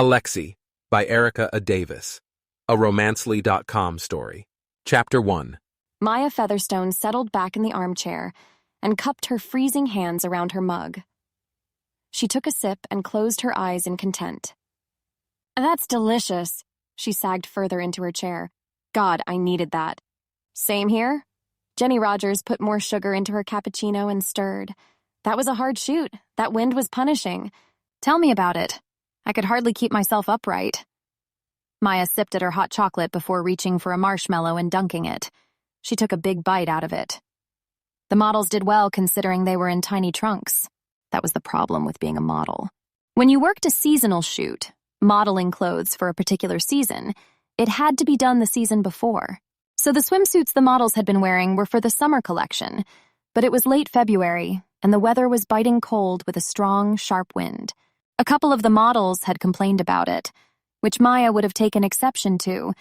Alexei by Erica A. Davis, a romancely.com story. Chapter 1. Maya Featherstone settled back in the armchair and cupped her freezing hands around her mug. She took a sip and closed her eyes in content. "That's delicious," she sagged further into her chair. "God, I needed that." "Same here." Jenny Rogers put more sugar into her cappuccino and stirred. "That was a hard shoot. That wind was punishing. Tell me about it. I could hardly keep myself upright." Maya sipped at her hot chocolate before reaching for a marshmallow and dunking it. She took a big bite out of it. The models did well considering they were in tiny trunks. That was the problem with being a model. When you worked a seasonal shoot, modeling clothes for a particular season, it had to be done the season before. So the swimsuits the models had been wearing were for the summer collection, but it was late February, and the weather was biting cold with a strong, sharp wind. A couple of the models had complained about it, which Maya would have taken exception to,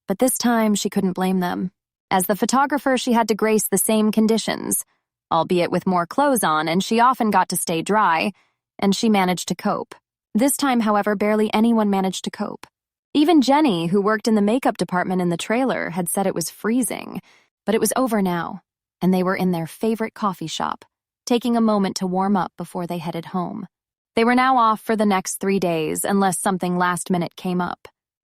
but this time she couldn't blame them. As the photographer, she had to grace the same conditions, albeit with more clothes on, and she often got to stay dry, and she managed to cope. This time, however, barely anyone managed to cope. Even Jenny, who worked in the makeup department in the trailer, had said it was freezing, but it was over now, and they were in their favorite coffee shop, taking a moment to warm up before they headed home. They were now off for the next 3 days, unless something last minute came up.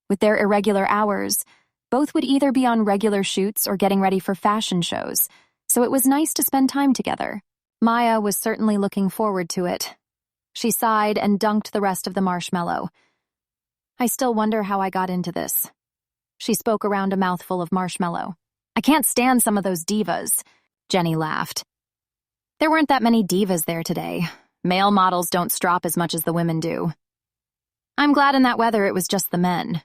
With their irregular hours, both would either be on regular shoots or getting ready for fashion shows, so it was nice to spend time together. Maya was certainly looking forward to it. She sighed and dunked the rest of the marshmallow. "I still wonder how I got into this." She spoke around a mouthful of marshmallow. "I can't stand some of those divas." Jenny laughed. "There weren't that many divas there today. Male models don't strop as much as the women do." "I'm glad in that weather it was just the men."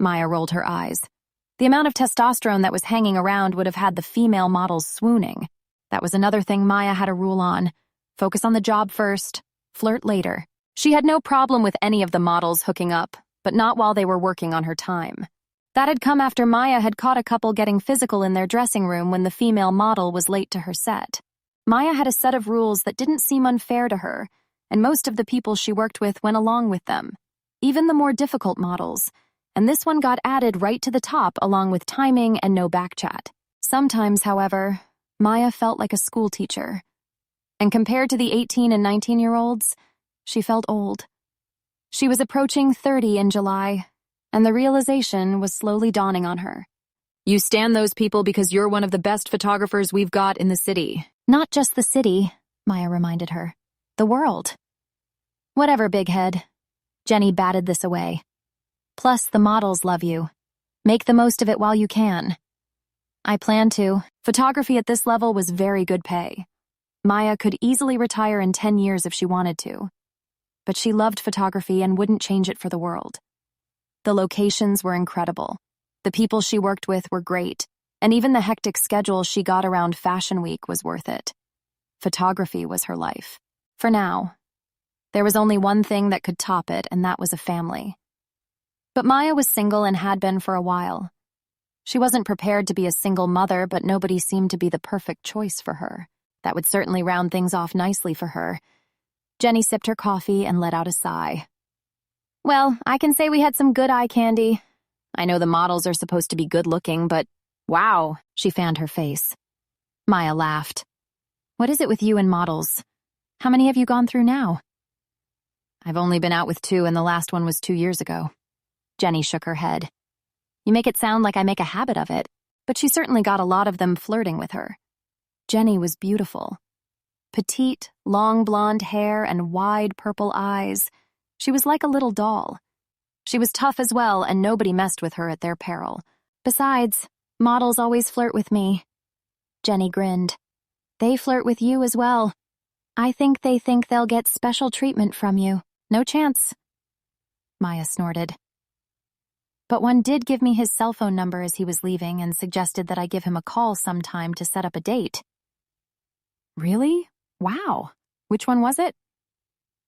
Maya rolled her eyes. The amount of testosterone that was hanging around would have had the female models swooning. That was another thing Maya had a rule on. Focus on the job first, flirt later. She had no problem with any of the models hooking up, but not while they were working on her time. That had come after Maya had caught a couple getting physical in their dressing room when the female model was late to her set. Maya had a set of rules that didn't seem unfair to her, and most of the people she worked with went along with them, even the more difficult models, and this one got added right to the top along with timing and no backchat. Sometimes, however, Maya felt like a schoolteacher, and compared to the 18 and 19-year-olds, she felt old. She was approaching 30 in July, and the realization was slowly dawning on her. "You stand those people because you're one of the best photographers we've got in the city." "Not just the city," Maya reminded her. "The world." "Whatever, big head." Jenny batted this away. "Plus, the models love you. Make the most of it while you can." "I plan to." Photography at this level was very good pay. Maya could easily retire in 10 years if she wanted to. But she loved photography and wouldn't change it for the world. The locations were incredible. The people she worked with were great, and even the hectic schedule she got around Fashion Week was worth it. Photography was her life. For now. There was only one thing that could top it, and that was a family. But Maya was single and had been for a while. She wasn't prepared to be a single mother, but nobody seemed to be the perfect choice for her. That would certainly round things off nicely for her. Jenny sipped her coffee and let out a sigh. "Well, I can say we had some good eye candy. I know the models are supposed to be good-looking, but wow," she fanned her face. Maya laughed. "What is it with you and models? How many have you gone through now?" "I've only been out with 2, and the last one was 2 years ago." Jenny shook her head. "You make it sound like I make a habit of it, but she certainly got a lot of them flirting with her." Jenny was beautiful. Petite, long blonde hair and wide purple eyes. She was like a little doll. She was tough as well, and nobody messed with her at their peril. "Besides, models always flirt with me." Jenny grinned. "They flirt with you as well. I think they think they'll get special treatment from you. No chance." Maya snorted. "But one did give me his cell phone number as he was leaving and suggested that I give him a call sometime to set up a date." "Really? Wow. Which one was it?"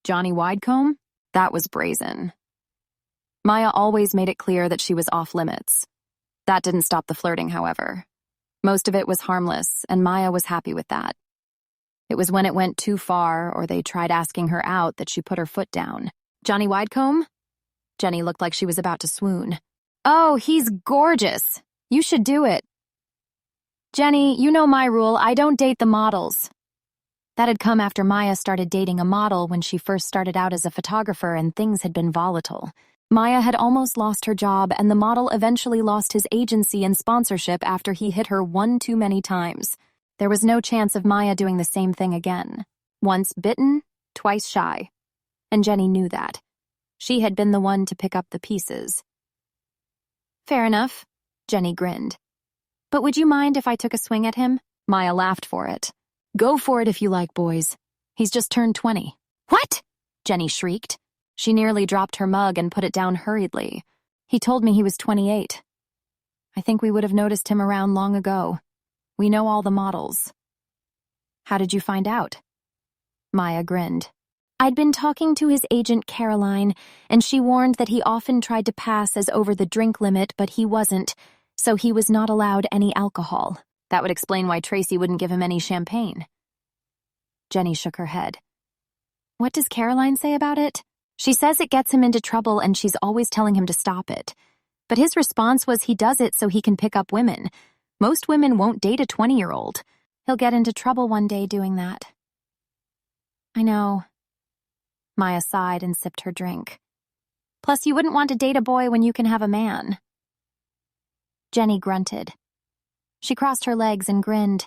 "Johnny Widecombe?" That was brazen. Maya always made it clear that she was off limits. That didn't stop the flirting, however. Most of it was harmless, and Maya was happy with that. It was when it went too far or they tried asking her out that she put her foot down. "Johnny Widecombe?" Jenny looked like she was about to swoon. "Oh, he's gorgeous. You should do it." "Jenny, you know my rule, I don't date the models." That had come after Maya started dating a model when she first started out as a photographer and things had been volatile. Maya had almost lost her job, and the model eventually lost his agency and sponsorship after he hit her one too many times. There was no chance of Maya doing the same thing again. Once bitten, twice shy. And Jenny knew that. She had been the one to pick up the pieces. "Fair enough," Jenny grinned. "But would you mind if I took a swing at him?" Maya laughed for it. "Go for it if you like, boys. He's just turned 20. "What?" Jenny shrieked. She nearly dropped her mug and put it down hurriedly. "He told me he was 28. I think we would have noticed him around long ago. We know all the models." "How did you find out?" Maya grinned. "I'd been talking to his agent Caroline, and she warned that he often tried to pass as over the drink limit, but he wasn't, so he was not allowed any alcohol. That would explain why Tracy wouldn't give him any champagne." Jenny shook her head. "What does Caroline say about it?" "She says it gets him into trouble and she's always telling him to stop it. But his response was he does it so he can pick up women. Most women won't date a 20-year-old. He'll get into trouble one day doing that." "I know." Maya sighed and sipped her drink. "Plus, you wouldn't want to date a boy when you can have a man." Jenny grunted. She crossed her legs and grinned.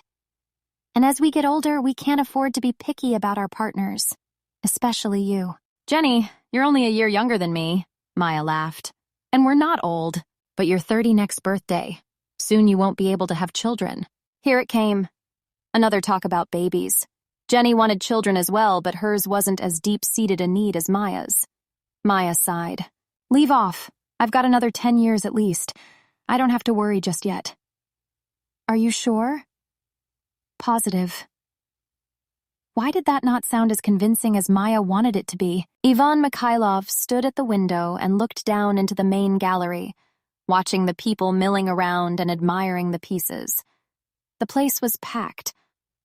"And as we get older, we can't afford to be picky about our partners. Especially you." "Jenny, you're only a year younger than me," Maya laughed. "And we're not old, but you're 30 next birthday. Soon you won't be able to have children." Here it came. Another talk about babies. Jenny wanted children as well, but hers wasn't as deep-seated a need as Maya's. Maya sighed. "Leave off. I've got another 10 years at least. I don't have to worry just yet." "Are you sure?" "Positive." Why did that not sound as convincing as Maya wanted it to be? Ivan Mikhailov stood at the window and looked down into the main gallery, watching the people milling around and admiring the pieces. The place was packed,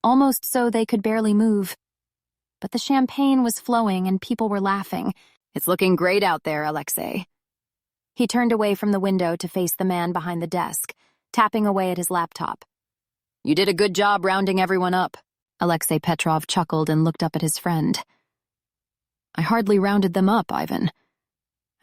almost so they could barely move. But the champagne was flowing and people were laughing. "It's looking great out there, Alexei." He turned away from the window to face the man behind the desk, tapping away at his laptop. "You did a good job rounding everyone up." Alexei Petrov chuckled and looked up at his friend. "I hardly rounded them up, Ivan.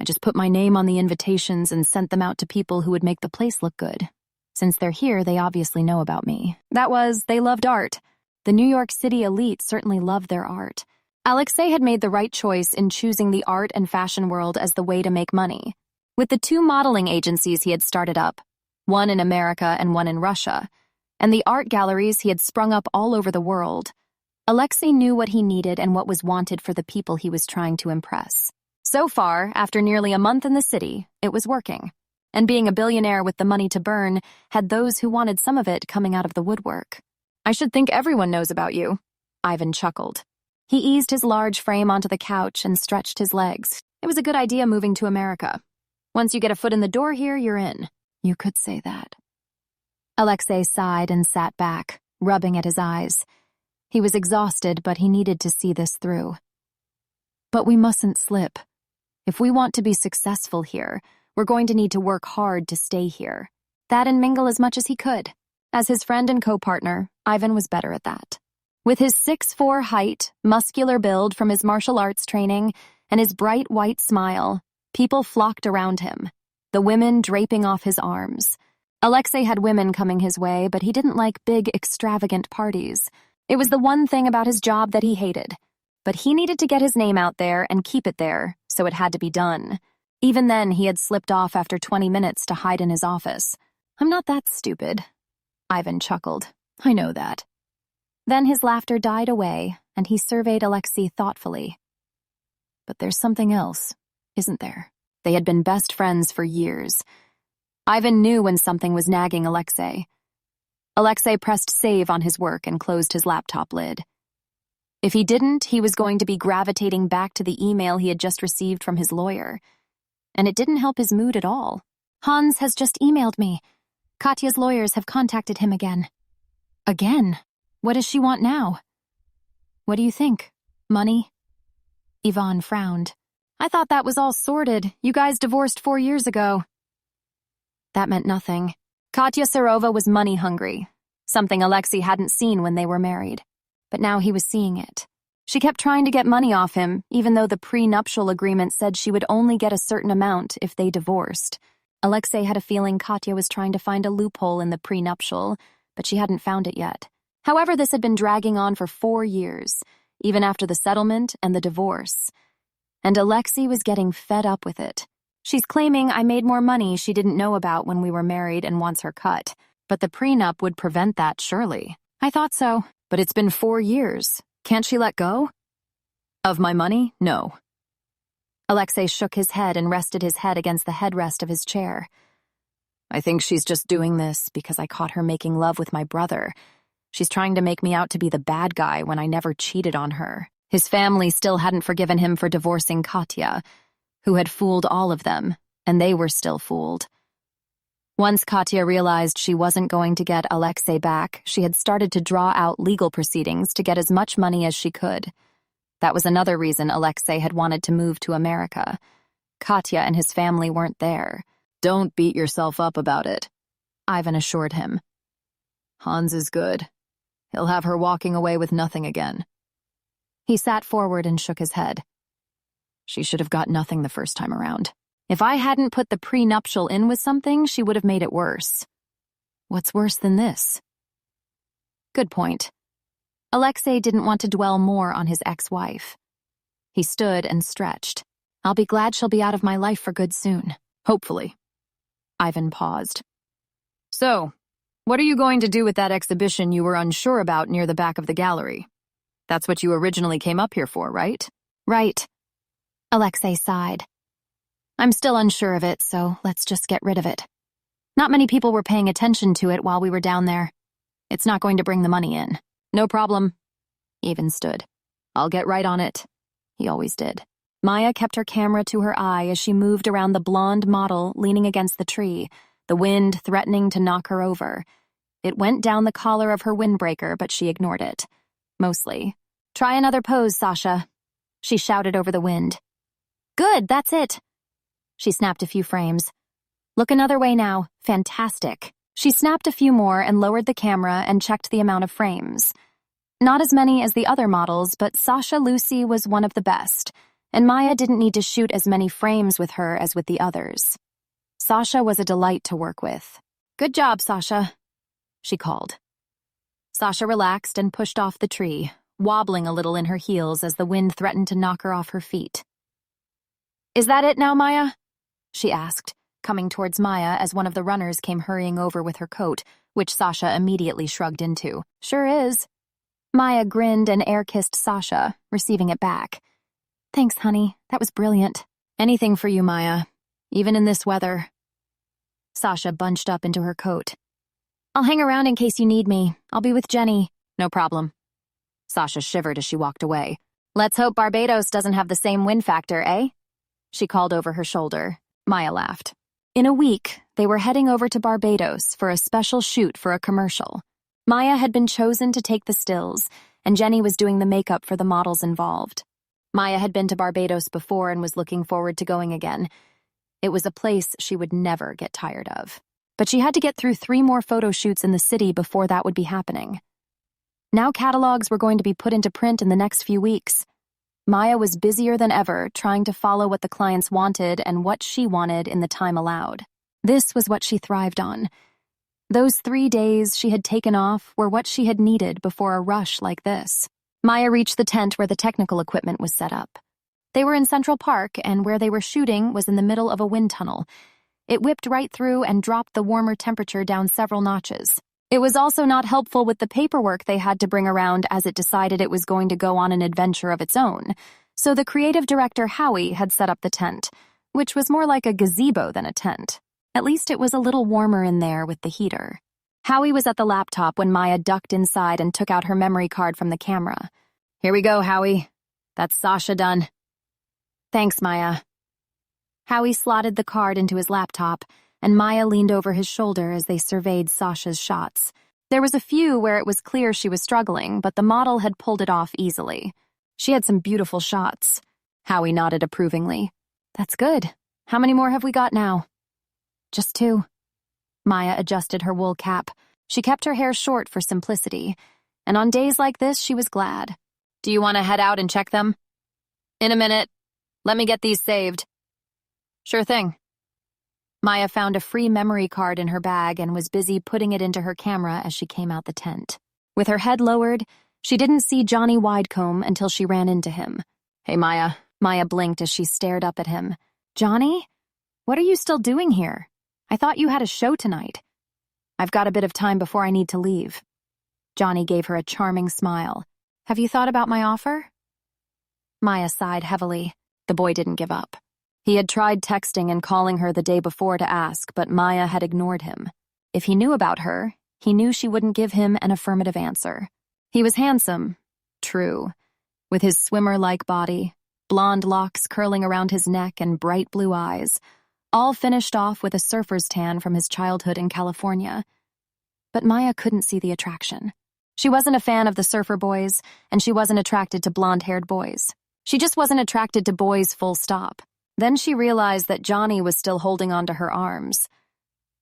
I just put my name on the invitations and sent them out to people who would make the place look good. Since they're here, they obviously know about me." They loved art. The New York City elite certainly loved their art. Alexei had made the right choice in choosing the art and fashion world as the way to make money. With the 2 modeling agencies he had started up, one in America and one in Russia, and the art galleries he had sprung up all over the world, Alexei knew what he needed and what was wanted for the people he was trying to impress. So far, after nearly a month in the city, it was working. And being a billionaire with the money to burn had those who wanted some of it coming out of the woodwork. "I should think everyone knows about you," Ivan chuckled. He eased his large frame onto the couch and stretched his legs. "It was a good idea moving to America. Once you get a foot in the door here, you're in." "You could say that." Alexei sighed and sat back, rubbing at his eyes. He was exhausted, but he needed to see this through. "But we mustn't slip. If we want to be successful here, we're going to need to work hard to stay here." That and mingle as much as he could. As his friend and co-partner, Ivan was better at that. With his 6'4" height, muscular build from his martial arts training, and his bright white smile, people flocked around him, the women draping off his arms. Alexei had women coming his way, but he didn't like big, extravagant parties. It was the one thing about his job that he hated. But he needed to get his name out there and keep it there, so it had to be done. Even then, he had slipped off after 20 minutes to hide in his office. "I'm not that stupid," Ivan chuckled. "I know that." Then his laughter died away, and he surveyed Alexei thoughtfully. "But there's something else, isn't there?" They had been best friends for years. Ivan knew when something was nagging Alexei. Alexei pressed save on his work and closed his laptop lid. If he didn't, he was going to be gravitating back to the email he had just received from his lawyer. And it didn't help his mood at all. "Hans has just emailed me. Katya's lawyers have contacted him again." "Again? What does she want now?" "What do you think? Money?" Ivan frowned. I thought that was all sorted. You guys divorced 4 years ago. That meant nothing. Katya Serova was money hungry, something Alexei hadn't seen when they were married. But now he was seeing it. She kept trying to get money off him, even though the prenuptial agreement said she would only get a certain amount if they divorced. Alexei had a feeling Katya was trying to find a loophole in the prenuptial, but she hadn't found it yet. However, this had been dragging on for 4 years, even after the settlement and the divorce. And Alexei was getting fed up with it. She's claiming I made more money she didn't know about when we were married and wants her cut. But the prenup would prevent that, surely. I thought so, but it's been 4 years. Can't she let go? Of my money? No. Alexei shook his head and rested his head against the headrest of his chair. I think she's just doing this because I caught her making love with my brother. She's trying to make me out to be the bad guy when I never cheated on her. His family still hadn't forgiven him for divorcing Katya, who had fooled all of them, and they were still fooled. Once Katya realized she wasn't going to get Alexei back, she had started to draw out legal proceedings to get as much money as she could. That was another reason Alexei had wanted to move to America. Katya and his family weren't there. Don't beat yourself up about it, Ivan assured him. Hans is good. He'll have her walking away with nothing again. He sat forward and shook his head. She should have got nothing the first time around. If I hadn't put the prenuptial in with something, she would have made it worse. What's worse than this? Good point. Alexei didn't want to dwell more on his ex-wife. He stood and stretched. I'll be glad she'll be out of my life for good soon. Hopefully. Ivan paused. So, what are you going to do with that exhibition you were unsure about near the back of the gallery? That's what you originally came up here for, right? Right. Alexei sighed. I'm still unsure of it, so let's just get rid of it. Not many people were paying attention to it while we were down there. It's not going to bring the money in. No problem. He even stood. I'll get right on it. He always did. Maya kept her camera to her eye as she moved around the blonde model leaning against the tree, the wind threatening to knock her over. It went down the collar of her windbreaker, but she ignored it. Mostly. Try another pose, Sasha. She shouted over the wind. Good, that's it. She snapped a few frames. Look another way now. Fantastic. She snapped a few more and lowered the camera and checked the amount of frames. Not as many as the other models, but Sasha Lucy was one of the best, and Maya didn't need to shoot as many frames with her as with the others. Sasha was a delight to work with. Good job, Sasha, she called. Sasha relaxed and pushed off the tree, wobbling a little in her heels as the wind threatened to knock her off her feet. Is that it now, Maya? She asked, coming towards Maya as one of the runners came hurrying over with her coat, which Sasha immediately shrugged into. Sure is. Maya grinned and air-kissed Sasha, receiving it back. Thanks, honey. That was brilliant. Anything for you, Maya, even in this weather. Sasha bunched up into her coat. I'll hang around in case you need me. I'll be with Jenny. No problem. Sasha shivered as she walked away. Let's hope Barbados doesn't have the same wind factor, eh? She called over her shoulder. Maya laughed. In a week, they were heading over to Barbados for a special shoot for a commercial. Maya had been chosen to take the stills, and Jenny was doing the makeup for the models involved. Maya had been to Barbados before and was looking forward to going again. It was a place she would never get tired of. But she had to get through 3 more photo shoots in the city before that would be happening. Now catalogs were going to be put into print in the next few weeks. Maya was busier than ever, trying to follow what the clients wanted and what she wanted in the time allowed. This was what she thrived on. Those 3 days she had taken off were what she had needed before a rush like this. Maya reached the tent where the technical equipment was set up. They were in Central Park, and where they were shooting was in the middle of a wind tunnel. It whipped right through and dropped the warmer temperature down several notches. It was also not helpful with the paperwork they had to bring around as it decided it was going to go on an adventure of its own. So the creative director, Howie, had set up the tent, which was more like a gazebo than a tent. At least it was a little warmer in there with the heater. Howie was at the laptop when Maya ducked inside and took out her memory card from the camera. Here we go, Howie. That's Sasha done. Thanks, Maya. Howie slotted the card into his laptop, and Maya leaned over his shoulder as they surveyed Sasha's shots. There was a few where it was clear she was struggling, but the model had pulled it off easily. She had some beautiful shots. Howie nodded approvingly. That's good. How many more have we got now? Just 2. Maya adjusted her wool cap. She kept her hair short for simplicity, and on days like this she was glad. Do you want to head out and check them? In a minute. Let me get these saved. Sure thing. Maya found a free memory card in her bag and was busy putting it into her camera as she came out the tent. With her head lowered, she didn't see Johnny Widecombe until she ran into him. Hey, Maya. Maya blinked as she stared up at him. Johnny? What are you still doing here? I thought you had a show tonight. I've got a bit of time before I need to leave. Johnny gave her a charming smile. Have you thought about my offer? Maya sighed heavily. The boy didn't give up. He had tried texting and calling her the day before to ask, but Maya had ignored him. If he knew about her, he knew she wouldn't give him an affirmative answer. He was handsome, true, with his swimmer-like body, blonde locks curling around his neck and bright blue eyes, all finished off with a surfer's tan from his childhood in California. But Maya couldn't see the attraction. She wasn't a fan of the surfer boys, and she wasn't attracted to blonde-haired boys. She just wasn't attracted to boys, full stop. Then she realized that Johnny was still holding onto her arms.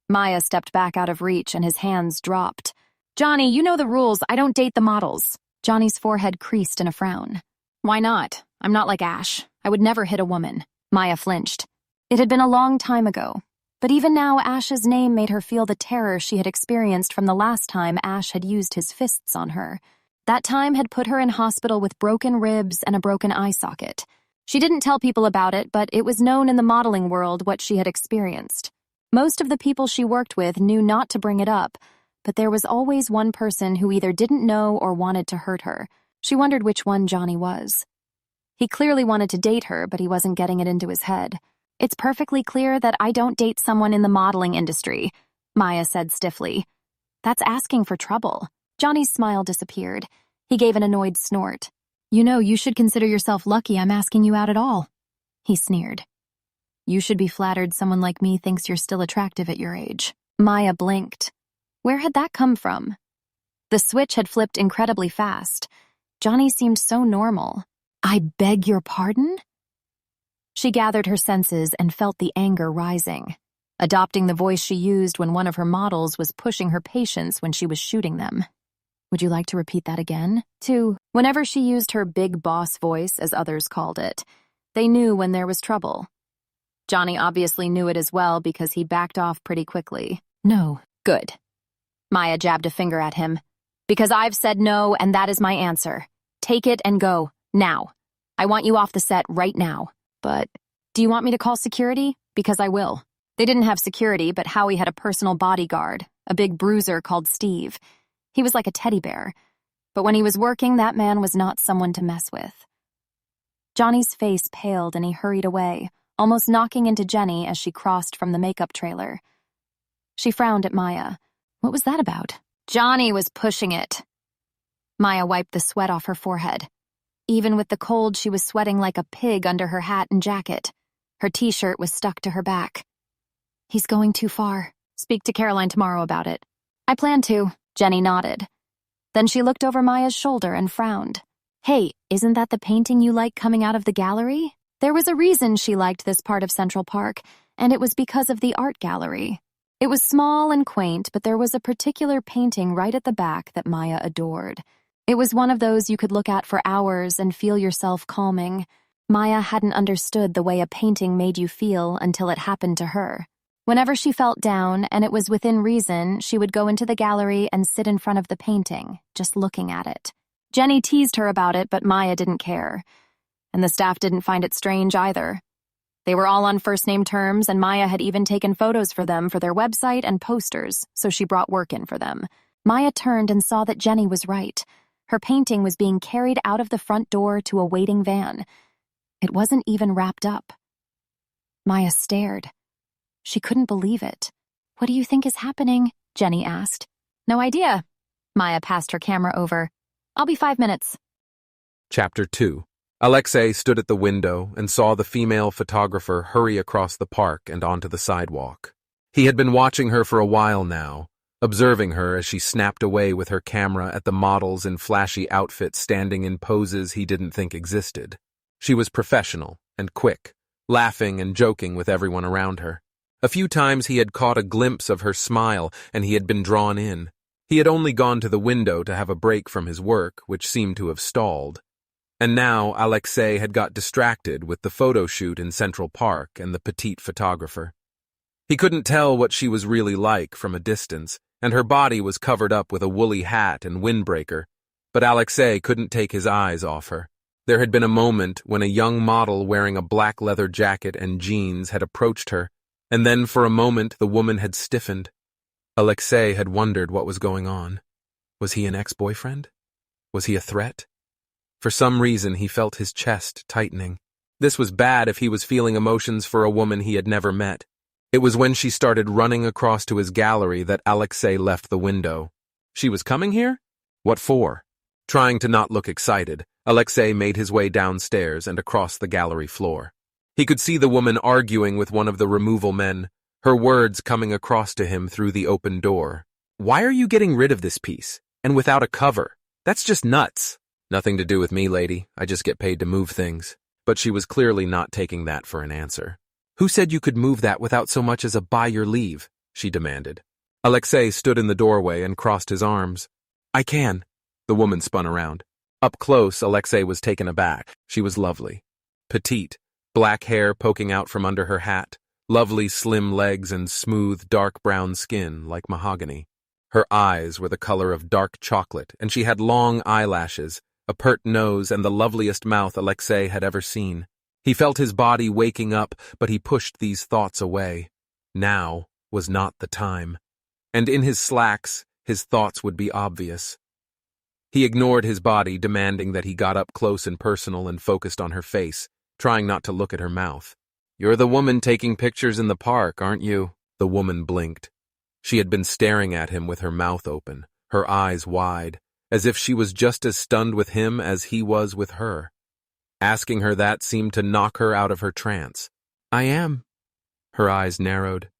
Maya stepped back out of reach and his hands dropped. Johnny, you know the rules. I don't date the models. Johnny's forehead creased in a frown. Why not? I'm not like Ash. I would never hit a woman. Maya flinched. It had been a long time ago, but even now Ash's name made her feel the terror she had experienced from the last time Ash had used his fists on her. That time had put her in hospital with broken ribs and a broken eye socket. She didn't tell people about it, but it was known in the modeling world what she had experienced. Most of the people she worked with knew not to bring it up, but there was always one person who either didn't know or wanted to hurt her. She wondered which one Johnny was. He clearly wanted to date her, but he wasn't getting it into his head. It's perfectly clear that I don't date someone in the modeling industry, Maya said stiffly. That's asking for trouble. Johnny's smile disappeared. He gave an annoyed snort. You know, you should consider yourself lucky I'm asking you out at all. He sneered. You should be flattered someone like me thinks you're still attractive at your age. Maya blinked. Where had that come from? The switch had flipped incredibly fast. Johnny seemed so normal. I beg your pardon? She gathered her senses and felt the anger rising, adopting the voice she used when one of her models was pushing her patients when she was shooting them. Would you like to repeat that again? Whenever she used her big boss voice, as others called it, they knew when there was trouble. Johnny obviously knew it as well because he backed off pretty quickly. No. Good. Maya jabbed a finger at him. Because I've said no, and that is my answer. Take it and go. Now. I want you off the set right now. But, do you want me to call security? Because I will. They didn't have security, but Howie had a personal bodyguard, a big bruiser called Steve. He was like a teddy bear. But when he was working, that man was not someone to mess with. Johnny's face paled and he hurried away, almost knocking into Jenny as she crossed from the makeup trailer. She frowned at Maya. What was that about? Johnny was pushing it. Maya wiped the sweat off her forehead. Even with the cold, she was sweating like a pig under her hat and jacket. Her t-shirt was stuck to her back. He's going too far. Speak to Caroline tomorrow about it. I plan to, Jenny nodded. Then she looked over Maya's shoulder and frowned. Hey, isn't that the painting you like coming out of the gallery? There was a reason she liked this part of Central Park, and it was because of the art gallery. It was small and quaint, but there was a particular painting right at the back that Maya adored. It was one of those you could look at for hours and feel yourself calming. Maya hadn't understood the way a painting made you feel until it happened to her. Whenever she felt down, and it was within reason, she would go into the gallery and sit in front of the painting, just looking at it. Jenny teased her about it, but Maya didn't care. And the staff didn't find it strange either. They were all on first-name terms, and Maya had even taken photos for them for their website and posters, so she brought work in for them. Maya turned and saw that Jenny was right. Her painting was being carried out of the front door to a waiting van. It wasn't even wrapped up. Maya stared. She couldn't believe it. What do you think is happening? Jenny asked. No idea. Maya passed her camera over. I'll be 5 minutes. Chapter 2. Alexei stood at the window and saw the female photographer hurry across the park and onto the sidewalk. He had been watching her for a while now, observing her as she snapped away with her camera at the models in flashy outfits standing in poses he didn't think existed. She was professional and quick, laughing and joking with everyone around her. A few times he had caught a glimpse of her smile and he had been drawn in. He had only gone to the window to have a break from his work, which seemed to have stalled. And now Alexei had got distracted with the photo shoot in Central Park and the petite photographer. He couldn't tell what she was really like from a distance, and her body was covered up with a woolly hat and windbreaker, but Alexei couldn't take his eyes off her. There had been a moment when a young model wearing a black leather jacket and jeans had approached her, and then for a moment the woman had stiffened. Alexei had wondered what was going on. Was he an ex-boyfriend? Was he a threat? For some reason he felt his chest tightening. This was bad if he was feeling emotions for a woman he had never met. It was when she started running across to his gallery that Alexei left the window. She was coming here? What for? Trying to not look excited, Alexei made his way downstairs and across the gallery floor. He could see the woman arguing with one of the removal men, her words coming across to him through the open door. "Why are you getting rid of this piece? And without a cover? That's just nuts." "Nothing to do with me, lady. I just get paid to move things." But she was clearly not taking that for an answer. "Who said you could move that without so much as a by your leave?" she demanded. Alexei stood in the doorway and crossed his arms. "I can." The woman spun around. Up close, Alexei was taken aback. She was lovely. Petite, black hair poking out from under her hat, lovely slim legs and smooth dark brown skin like mahogany. Her eyes were the color of dark chocolate, and she had long eyelashes, a pert nose, and the loveliest mouth Alexei had ever seen. He felt his body waking up, but he pushed these thoughts away. Now was not the time. And in his slacks, his thoughts would be obvious. He ignored his body, demanding that he got up close and personal and focused on her face, trying not to look at her mouth. "You're the woman taking pictures in the park, aren't you?" The woman blinked. She had been staring at him with her mouth open, her eyes wide, as if she was just as stunned with him as he was with her. Asking her that seemed to knock her out of her trance. "I am." Her eyes narrowed.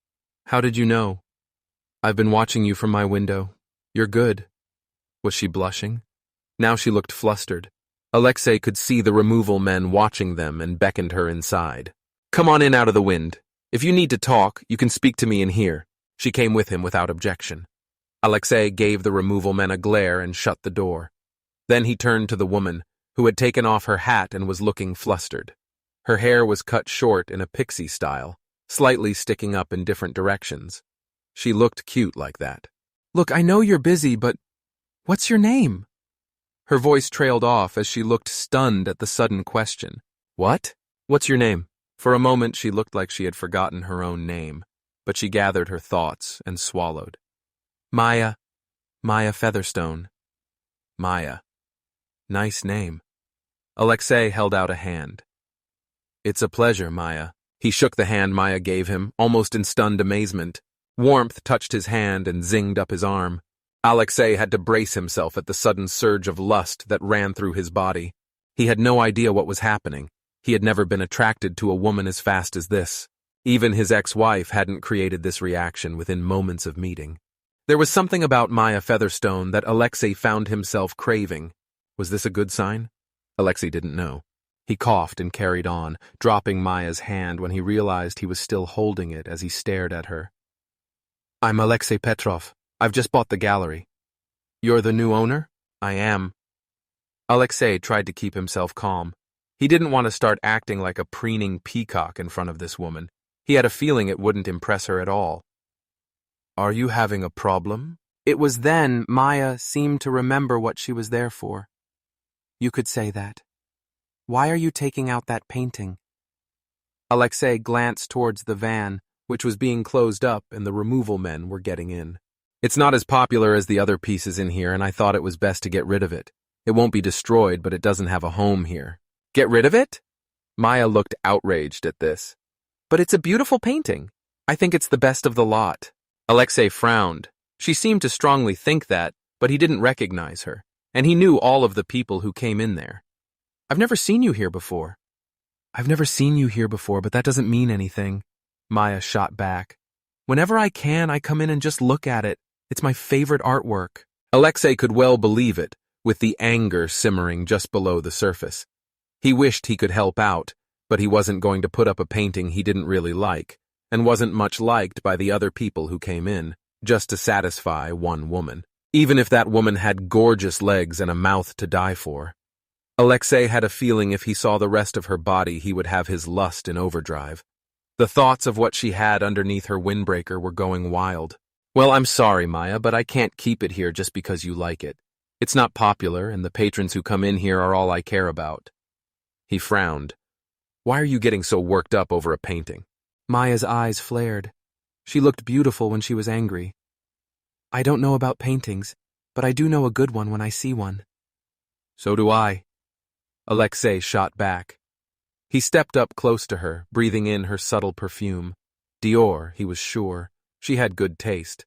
"How did you know?" "I've been watching you from my window. You're good." Was she blushing? Now she looked flustered. Alexei could see the removal men watching them and beckoned her inside. "Come on in out of the wind. If you need to talk, you can speak to me in here." She came with him without objection. Alexei gave the removal men a glare and shut the door. Then he turned to the woman, who had taken off her hat and was looking flustered. Her hair was cut short in a pixie style, slightly sticking up in different directions. She looked cute like that. "Look, I know you're busy, but what's your name?" Her voice trailed off as she looked stunned at the sudden question. "What? What's your name?" For a moment she looked like she had forgotten her own name, but she gathered her thoughts and swallowed. "Maya. Maya Featherstone." Maya. Nice name. Alexei held out a hand. "It's a pleasure, Maya." He shook the hand Maya gave him, almost in stunned amazement. Warmth touched his hand and zinged up his arm. Alexei had to brace himself at the sudden surge of lust that ran through his body. He had no idea what was happening. He had never been attracted to a woman as fast as this. Even his ex-wife hadn't created this reaction within moments of meeting. There was something about Maya Featherstone that Alexei found himself craving. Was this a good sign? Alexei didn't know. He coughed and carried on, dropping Maya's hand when he realized he was still holding it as he stared at her. "I'm Alexei Petrov. I've just bought the gallery." "You're the new owner?" "I am." Alexei tried to keep himself calm. He didn't want to start acting like a preening peacock in front of this woman. He had a feeling it wouldn't impress her at all. "Are you having a problem?" It was then Maya seemed to remember what she was there for. "You could say that. Why are you taking out that painting?" Alexei glanced towards the van, which was being closed up and the removal men were getting in. "It's not as popular as the other pieces in here, and I thought it was best to get rid of it. It won't be destroyed, but it doesn't have a home here." "Get rid of it?" Maya looked outraged at this. "But it's a beautiful painting. I think it's the best of the lot." Alexei frowned. She seemed to strongly think that, but he didn't recognize her, and he knew all of the people who came in there. "I've never seen you here before." "I've never seen you here before, but that doesn't mean anything," Maya shot back. "Whenever I can, I come in and just look at it. It's my favorite artwork." Alexei could well believe it, with the anger simmering just below the surface. He wished he could help out, but he wasn't going to put up a painting he didn't really like, and wasn't much liked by the other people who came in, just to satisfy one woman, even if that woman had gorgeous legs and a mouth to die for. Alexei had a feeling if he saw the rest of her body he would have his lust in overdrive. The thoughts of what she had underneath her windbreaker were going wild. Well, I'm sorry, Maya, but I can't keep it here just because you like it. It's not popular, and the patrons who come in here are all I care about. He frowned. Why are you getting so worked up over a painting? Maya's eyes flared. She looked beautiful when she was angry. I don't know about paintings, but I do know a good one when I see one. So do I. Alexei shot back. He stepped up close to her, breathing in her subtle perfume. Dior, he was sure. She had good taste.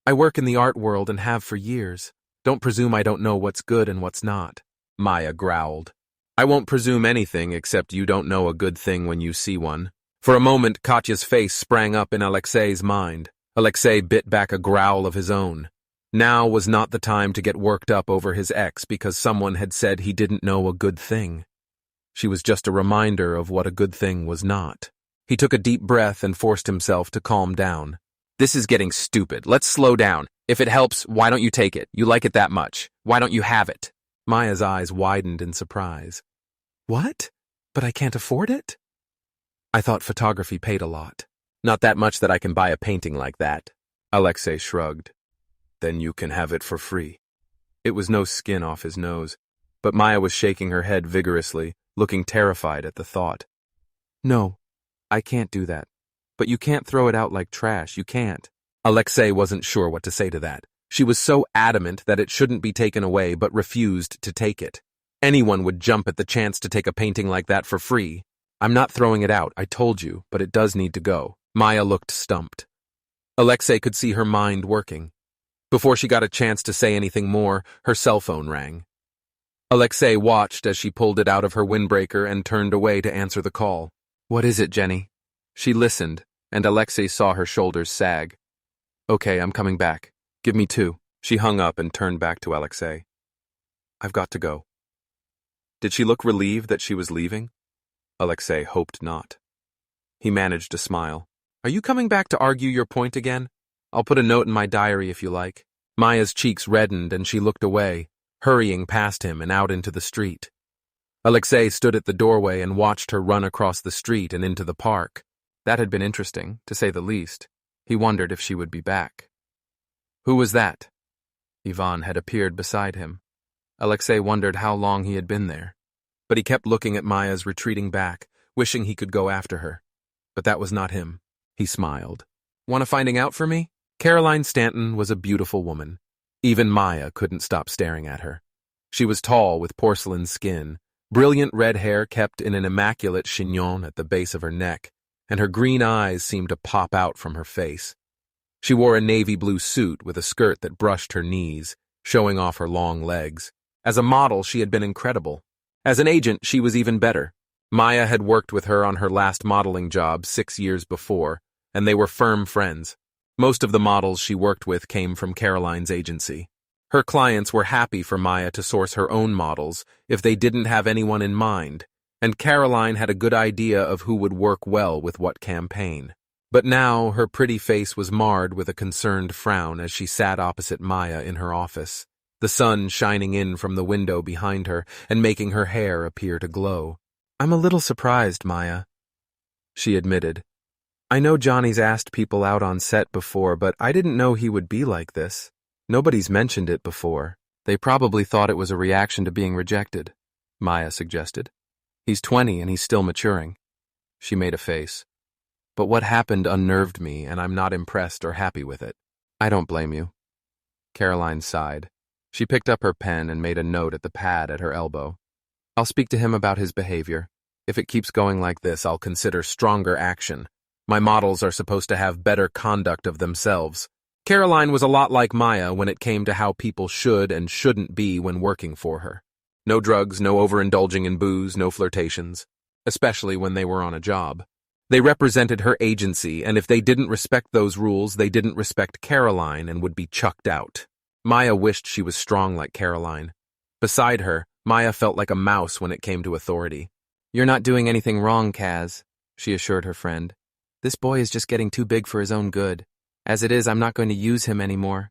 I work in the art world and have for years. Don't presume I don't know what's good and what's not. Maya growled. I won't presume anything except you don't know a good thing when you see one. For a moment, Katya's face sprang up in Alexei's mind. Alexei bit back a growl of his own. Now was not the time to get worked up over his ex because someone had said he didn't know a good thing. She was just a reminder of what a good thing was not. He took a deep breath and forced himself to calm down. This is getting stupid. Let's slow down. If it helps, why don't you take it? You like it that much. Why don't you have it? Maya's eyes widened in surprise. What? But I can't afford it? I thought photography paid a lot. Not that much that I can buy a painting like that. Alexei shrugged. Then you can have it for free. It was no skin off his nose, but Maya was shaking her head vigorously, looking terrified at the thought. No, I can't do that. But you can't throw it out like trash, you can't. Alexei wasn't sure what to say to that. She was so adamant that it shouldn't be taken away but refused to take it. Anyone would jump at the chance to take a painting like that for free. I'm not throwing it out, I told you, but it does need to go. Maya looked stumped. Alexei could see her mind working. Before she got a chance to say anything more, her cell phone rang. Alexei watched as she pulled it out of her windbreaker and turned away to answer the call. What is it, Jenny? She listened, and Alexei saw her shoulders sag. Okay, I'm coming back. Give me 2. She hung up and turned back to Alexei. I've got to go. Did she look relieved that she was leaving? Alexei hoped not. He managed to smile. Are you coming back to argue your point again? I'll put a note in my diary if you like. Maya's cheeks reddened and she looked away, hurrying past him and out into the street. Alexei stood at the doorway and watched her run across the street and into the park. That had been interesting, to say the least. He wondered if she would be back. Who was that? Ivan had appeared beside him. Alexei wondered how long he had been there. But he kept looking at Maya's retreating back, wishing he could go after her. But that was not him. He smiled. Want to finding out for me? Caroline Stanton was a beautiful woman. Even Maya couldn't stop staring at her. She was tall with porcelain skin, brilliant red hair kept in an immaculate chignon at the base of her neck, and her green eyes seemed to pop out from her face. She wore a navy blue suit with a skirt that brushed her knees, showing off her long legs. As a model, she had been incredible. As an agent, she was even better. Maya had worked with her on her last modeling job 6 years before, and they were firm friends. Most of the models she worked with came from Caroline's agency. Her clients were happy for Maya to source her own models if they didn't have anyone in mind, and Caroline had a good idea of who would work well with what campaign. But now her pretty face was marred with a concerned frown as she sat opposite Maya in her office, the sun shining in from the window behind her and making her hair appear to glow. I'm a little surprised, Maya, she admitted. I know Johnny's asked people out on set before, but I didn't know he would be like this. Nobody's mentioned it before. They probably thought it was a reaction to being rejected, Maya suggested. He's 20 and he's still maturing. She made a face. But what happened unnerved me, and I'm not impressed or happy with it. I don't blame you. Caroline sighed. She picked up her pen and made a note at the pad at her elbow. I'll speak to him about his behavior. If it keeps going like this, I'll consider stronger action. My models are supposed to have better conduct of themselves. Caroline was a lot like Maya when it came to how people should and shouldn't be when working for her. No drugs, no overindulging in booze, no flirtations, especially when they were on a job. They represented her agency, and if they didn't respect those rules, they didn't respect Caroline and would be chucked out. Maya wished she was strong like Caroline. Beside her, Maya felt like a mouse when it came to authority. "You're not doing anything wrong, Kaz," she assured her friend. "This boy is just getting too big for his own good. As it is, I'm not going to use him anymore."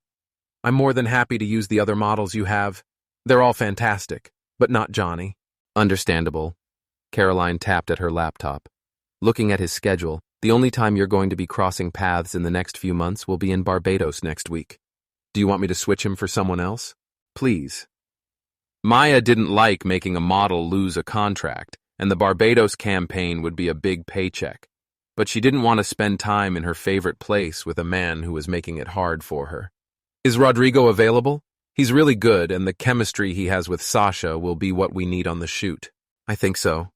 "I'm more than happy to use the other models you have. They're all fantastic, but not Johnny." "Understandable." Caroline tapped at her laptop. "Looking at his schedule, the only time you're going to be crossing paths in the next few months will be in Barbados next week. Do you want me to switch him for someone else? Please." Maya didn't like making a model lose a contract, and the Barbados campaign would be a big paycheck. But she didn't want to spend time in her favorite place with a man who was making it hard for her. "Is Rodrigo available? He's really good, and the chemistry he has with Sasha will be what we need on the shoot." "I think so."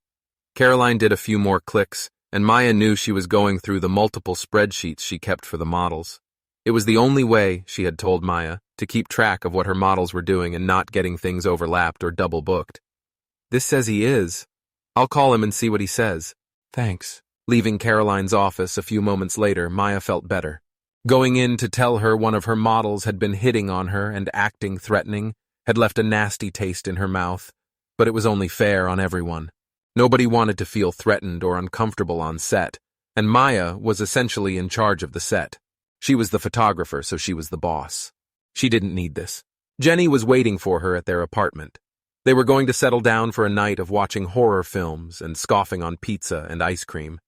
Caroline did a few more clicks, and Maya knew she was going through the multiple spreadsheets she kept for the models. It was the only way, she had told Maya, to keep track of what her models were doing and not getting things overlapped or double booked. "This says he is. I'll call him and see what he says." "Thanks." Leaving Caroline's office a few moments later, Maya felt better. Going in to tell her one of her models had been hitting on her and acting threatening had left a nasty taste in her mouth, but it was only fair on everyone. Nobody wanted to feel threatened or uncomfortable on set, and Maya was essentially in charge of the set. She was the photographer, so she was the boss. She didn't need this. Jenny was waiting for her at their apartment. They were going to settle down for a night of watching horror films and scoffing on pizza and ice cream.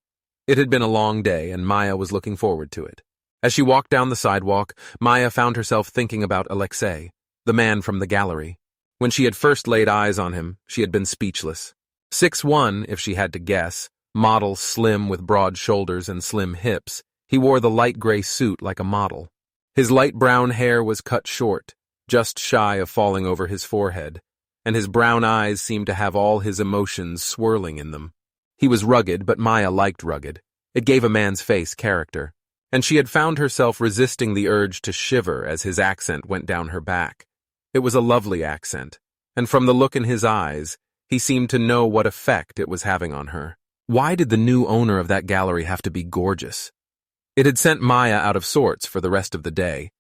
It had been a long day, and Maya was looking forward to it. As she walked down the sidewalk, Maya found herself thinking about Alexei, the man from the gallery. When she had first laid eyes on him, she had been speechless. 6'1", if she had to guess, model slim with broad shoulders and slim hips, he wore the light gray suit like a model. His light brown hair was cut short, just shy of falling over his forehead, and his brown eyes seemed to have all his emotions swirling in them. He was rugged, but Maya liked rugged. It gave a man's face character, and she had found herself resisting the urge to shiver as his accent went down her back. It was a lovely accent, and from the look in his eyes, he seemed to know what effect it was having on her. Why did the new owner of that gallery have to be gorgeous? It had sent Maya out of sorts for the rest of the day.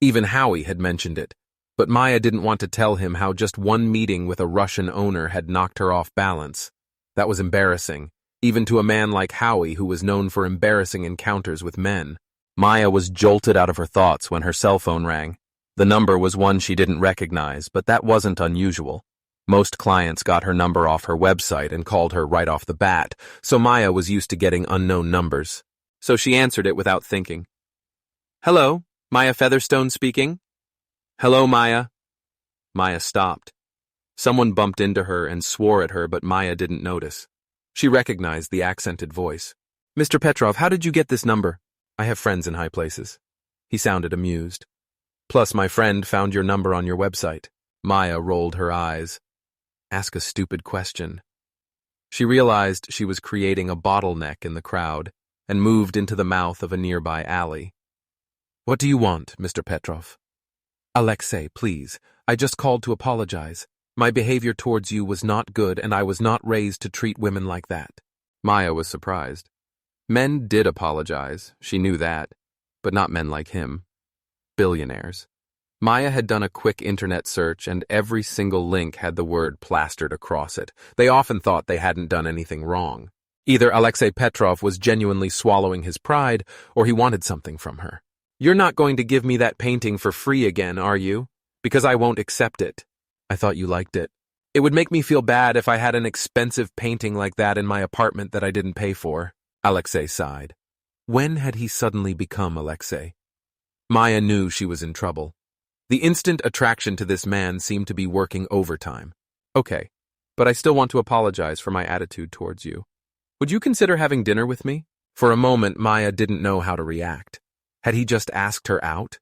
Even Howie had mentioned it, but Maya didn't want to tell him how just one meeting with a Russian owner had knocked her off balance. That was embarrassing, even to a man like Howie who was known for embarrassing encounters with men. Maya was jolted out of her thoughts when her cell phone rang. The number was one she didn't recognize, but that wasn't unusual. Most clients got her number off her website and called her right off the bat, so Maya was used to getting unknown numbers. So she answered it without thinking. "Hello, Maya Featherstone speaking." "Hello, Maya." Maya stopped. Someone bumped into her and swore at her, but Maya didn't notice. She recognized the accented voice. "Mr. Petrov, how did you get this number?" "I have friends in high places." He sounded amused. "Plus, my friend found your number on your website." Maya rolled her eyes. Ask a stupid question. She realized she was creating a bottleneck in the crowd and moved into the mouth of a nearby alley. "What do you want, Mr. Petrov?" "Alexei, please. I just called to apologize. My behavior towards you was not good, and I was not raised to treat women like that." Maya was surprised. Men did apologize, she knew that, but not men like him. Billionaires. Maya had done a quick internet search, and every single link had the word plastered across it. They often thought they hadn't done anything wrong. Either Alexei Petrov was genuinely swallowing his pride, or he wanted something from her. "You're not going to give me that painting for free again, are you? Because I won't accept it." "I thought you liked it." "It would make me feel bad if I had an expensive painting like that in my apartment that I didn't pay for." Alexei sighed. When had he suddenly become Alexei? Maya knew she was in trouble. The instant attraction to this man seemed to be working overtime. "Okay, but I still want to apologize for my attitude towards you. Would you consider having dinner with me?" For a moment, Maya didn't know how to react. Had he just asked her out?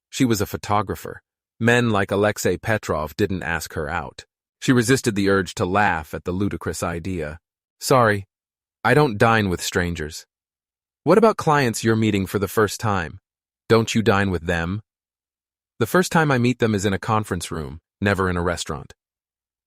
She was a photographer. Men like Alexei Petrov didn't ask her out. She resisted the urge to laugh at the ludicrous idea. "Sorry, I don't dine with strangers." "What about clients you're meeting for the first time? Don't you dine with them?" "The first time I meet them is in a conference room, never in a restaurant."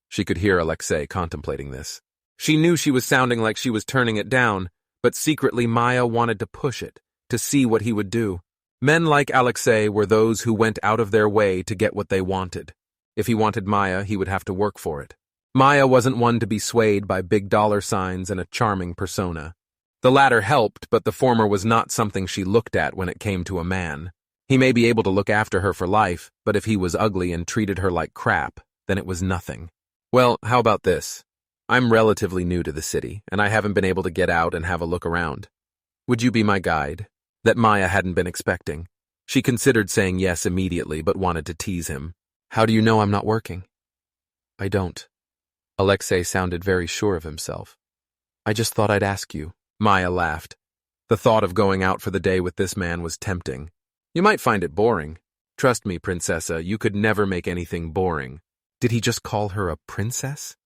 She could hear Alexei contemplating this. She knew she was sounding like she was turning it down, but secretly Maya wanted to push it, to see what he would do. Men like Alexei were those who went out of their way to get what they wanted. If he wanted Maya, he would have to work for it. Maya wasn't one to be swayed by big dollar signs and a charming persona. The latter helped, but the former was not something she looked at when it came to a man. He may be able to look after her for life, but if he was ugly and treated her like crap, then it was nothing. Well, how about this? I'm relatively new to the city, and I haven't been able to get out and have a look around. Would you be my guide? That Maya hadn't been expecting. She considered saying yes immediately, but wanted to tease him. How do you know I'm not working? I don't. Alexei sounded very sure of himself. I just thought I'd ask you. Maya laughed. The thought of going out for the day with this man was tempting. You might find it boring. Trust me, Princessa, you could never make anything boring. Did he just call her a princess?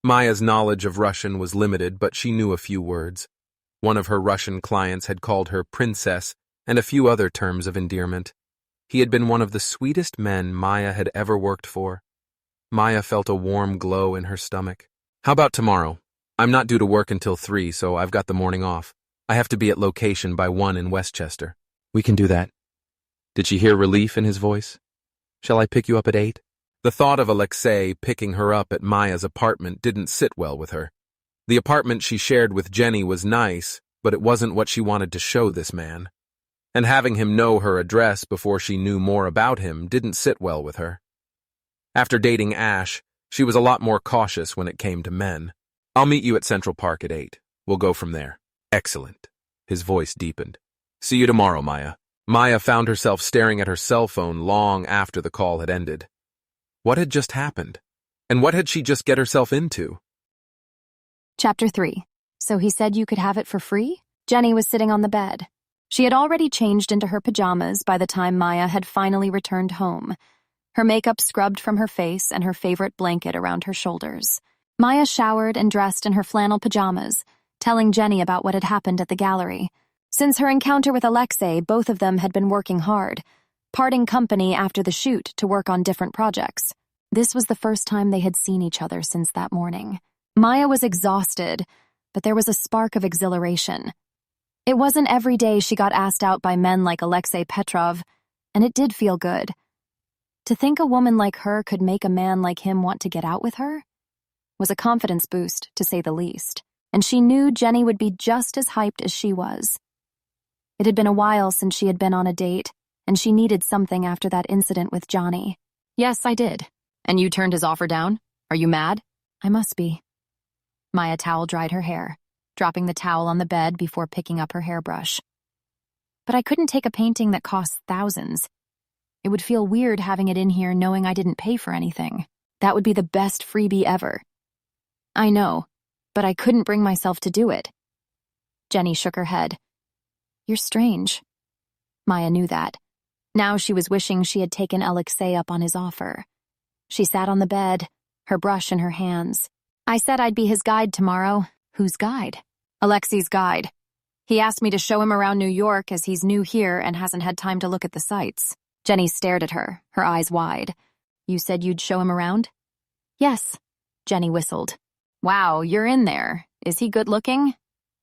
Maya's knowledge of Russian was limited, but she knew a few words. One of her Russian clients had called her princess and a few other terms of endearment. He had been one of the sweetest men Maya had ever worked for. Maya felt a warm glow in her stomach. How about tomorrow? I'm not due to work until 3, so I've got the morning off. I have to be at location by 1 in Westchester. We can do that. Did she hear relief in his voice? Shall I pick you up at 8? The thought of Alexei picking her up at Maya's apartment didn't sit well with her. The apartment she shared with Jenny was nice, but it wasn't what she wanted to show this man. And having him know her address before she knew more about him didn't sit well with her. After dating Ash, she was a lot more cautious when it came to men. I'll meet you at Central Park at 8. We'll go from there. Excellent. His voice deepened. See you tomorrow, Maya. Maya found herself staring at her cell phone long after the call had ended. What had just happened? And what had she just get herself into? Chapter 3. So he said you could have it for free? Jenny was sitting on the bed. She had already changed into her pajamas by the time Maya had finally returned home, her makeup scrubbed from her face and her favorite blanket around her shoulders. Maya showered and dressed in her flannel pajamas, telling Jenny about what had happened at the gallery. Since her encounter with Alexei, both of them had been working hard, parting company after the shoot to work on different projects. This was the first time they had seen each other since that morning. Maya was exhausted, but there was a spark of exhilaration. It wasn't every day she got asked out by men like Alexei Petrov, and it did feel good. To think a woman like her could make a man like him want to get out with her was a confidence boost, to say the least, and she knew Jenny would be just as hyped as she was. It had been a while since she had been on a date, and she needed something after that incident with Johnny. Yes, I did. And you turned his offer down? Are you mad? I must be. Maya towel-dried her hair, dropping the towel on the bed before picking up her hairbrush. But I couldn't take a painting that costs thousands. It would feel weird having it in here knowing I didn't pay for anything. That would be the best freebie ever. I know, but I couldn't bring myself to do it. Jenny shook her head. You're strange. Maya knew that. Now she was wishing she had taken Alexei up on his offer. She sat on the bed, her brush in her hands. I said I'd be his guide tomorrow. Whose guide? Alexei's guide. He asked me to show him around New York as he's new here and hasn't had time to look at the sights. Jenny stared at her, her eyes wide. You said you'd show him around? Yes. Jenny whistled. Wow, you're in there. Is he good looking?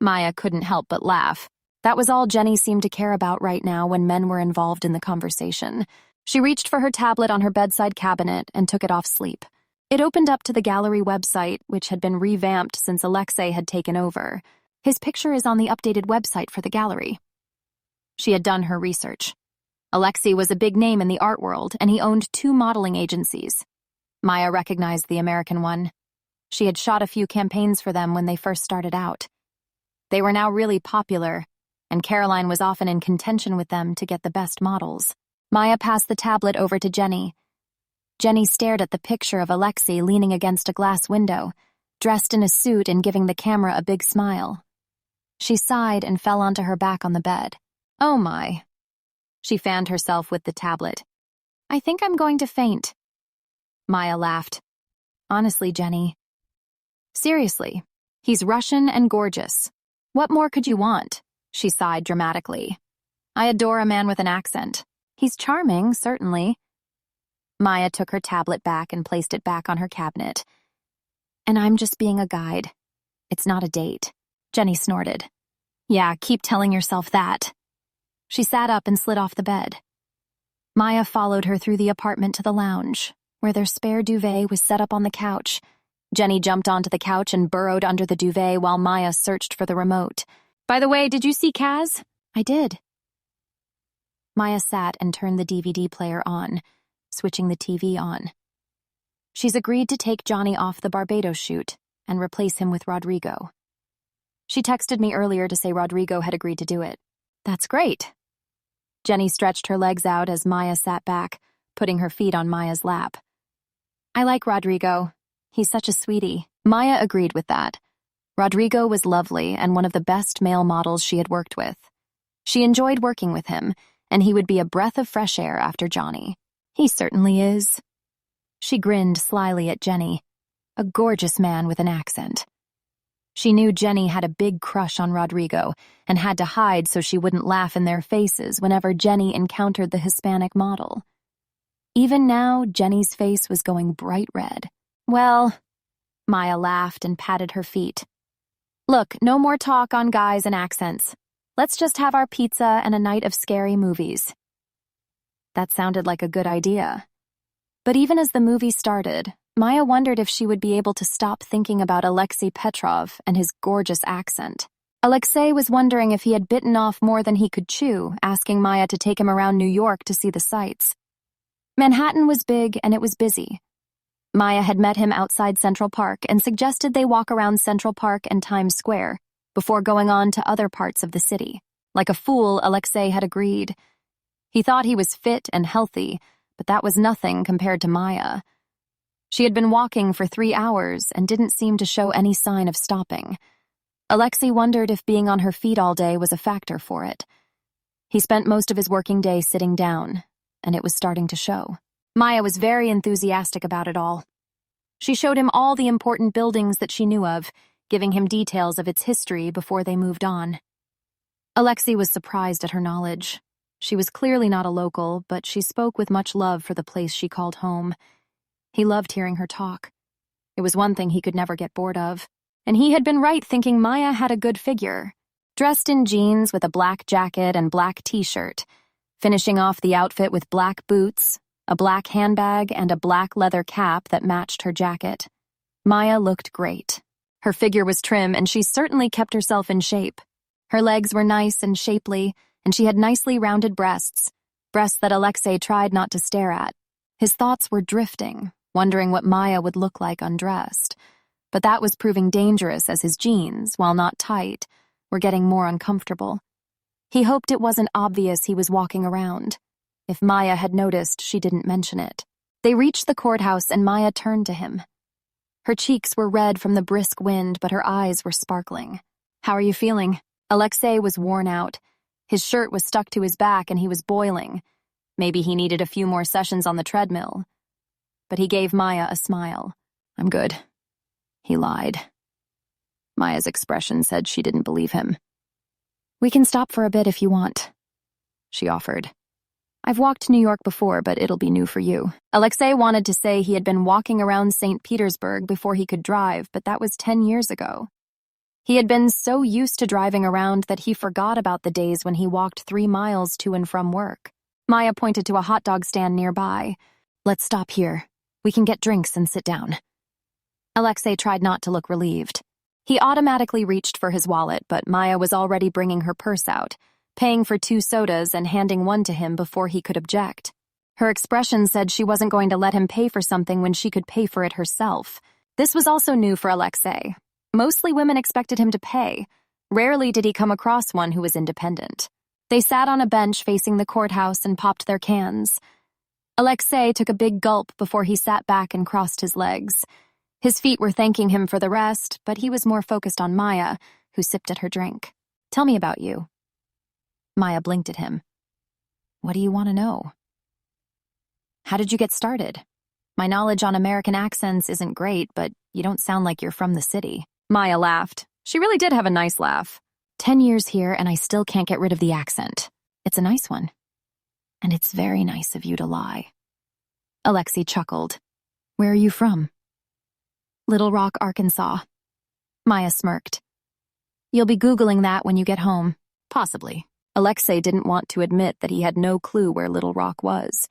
Maya couldn't help but laugh. That was all Jenny seemed to care about right now when men were involved in the conversation. She reached for her tablet on her bedside cabinet and took it off sleep. It opened up to the gallery website, which had been revamped since Alexei had taken over. His picture is on the updated website for the gallery. She had done her research. Alexei was a big name in the art world, and he owned 2 modeling agencies. Maya recognized the American one. She had shot a few campaigns for them when they first started out. They were now really popular, and Caroline was often in contention with them to get the best models. Maya passed the tablet over to Jenny. Jenny stared at the picture of Alexei leaning against a glass window, dressed in a suit and giving the camera a big smile. She sighed and fell onto her back on the bed. Oh my. She fanned herself with the tablet. I think I'm going to faint. Maya laughed. Honestly, Jenny. Seriously, he's Russian and gorgeous. What more could you want? She sighed dramatically. I adore a man with an accent. He's charming, certainly. Maya took her tablet back and placed it back on her cabinet. And I'm just being a guide. It's not a date. Jenny snorted. Yeah, keep telling yourself that. She sat up and slid off the bed. Maya followed her through the apartment to the lounge, where their spare duvet was set up on the couch, Jenny jumped onto the couch and burrowed under the duvet while Maya searched for the remote. By the way, did you see Kaz? I did. Maya sat and turned the DVD player on, switching the TV on. She's agreed to take Johnny off the Barbados shoot and replace him with Rodrigo. She texted me earlier to say Rodrigo had agreed to do it. That's great. Jenny stretched her legs out as Maya sat back, putting her feet on Maya's lap. I like Rodrigo. He's such a sweetie. Maya agreed with that. Rodrigo was lovely and one of the best male models she had worked with. She enjoyed working with him, and he would be a breath of fresh air after Johnny. He certainly is. She grinned slyly at Jenny, a gorgeous man with an accent. She knew Jenny had a big crush on Rodrigo and had to hide so she wouldn't laugh in their faces whenever Jenny encountered the Hispanic model. Even now, Jenny's face was going bright red. Well, Maya laughed and patted her feet. Look, no more talk on guys and accents. Let's just have our pizza and a night of scary movies. That sounded like a good idea. But even as the movie started, Maya wondered if she would be able to stop thinking about Alexei Petrov and his gorgeous accent. Alexei was wondering if he had bitten off more than he could chew, asking Maya to take him around New York to see the sights. Manhattan was big and it was busy. Maya had met him outside Central Park and suggested they walk around Central Park and Times Square before going on to other parts of the city. Like a fool, Alexei had agreed. He thought he was fit and healthy, but that was nothing compared to Maya. She had been walking for 3 hours and didn't seem to show any sign of stopping. Alexei wondered if being on her feet all day was a factor for it. He spent most of his working day sitting down, and it was starting to show. Maya was very enthusiastic about it all. She showed him all the important buildings that she knew of, giving him details of its history before they moved on. Alexei was surprised at her knowledge. She was clearly not a local, but she spoke with much love for the place she called home. He loved hearing her talk. It was one thing he could never get bored of. And he had been right thinking Maya had a good figure. Dressed in jeans with a black jacket and black t-shirt, finishing off the outfit with black boots, a black handbag, and a black leather cap that matched her jacket. Maya looked great. Her figure was trim, and she certainly kept herself in shape. Her legs were nice and shapely, and she had nicely rounded breasts that Alexei tried not to stare at. His thoughts were drifting, wondering what Maya would look like undressed. But that was proving dangerous as his jeans, while not tight, were getting more uncomfortable. He hoped it wasn't obvious he was walking around. If Maya had noticed, she didn't mention it. They reached the courthouse and Maya turned to him. Her cheeks were red from the brisk wind, but her eyes were sparkling. How are you feeling? Alexei was worn out. His shirt was stuck to his back and he was boiling. Maybe he needed a few more sessions on the treadmill. But he gave Maya a smile. I'm good. He lied. Maya's expression said she didn't believe him. We can stop for a bit if you want, she offered. I've walked New York before, but it'll be new for you. Alexei wanted to say he had been walking around St. Petersburg before he could drive, but that was 10 years ago. He had been so used to driving around that he forgot about the days when he walked 3 miles to and from work. Maya pointed to a hot dog stand nearby. Let's stop here. We can get drinks and sit down. Alexei tried not to look relieved. He automatically reached for his wallet, but Maya was already bringing her purse out, paying for 2 sodas and handing one to him before he could object. Her expression said she wasn't going to let him pay for something when she could pay for it herself. This was also new for Alexei. Mostly women expected him to pay. Rarely did he come across one who was independent. They sat on a bench facing the courthouse and popped their cans. Alexei took a big gulp before he sat back and crossed his legs. His feet were thanking him for the rest, but he was more focused on Maya, who sipped at her drink. Tell me about you. Maya blinked at him. What do you want to know? How did you get started? My knowledge on American accents isn't great, but you don't sound like you're from the city. Maya laughed. She really did have a nice laugh. 10 years here and I still can't get rid of the accent. It's a nice one. And it's very nice of you to lie. Alexei chuckled. Where are you from? Little Rock, Arkansas. Maya smirked. You'll be Googling that when you get home. Possibly. Alexei didn't want to admit that he had no clue where Little Rock was.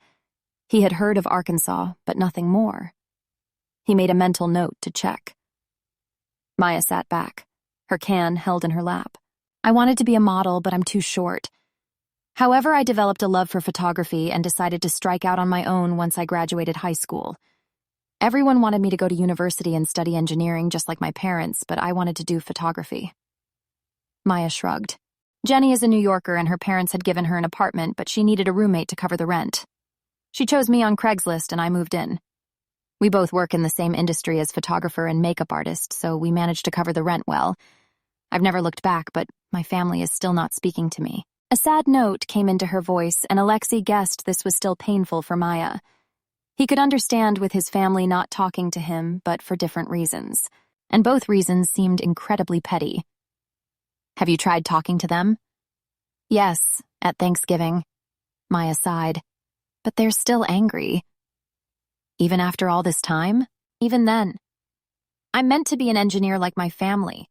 He had heard of Arkansas, but nothing more. He made a mental note to check. Maya sat back, her can held in her lap. I wanted to be a model, but I'm too short. However, I developed a love for photography and decided to strike out on my own once I graduated high school. Everyone wanted me to go to university and study engineering just like my parents, but I wanted to do photography. Maya shrugged. Jenny is a New Yorker and her parents had given her an apartment, but she needed a roommate to cover the rent. She chose me on Craigslist and I moved in. We both work in the same industry as photographer and makeup artist, so we managed to cover the rent well. I've never looked back, but my family is still not speaking to me. A sad note came into her voice, and Alexei guessed this was still painful for Maya. He could understand with his family not talking to him, but for different reasons. And both reasons seemed incredibly petty. Have you tried talking to them? Yes, at Thanksgiving. Maya sighed. But they're still angry. Even after all this time? Even then. I'm meant to be an engineer like my family.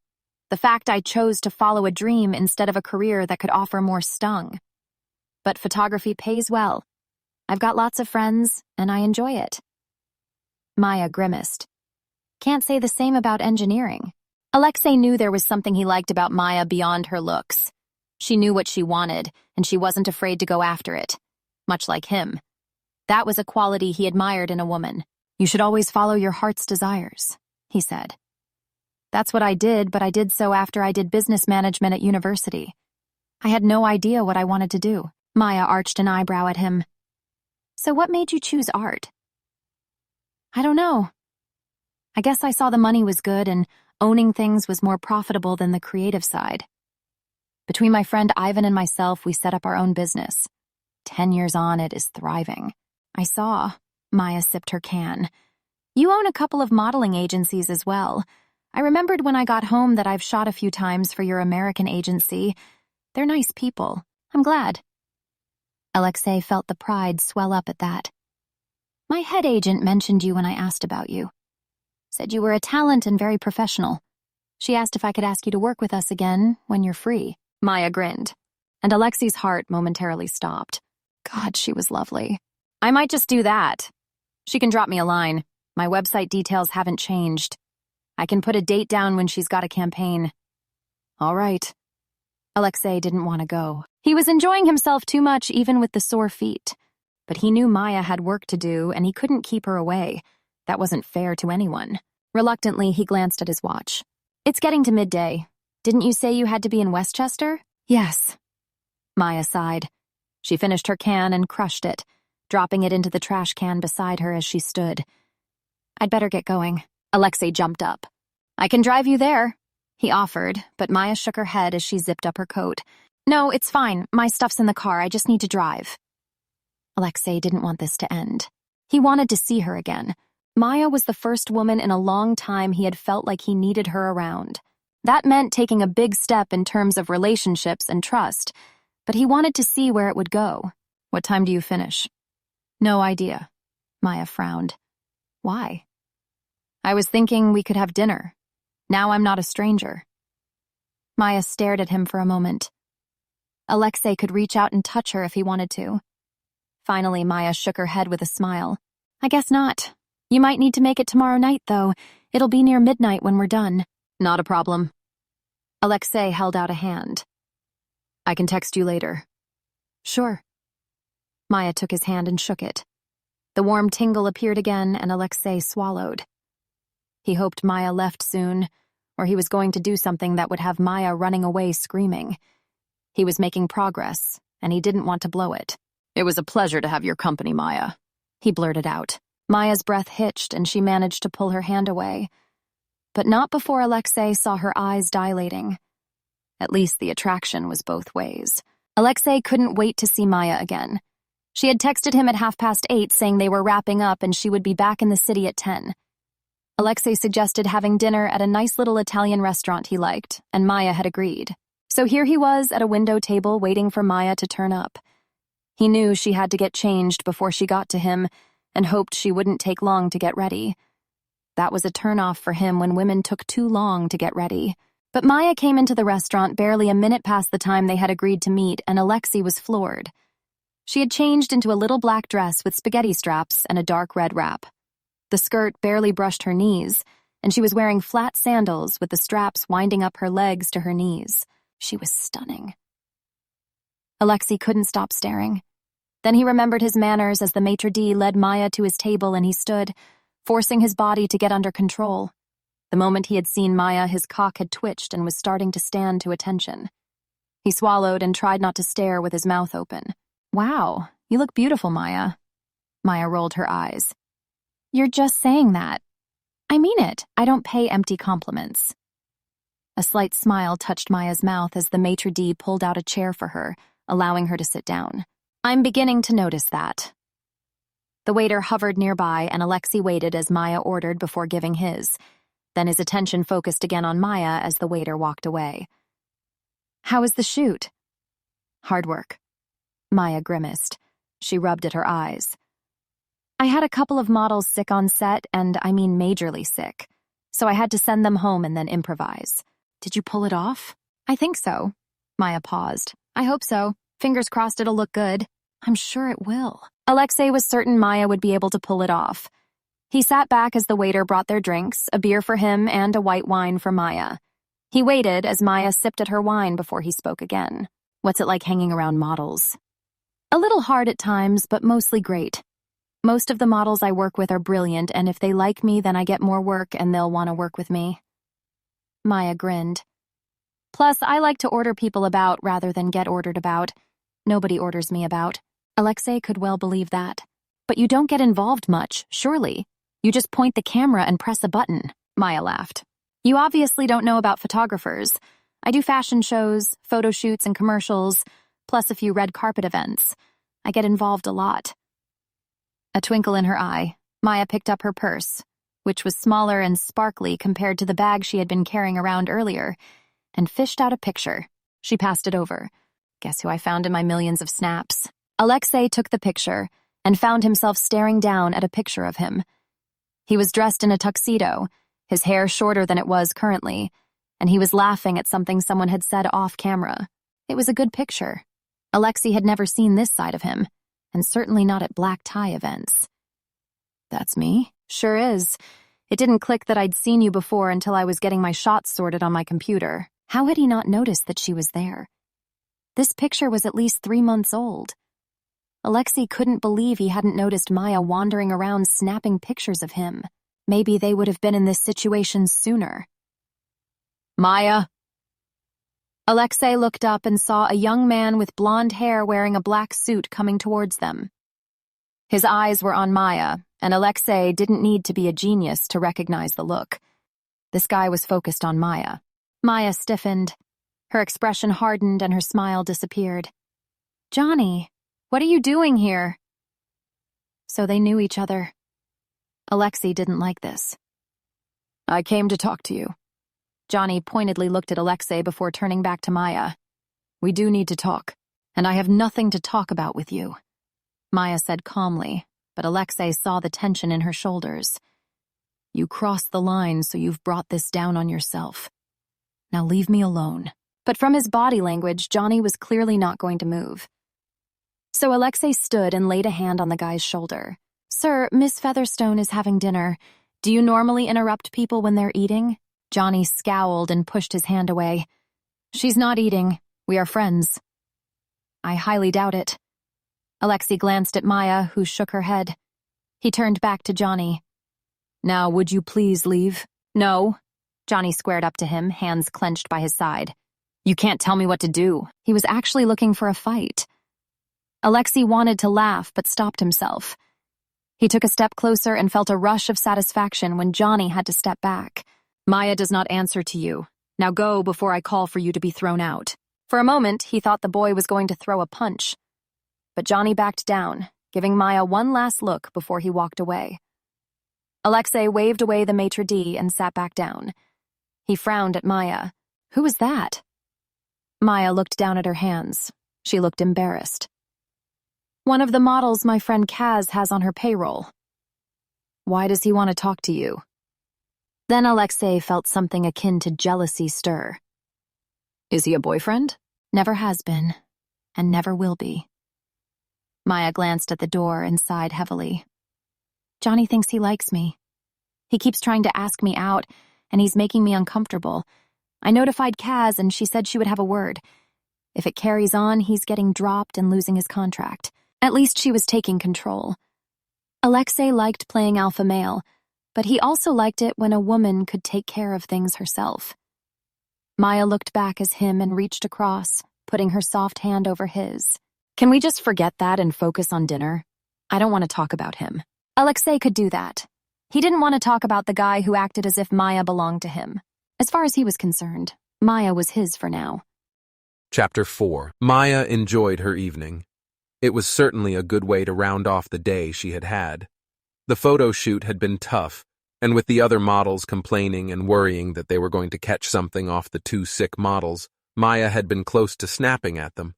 The fact I chose to follow a dream instead of a career that could offer more stung. But photography pays well. I've got lots of friends, and I enjoy it. Maya grimaced. Can't say the same about engineering. Alexei knew there was something he liked about Maya beyond her looks. She knew what she wanted, and she wasn't afraid to go after it. Much like him. That was a quality he admired in a woman. You should always follow your heart's desires, he said. That's what I did, but I did so after I did business management at university. I had no idea what I wanted to do. Maya arched an eyebrow at him. So what made you choose art? I don't know. I guess I saw the money was good and owning things was more profitable than the creative side. Between my friend Ivan and myself, we set up our own business. 10 years on, it is thriving. I saw. Maya sipped her can. You own a couple of modeling agencies as well. I remembered when I got home that I've shot a few times for your American agency. They're nice people. I'm glad. Alexei felt the pride swell up at that. My head agent mentioned you when I asked about you. Said you were a talent and very professional. She asked if I could ask you to work with us again when you're free. Maya grinned, and Alexei's heart momentarily stopped. God, she was lovely. I might just do that. She can drop me a line. My website details haven't changed. I can put a date down when she's got a campaign. All right. Alexei didn't want to go. He was enjoying himself too much even with the sore feet. But he knew Maya had work to do and he couldn't keep her away. That wasn't fair to anyone. Reluctantly, he glanced at his watch. It's getting to midday. Didn't you say you had to be in Westchester? Yes. Maya sighed. She finished her can and crushed it, dropping it into the trash can beside her as she stood. I'd better get going. Alexei jumped up. I can drive you there, he offered, but Maya shook her head as she zipped up her coat. No, it's fine. My stuff's in the car. I just need to drive. Alexei didn't want this to end. He wanted to see her again. Maya was the first woman in a long time he had felt like he needed her around. That meant taking a big step in terms of relationships and trust, but he wanted to see where it would go. What time do you finish? No idea. Maya frowned. Why? I was thinking we could have dinner. Now I'm not a stranger. Maya stared at him for a moment. Alexei could reach out and touch her if he wanted to. Finally, Maya shook her head with a smile. I guess not. You might need to make it tomorrow night, though. It'll be near midnight when we're done. Not a problem. Alexei held out a hand. I can text you later. Sure. Maya took his hand and shook it. The warm tingle appeared again, and Alexei swallowed. He hoped Maya left soon, or he was going to do something that would have Maya running away screaming. He was making progress, and he didn't want to blow it. It was a pleasure to have your company, Maya, he blurted out. Maya's breath hitched, and she managed to pull her hand away. But not before Alexei saw her eyes dilating. At least the attraction was both ways. Alexei couldn't wait to see Maya again. She had texted him at 8:30 saying they were wrapping up and she would be back in the city at 10. Alexei suggested having dinner at a nice little Italian restaurant he liked, and Maya had agreed. So here he was at a window table waiting for Maya to turn up. He knew she had to get changed before she got to him, and hoped she wouldn't take long to get ready. That was a turnoff for him when women took too long to get ready. But Maya came into the restaurant barely a minute past the time they had agreed to meet, and Alexei was floored. She had changed into a little black dress with spaghetti straps and a dark red wrap. The skirt barely brushed her knees, and she was wearing flat sandals with the straps winding up her legs to her knees. She was stunning. Alexei couldn't stop staring. Then he remembered his manners as the maitre d' led Maya to his table and he stood, forcing his body to get under control. The moment he had seen Maya, his cock had twitched and was starting to stand to attention. He swallowed and tried not to stare with his mouth open. "Wow, you look beautiful, Maya." Maya rolled her eyes. "You're just saying that." "I mean it. I don't pay empty compliments." A slight smile touched Maya's mouth as the maitre d' pulled out a chair for her, allowing her to sit down. "I'm beginning to notice that." The waiter hovered nearby and Alexei waited as Maya ordered before giving his. Then his attention focused again on Maya as the waiter walked away. "How was the shoot?" "Hard work." Maya grimaced. She rubbed at her eyes. "I had a couple of models sick on set, and I mean majorly sick. So I had to send them home and then improvise." "Did you pull it off?" "I think so." Maya paused. "I hope so. Fingers crossed it'll look good." "I'm sure it will." Alexei was certain Maya would be able to pull it off. He sat back as the waiter brought their drinks, a beer for him and a white wine for Maya. He waited as Maya sipped at her wine before he spoke again. "What's it like hanging around models?" "A little hard at times, but mostly great. Most of the models I work with are brilliant, and if they like me, then I get more work and they'll want to work with me." Maya grinned. "Plus, I like to order people about rather than get ordered about. Nobody orders me about." Alexei could well believe that. "But you don't get involved much, surely. You just point the camera and press a button." Maya laughed. "You obviously don't know about photographers. I do fashion shows, photo shoots, and commercials, plus a few red carpet events. I get involved a lot." A twinkle in her eye, Maya picked up her purse, which was smaller and sparkly compared to the bag she had been carrying around earlier, and fished out a picture. She passed it over. "Guess who I found in my millions of snaps?" Alexei took the picture and found himself staring down at a picture of him. He was dressed in a tuxedo, his hair shorter than it was currently, and he was laughing at something someone had said off camera. It was a good picture. Alexei had never seen this side of him, and certainly not at black tie events. "That's me?" "Sure is. It didn't click that I'd seen you before until I was getting my shots sorted on my computer." How had he not noticed that she was there? This picture was at least 3 months old. Alexei couldn't believe he hadn't noticed Maya wandering around snapping pictures of him. Maybe they would have been in this situation sooner. "Maya?" Alexei looked up and saw a young man with blonde hair wearing a black suit coming towards them. His eyes were on Maya, and Alexei didn't need to be a genius to recognize the look. This guy was focused on Maya. Maya stiffened. Her expression hardened and her smile disappeared. "Johnny, what are you doing here?" So they knew each other. Alexei didn't like this. "I came to talk to you." Johnny pointedly looked at Alexei before turning back to Maya. "We do need to talk, and I have nothing to talk about with you," Maya said calmly, but Alexei saw the tension in her shoulders. "You crossed the line, so you've brought this down on yourself. Now leave me alone." But from his body language, Johnny was clearly not going to move. So Alexei stood and laid a hand on the guy's shoulder. "Sir, Miss Featherstone is having dinner. Do you normally interrupt people when they're eating?" Johnny scowled and pushed his hand away. "She's not eating. We are friends." "I highly doubt it." Alexei glanced at Maya, who shook her head. He turned back to Johnny. "Now, would you please leave?" "No." Johnny squared up to him, hands clenched by his side. "You can't tell me what to do." He was actually looking for a fight. Alexei wanted to laugh, but stopped himself. He took a step closer and felt a rush of satisfaction when Johnny had to step back. "Maya does not answer to you. Now go before I call for you to be thrown out." For a moment, he thought the boy was going to throw a punch. But Johnny backed down, giving Maya one last look before he walked away. Alexei waved away the maitre d' and sat back down. He frowned at Maya. "Who was that?" Maya looked down at her hands. She looked embarrassed. "One of the models my friend Kaz has on her payroll." "Why does he want to talk to you?" Then Alexei felt something akin to jealousy stir. "Is he a boyfriend?" "Never has been, and never will be." Maya glanced at the door and sighed heavily. "Johnny thinks he likes me. He keeps trying to ask me out, and he's making me uncomfortable. I notified Kaz, and she said she would have a word. If it carries on, he's getting dropped and losing his contract. At least she was taking control. Alexei liked playing alpha male, but he also liked it when a woman could take care of things herself. Maya looked back as him and reached across, putting her soft hand over his. Can we just forget that and focus on dinner? I don't want to talk about him. Alexei could do that. He didn't want to talk about the guy who acted as if Maya belonged to him. As far as he was concerned, Maya was his for now. Chapter 4. Maya enjoyed her evening. It was certainly a good way to round off the day she had had. The photo shoot had been tough, and with the other models complaining and worrying that they were going to catch something off the two sick models, Maya had been close to snapping at them.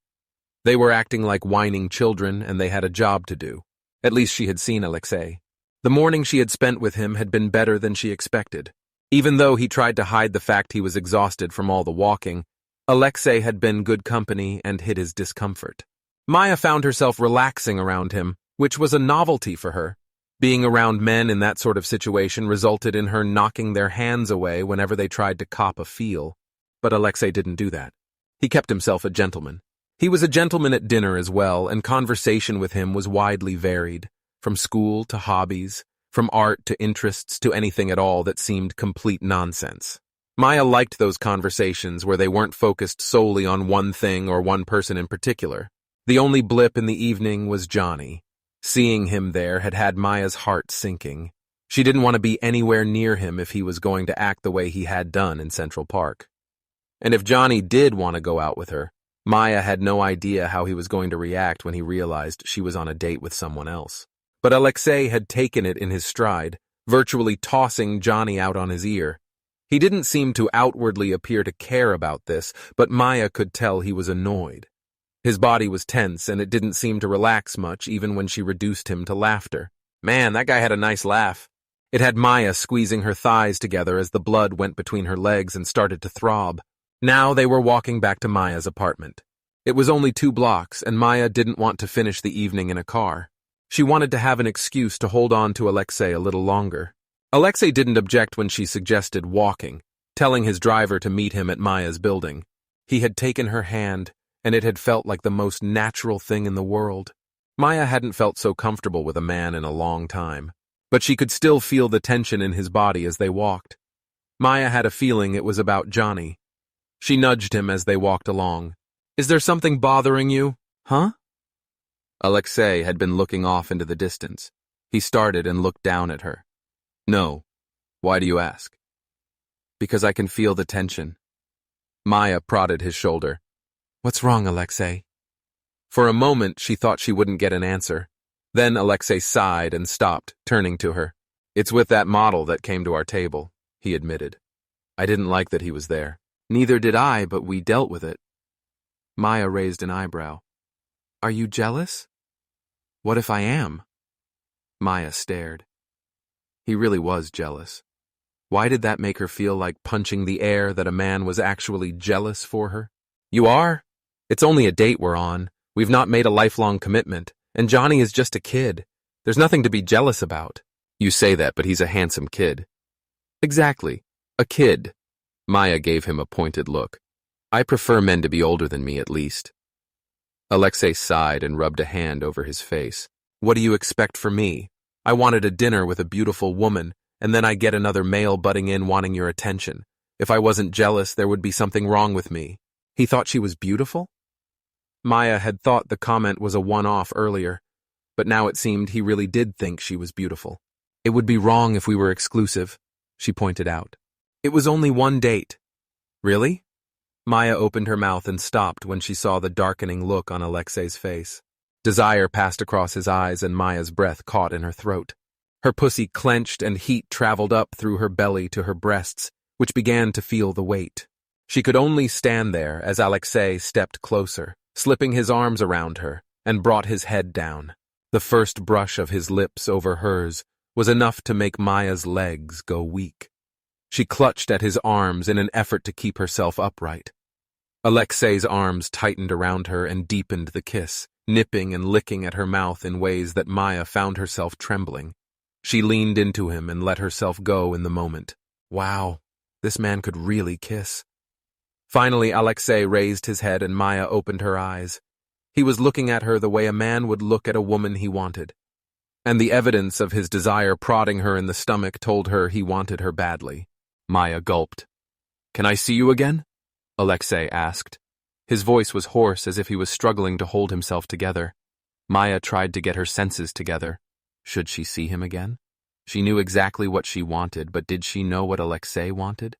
They were acting like whining children, and they had a job to do. At least she had seen Alexei. The morning she had spent with him had been better than she expected. Even though he tried to hide the fact he was exhausted from all the walking, Alexei had been good company and hid his discomfort. Maya found herself relaxing around him, which was a novelty for her. Being around men in that sort of situation resulted in her knocking their hands away whenever they tried to cop a feel. But Alexei didn't do that. He kept himself a gentleman. He was a gentleman at dinner as well, and conversation with him was widely varied, from school to hobbies, from art to interests to anything at all that seemed complete nonsense. Maya liked those conversations where they weren't focused solely on one thing or one person in particular. The only blip in the evening was Johnny. Seeing him there had had Maya's heart sinking. She didn't want to be anywhere near him if he was going to act the way he had done in Central Park. And if Johnny did want to go out with her, Maya had no idea how he was going to react when he realized she was on a date with someone else. But Alexei had taken it in his stride, virtually tossing Johnny out on his ear. He didn't seem to outwardly appear to care about this, but Maya could tell he was annoyed. His body was tense, and it didn't seem to relax much even when she reduced him to laughter. Man, that guy had a nice laugh. It had Maya squeezing her thighs together as the blood went between her legs and started to throb. Now they were walking back to Maya's apartment. It was only 2 blocks, and Maya didn't want to finish the evening in a car. She wanted to have an excuse to hold on to Alexei a little longer. Alexei didn't object when she suggested walking, telling his driver to meet him at Maya's building. He had taken her hand, and it had felt like the most natural thing in the world. Maya hadn't felt so comfortable with a man in a long time, but she could still feel the tension in his body as they walked. Maya had a feeling it was about Johnny. She nudged him as they walked along. Is there something bothering you? Huh? Alexei had been looking off into the distance. He started and looked down at her. No. Why do you ask? Because I can feel the tension. Maya prodded his shoulder. What's wrong, Alexei? For a moment, she thought she wouldn't get an answer. Then Alexei sighed and stopped, turning to her. It's with that model that came to our table, he admitted. I didn't like that he was there. Neither did I, but we dealt with it. Maya raised an eyebrow. Are you jealous? What if I am? Maya stared. He really was jealous. Why did that make her feel like punching the air that a man was actually jealous for her? You are? It's only a date we're on. We've not made a lifelong commitment, and Johnny is just a kid. There's nothing to be jealous about. You say that, but he's a handsome kid. Exactly. A kid. Maya gave him a pointed look. I prefer men to be older than me, at least. Alexei sighed and rubbed a hand over his face. What do you expect from me? I wanted a dinner with a beautiful woman, and then I get another male butting in wanting your attention. If I wasn't jealous, there would be something wrong with me. He thought she was beautiful? Maya had thought the comment was a one-off earlier, but now it seemed he really did think she was beautiful. It would be wrong if we were exclusive, she pointed out. It was only one date. Really? Maya opened her mouth and stopped when she saw the darkening look on Alexei's face. Desire passed across his eyes and Maya's breath caught in her throat. Her pussy clenched and heat traveled up through her belly to her breasts, which began to feel the weight. She could only stand there as Alexei stepped closer, slipping his arms around her, and brought his head down. The first brush of his lips over hers was enough to make Maya's legs go weak. She clutched at his arms in an effort to keep herself upright. Alexei's arms tightened around her and deepened the kiss, nipping and licking at her mouth in ways that Maya found herself trembling. She leaned into him and let herself go in the moment. Wow, this man could really kiss. Finally, Alexei raised his head and Maya opened her eyes. He was looking at her the way a man would look at a woman he wanted. And the evidence of his desire prodding her in the stomach told her he wanted her badly. Maya gulped. "Can I see you again?" Alexei asked. His voice was hoarse, as if he was struggling to hold himself together. Maya tried to get her senses together. Should she see him again? She knew exactly what she wanted, but did she know what Alexei wanted?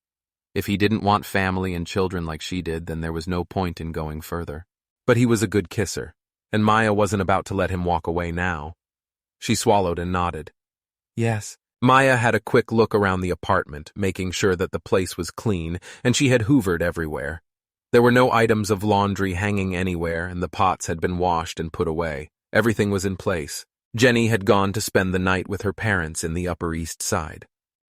If he didn't want family and children like she did, then there was no point in going further. But he was a good kisser, and Maya wasn't about to let him walk away now. She swallowed and nodded. Yes. Maya had a quick look around the apartment, making sure that the place was clean, and she had hoovered everywhere. There were no items of laundry hanging anywhere, and the pots had been washed and put away. Everything was in place. Jenny had gone to spend the night with her parents in the Upper East Side.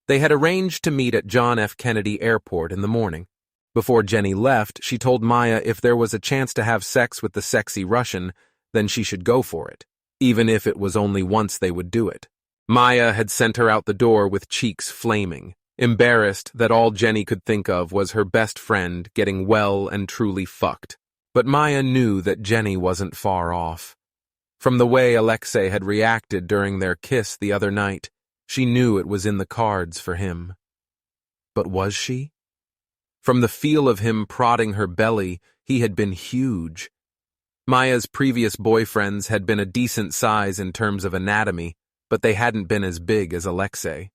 They had arranged to meet at John F. Kennedy Airport in the morning. Before Jenny left, she told Maya if there was a chance to have sex with the sexy Russian, then she should go for it, even if it was only once they would do it. Maya had sent her out the door with cheeks flaming, embarrassed that all Jenny could think of was her best friend getting well and truly fucked. But Maya knew that Jenny wasn't far off. From the way Alexei had reacted during their kiss the other night, she knew it was in the cards for him. But was she? From the feel of him prodding her belly, he had been huge. Maya's previous boyfriends had been a decent size in terms of anatomy, but they hadn't been as big as Alexei.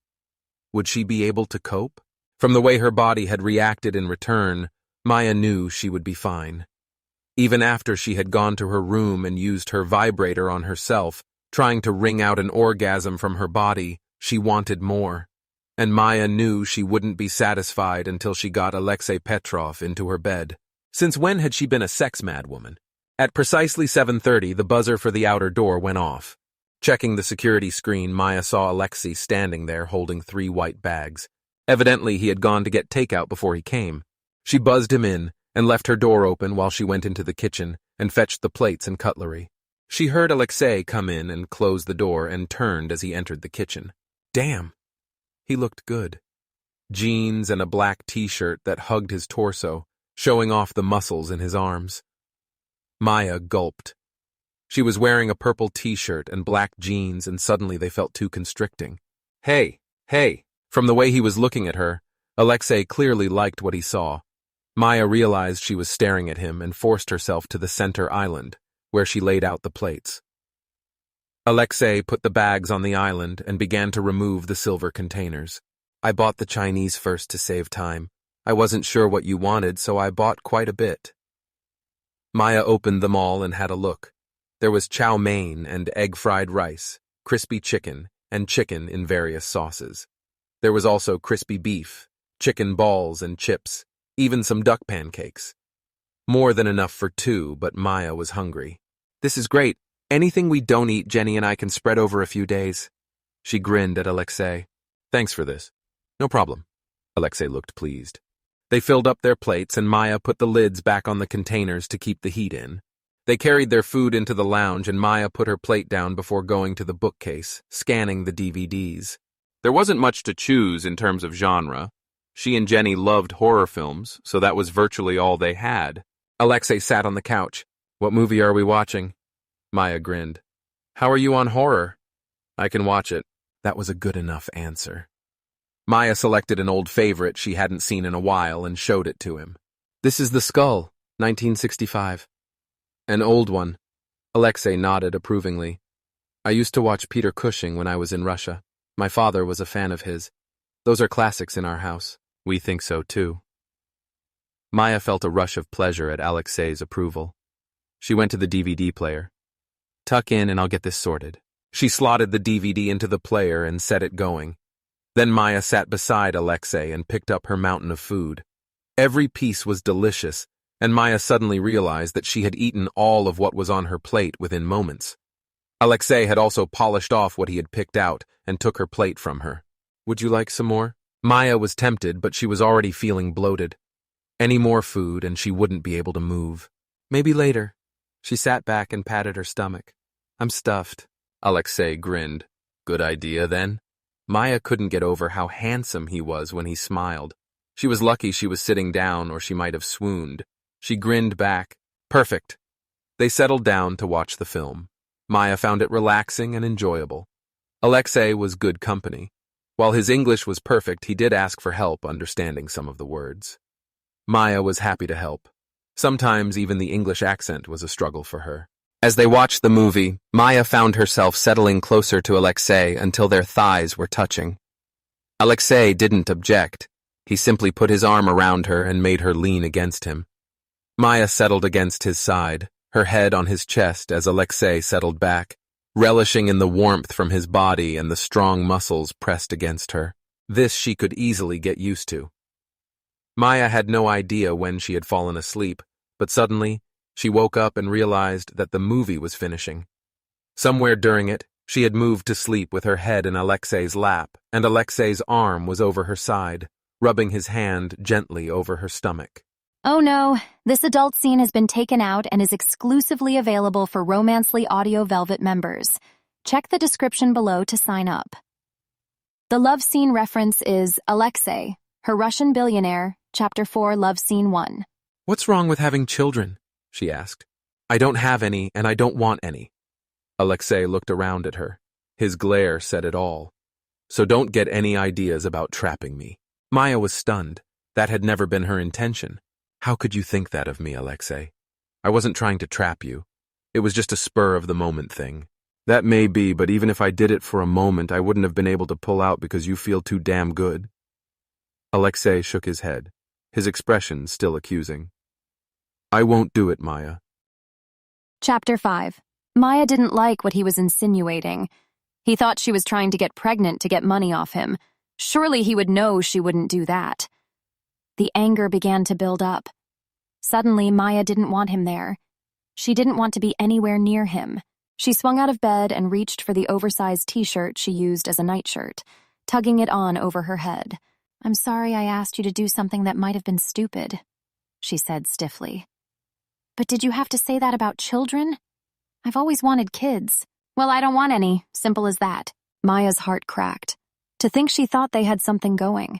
Would she be able to cope? From the way her body had reacted in return, Maya knew she would be fine. Even after she had gone to her room and used her vibrator on herself, trying to wring out an orgasm from her body, she wanted more. And Maya knew she wouldn't be satisfied until she got Alexei Petrov into her bed. Since when had she been a sex-mad woman? At precisely 7:30, the buzzer for the outer door went off. Checking the security screen, Maya saw Alexei standing there holding 3 white bags. Evidently, he had gone to get takeout before he came. She buzzed him in and left her door open while she went into the kitchen and fetched the plates and cutlery. She heard Alexei come in and close the door and turned as he entered the kitchen. Damn! He looked good. Jeans and a black t-shirt that hugged his torso, showing off the muscles in his arms. Maya gulped. She was wearing a purple t-shirt and black jeans, and suddenly they felt too constricting. Hey! From the way he was looking at her, Alexei clearly liked what he saw. Maya realized she was staring at him and forced herself to the center island, where she laid out the plates. Alexei put the bags on the island and began to remove the silver containers. I bought the Chinese first to save time. I wasn't sure what you wanted, so I bought quite a bit. Maya opened them all and had a look. There was chow mein and egg-fried rice, crispy chicken, and chicken in various sauces. There was also crispy beef, chicken balls and chips, even some duck pancakes. More than enough for 2, but Maya was hungry. This is great. Anything we don't eat, Jenny and I can spread over a few days. She grinned at Alexei. Thanks for this. No problem. Alexei looked pleased. They filled up their plates and Maya put the lids back on the containers to keep the heat in. They carried their food into the lounge and Maya put her plate down before going to the bookcase, scanning the DVDs. There wasn't much to choose in terms of genre. She and Jenny loved horror films, so that was virtually all they had. Alexei sat on the couch. What movie are we watching? Maya grinned. How are you on horror? I can watch it. That was a good enough answer. Maya selected an old favorite she hadn't seen in a while and showed it to him. This is The Skull, 1965. An old one. Alexei nodded approvingly. I used to watch Peter Cushing when I was in Russia. My father was a fan of his. Those are classics in our house. We think so too. Maya felt a rush of pleasure at Alexei's approval. She went to the DVD player. Tuck in and I'll get this sorted. She slotted the DVD into the player and set it going. Then Maya sat beside Alexei and picked up her mountain of food. Every piece was delicious, and Maya suddenly realized that she had eaten all of what was on her plate within moments. Alexei had also polished off what he had picked out and took her plate from her. Would you like some more? Maya was tempted, but she was already feeling bloated. Any more food and she wouldn't be able to move. Maybe later. She sat back and patted her stomach. I'm stuffed. Alexei grinned. Good idea, then. Maya couldn't get over how handsome he was when he smiled. She was lucky she was sitting down, or she might have swooned. She grinned back. Perfect. They settled down to watch the film. Maya found it relaxing and enjoyable. Alexei was good company. While his English was perfect, he did ask for help understanding some of the words. Maya was happy to help. Sometimes even the English accent was a struggle for her. As they watched the movie, Maya found herself settling closer to Alexei until their thighs were touching. Alexei didn't object. He simply put his arm around her and made her lean against him. Maya settled against his side, her head on his chest as Alexei settled back, relishing in the warmth from his body and the strong muscles pressed against her. This she could easily get used to. Maya had no idea when she had fallen asleep, but suddenly, she woke up and realized that the movie was finishing. Somewhere during it, she had moved to sleep with her head in Alexei's lap, and Alexei's arm was over her side, rubbing his hand gently over her stomach. Oh no, this adult scene has been taken out and is exclusively available for Romancely Audio Velvet members. Check the description below to sign up. The love scene reference is Alexei, her Russian billionaire, Chapter 4, Love Scene 1. What's wrong with having children? She asked. I don't have any, and I don't want any. Alexei looked around at her. His glare said it all. So don't get any ideas about trapping me. Maya was stunned. That had never been her intention. How could you think that of me, Alexei? I wasn't trying to trap you. It was just a spur-of-the-moment thing. That may be, but even if I did it for a moment, I wouldn't have been able to pull out because you feel too damn good. Alexei shook his head, his expression still accusing. I won't do it, Maya. Chapter 5. Maya didn't like what he was insinuating. He thought she was trying to get pregnant to get money off him. Surely he would know she wouldn't do that. The anger began to build up. Suddenly, Maya didn't want him there. She didn't want to be anywhere near him. She swung out of bed and reached for the oversized t-shirt she used as a nightshirt, tugging it on over her head. I'm sorry I asked you to do something that might have been stupid, she said stiffly. But did you have to say that about children? I've always wanted kids. Well, I don't want any, simple as that. Maya's heart cracked. To think she thought they had something going.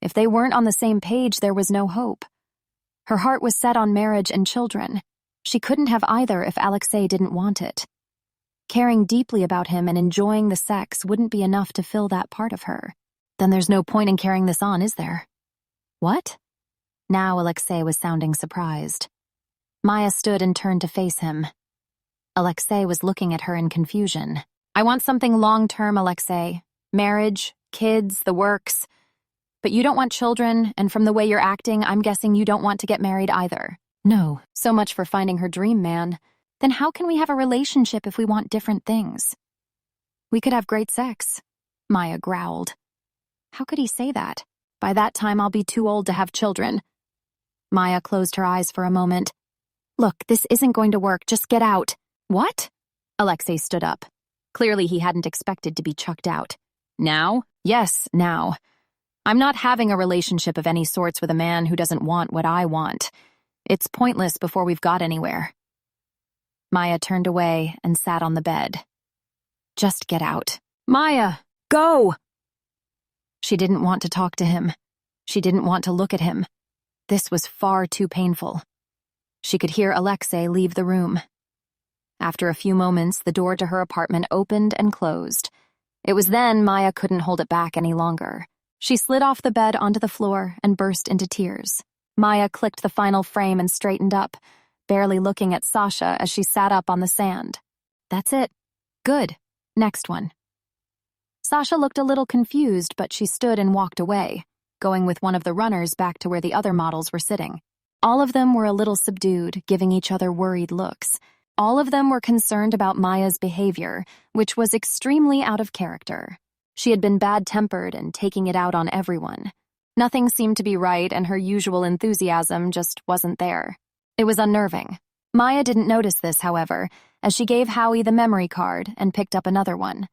If they weren't on the same page, there was no hope. Her heart was set on marriage and children. She couldn't have either if Alexei didn't want it. Caring deeply about him and enjoying the sex wouldn't be enough to fill that part of her. Then there's no point in carrying this on, is there? What? Now Alexei was sounding surprised. Maya stood and turned to face him. Alexei was looking at her in confusion. I want something long-term, Alexei. Marriage, kids, the works. But you don't want children, and from the way you're acting, I'm guessing you don't want to get married either. No, so much for finding her dream man. Then how can we have a relationship if we want different things? We could have great sex, Maya growled. How could he say that? By that time, I'll be too old to have children. Maya closed her eyes for a moment. Look, this isn't going to work. Just get out. What? Alexei stood up. Clearly, he hadn't expected to be chucked out. Now? Yes, now. I'm not having a relationship of any sorts with a man who doesn't want what I want. It's pointless before we've got anywhere. Maya turned away and sat on the bed. Just get out. Maya, go! She didn't want to talk to him. She didn't want to look at him. This was far too painful. She could hear Alexei leave the room. After a few moments, the door to her apartment opened and closed. It was then Maya couldn't hold it back any longer. She slid off the bed onto the floor and burst into tears. Maya clicked the final frame and straightened up, barely looking at Sasha as she sat up on the sand. That's it. Good. Next one. Sasha looked a little confused, but she stood and walked away, going with one of the runners back to where the other models were sitting. All of them were a little subdued, giving each other worried looks. All of them were concerned about Maya's behavior, which was extremely out of character. She had been bad-tempered and taking it out on everyone. Nothing seemed to be right, and her usual enthusiasm just wasn't there. It was unnerving. Maya didn't notice this, however, as she gave Howie the memory card and picked up another one.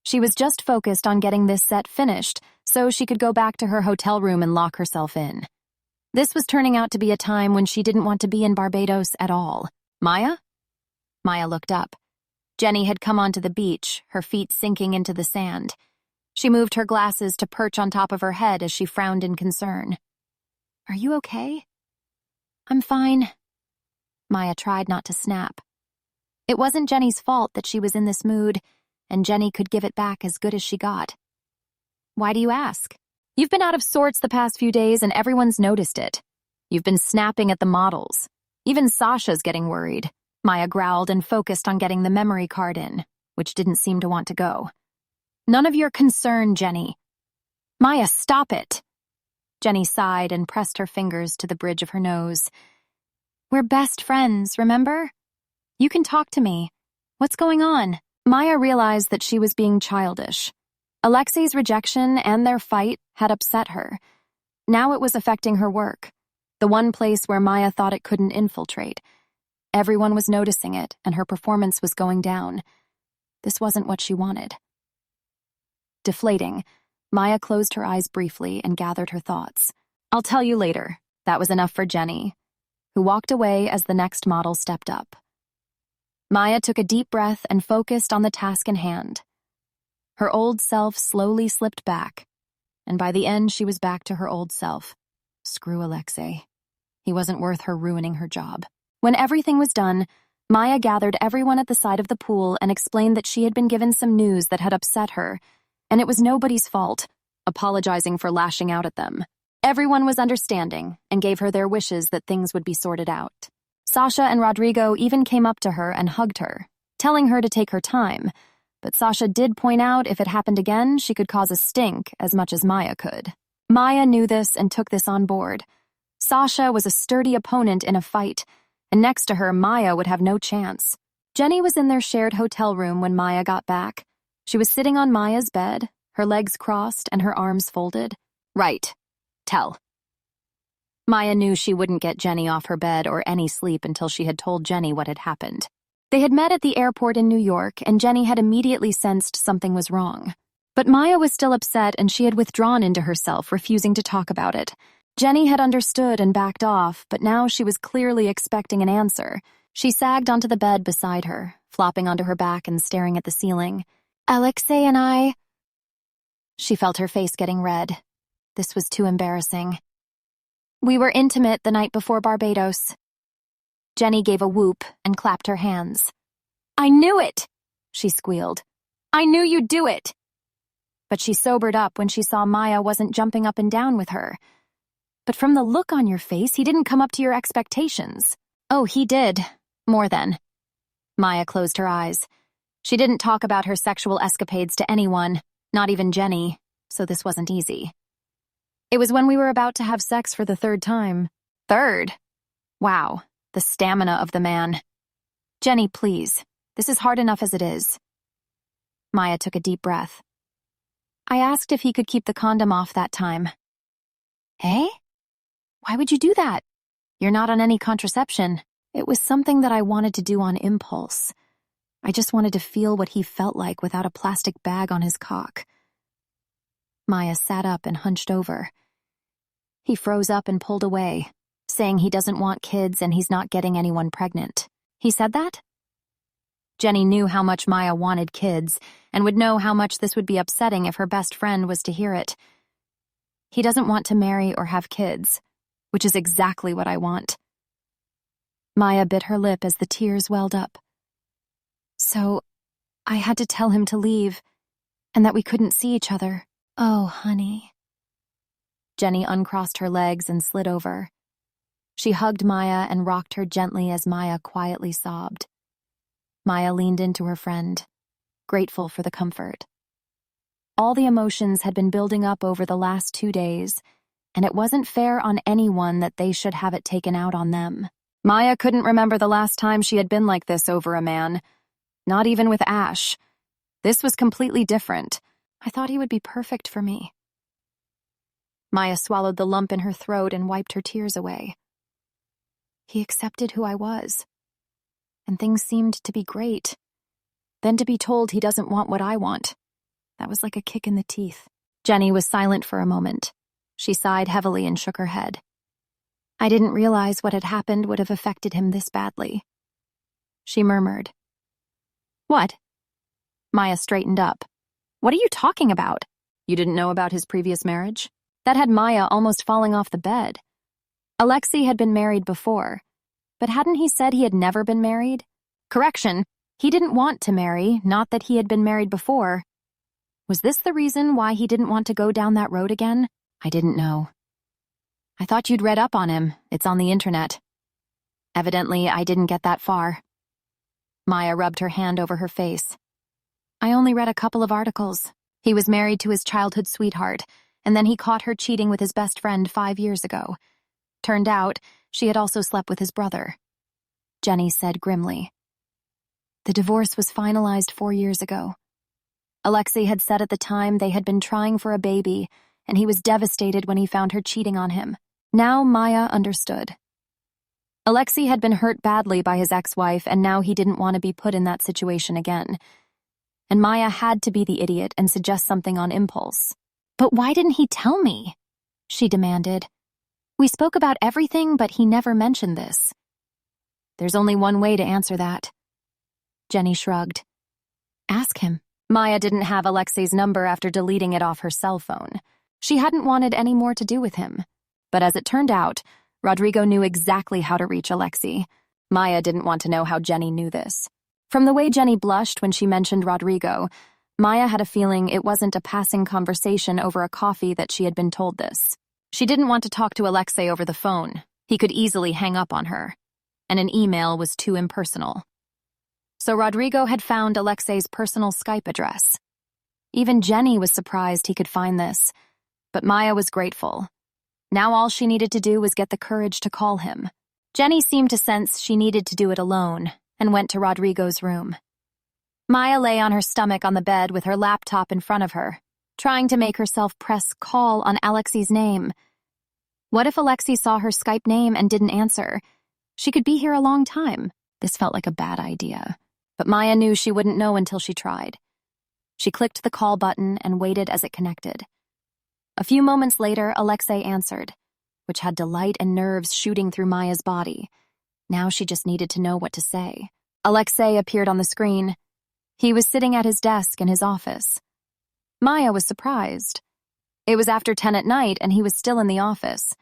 She was just focused on getting this set finished so she could go back to her hotel room and lock herself in. This was turning out to be a time when she didn't want to be in Barbados at all. Maya? Maya looked up. Jenny had come onto the beach, her feet sinking into the sand. She moved her glasses to perch on top of her head as she frowned in concern. "Are you okay?" "I'm fine." Maya tried not to snap. It wasn't Jenny's fault that she was in this mood, and Jenny could give it back as good as she got. "Why do you ask? You've been out of sorts the past few days and everyone's noticed it. You've been snapping at the models. Even Sasha's getting worried." Maya growled and focused on getting the memory card in, which didn't seem to want to go. "None of your concern, Jenny." "Maya, stop it." Jenny sighed and pressed her fingers to the bridge of her nose. "We're best friends, remember? You can talk to me. What's going on?" Maya realized that she was being childish. Alexei's rejection and their fight had upset her. Now it was affecting her work, the one place where Maya thought it couldn't infiltrate. Everyone was noticing it, and her performance was going down. This wasn't what she wanted. Deflating, Maya closed her eyes briefly and gathered her thoughts. "I'll tell you later." That was enough for Jenny, who walked away as the next model stepped up. Maya took a deep breath and focused on the task in hand. Her old self slowly slipped back, and by the end she was back to her old self. Screw Alexei. He wasn't worth her ruining her job. When everything was done, Maya gathered everyone at the side of the pool and explained that she had been given some news that had upset her, and it was nobody's fault, apologizing for lashing out at them. Everyone was understanding and gave her their wishes that things would be sorted out. Sasha and Rodrigo even came up to her and hugged her, telling her to take her time, but Sasha did point out if it happened again, she could cause a stink as much as Maya could. Maya knew this and took this on board. Sasha was a sturdy opponent in a fight, and next to her, Maya would have no chance. Jenny was in their shared hotel room when Maya got back. She was sitting on Maya's bed, her legs crossed and her arms folded. "Right. Tell." Maya knew she wouldn't get Jenny off her bed or any sleep until she had told Jenny what had happened. They had met at the airport in New York, and Jenny had immediately sensed something was wrong. But Maya was still upset, and she had withdrawn into herself, refusing to talk about it. Jenny had understood and backed off, but now she was clearly expecting an answer. She sagged onto the bed beside her, flopping onto her back and staring at the ceiling. "Alexei and I..." She felt her face getting red. This was too embarrassing. "We were intimate the night before Barbados." Jenny gave a whoop and clapped her hands. "I knew it!" she squealed. "I knew you'd do it!" But she sobered up when she saw Maya wasn't jumping up and down with her. "But from the look on your face, he didn't come up to your expectations." "Oh, he did. More than." Maya closed her eyes. She didn't talk about her sexual escapades to anyone, not even Jenny, so this wasn't easy. "It was when we were about to have sex for the third time." "Third? Wow, the stamina of the man." "Jenny, please. This is hard enough as it is." Maya took a deep breath. "I asked if he could keep the condom off that time." "Eh? Why would you do that? You're not on any contraception." "It was something that I wanted to do on impulse. I just wanted to feel what he felt like without a plastic bag on his cock." Maya sat up and hunched over. He froze up and pulled away, saying he doesn't want kids and he's not getting anyone pregnant. "He said that?" Jenny knew how much Maya wanted kids and would know how much this would be upsetting if her best friend was to hear it. "He doesn't want to marry or have kids, which is exactly what I want." Maya bit her lip as the tears welled up. "So, I had to tell him to leave, and that we couldn't see each other." "Oh, honey." Jenny uncrossed her legs and slid over. She hugged Maya and rocked her gently as Maya quietly sobbed. Maya leaned into her friend, grateful for the comfort. All the emotions had been building up over the last 2 days, and it wasn't fair on anyone that they should have it taken out on them. Maya couldn't remember the last time she had been like this over a man. Not even with Ash. This was completely different. "I thought he would be perfect for me." Maya swallowed the lump in her throat and wiped her tears away. "He accepted who I was, and things seemed to be great. Then to be told he doesn't want what I want, that was like a kick in the teeth." Jenny was silent for a moment. She sighed heavily and shook her head. "I didn't realize what had happened would have affected him this badly." She murmured. "What?" Maya straightened up. "What are you talking about?" You didn't know about his previous marriage? That had Maya almost falling off the bed. Alexei had been married before, but hadn't he said he had never been married? Correction, he didn't want to marry, not that he had been married before. Was this the reason why he didn't want to go down that road again? I didn't know. I thought you'd read up on him. It's on the internet. Evidently, I didn't get that far. Maya rubbed her hand over her face. I only read a couple of articles. He was married to his childhood sweetheart, and then he caught her cheating with his best friend 5 years ago. Turned out, she had also slept with his brother. Jenny said grimly. The divorce was finalized 4 years ago. Alexei had said at the time they had been trying for a baby, and he was devastated when he found her cheating on him. Now Maya understood. Alexei had been hurt badly by his ex-wife, and now he didn't want to be put in that situation again. And Maya had to be the idiot and suggest something on impulse. But why didn't he tell me? She demanded. We spoke about everything, but he never mentioned this. There's only one way to answer that. Jenny shrugged. Ask him. Maya didn't have Alexei's number after deleting it off her cell phone. She hadn't wanted any more to do with him. But as it turned out, Rodrigo knew exactly how to reach Alexei. Maya didn't want to know how Jenny knew this. From the way Jenny blushed when she mentioned Rodrigo, Maya had a feeling it wasn't a passing conversation over a coffee that she had been told this. She didn't want to talk to Alexei over the phone. He could easily hang up on her. And an email was too impersonal. So Rodrigo had found Alexei's personal Skype address. Even Jenny was surprised he could find this, but Maya was grateful. Now all she needed to do was get the courage to call him. Jenny seemed to sense she needed to do it alone, and went to Rodrigo's room. Maya lay on her stomach on the bed with her laptop in front of her, trying to make herself press call on Alexei's name. What if Alexei saw her Skype name and didn't answer? She could be here a long time. This felt like a bad idea. But Maya knew she wouldn't know until she tried. She clicked the call button and waited as it connected. A few moments later, Alexei answered, which had delight and nerves shooting through Maya's body. Now she just needed to know what to say. Alexei appeared on the screen. He was sitting at his desk in his office. Maya was surprised. It was after 10 at night and he was still in the office.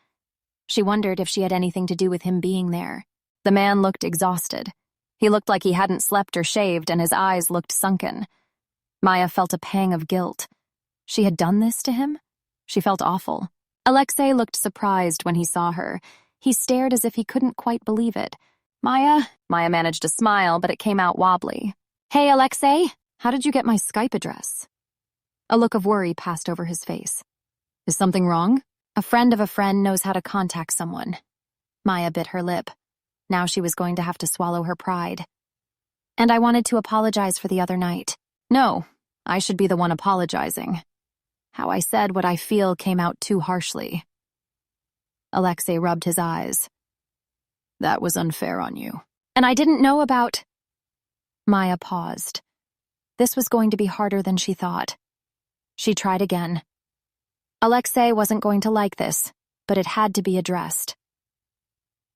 She wondered if she had anything to do with him being there. The man looked exhausted. He looked like he hadn't slept or shaved, and his eyes looked sunken. Maya felt a pang of guilt. She had done this to him? She felt awful. Alexei looked surprised when he saw her. He stared as if he couldn't quite believe it. Maya managed a smile, but it came out wobbly. Hey, Alexei, how did you get my Skype address? A look of worry passed over his face. Is something wrong? A friend of a friend knows how to contact someone. Maya bit her lip. Now she was going to have to swallow her pride. And I wanted to apologize for the other night. No, I should be the one apologizing. How I said what I feel came out too harshly. Alexei rubbed his eyes. That was unfair on you. And I didn't know about... Maya paused. This was going to be harder than she thought. She tried again. Alexei wasn't going to like this, but it had to be addressed.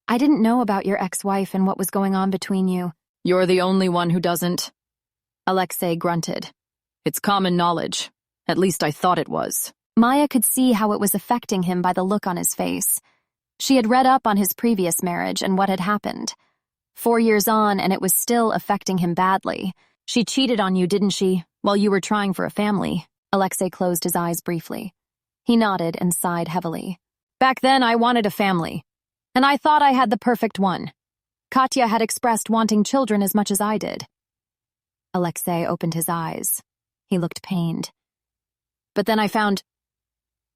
I didn't know about your ex-wife and what was going on between you. You're the only one who doesn't. Alexei grunted. It's common knowledge. At least I thought it was. Maya could see how it was affecting him by the look on his face. She had read up on his previous marriage and what had happened. 4 years on, and it was still affecting him badly. She cheated on you, didn't she, while you were trying for a family? Alexei closed his eyes briefly. He nodded and sighed heavily. Back then, I wanted a family. And I thought I had the perfect one. Katya had expressed wanting children as much as I did. Alexei opened his eyes. He looked pained. But then I found...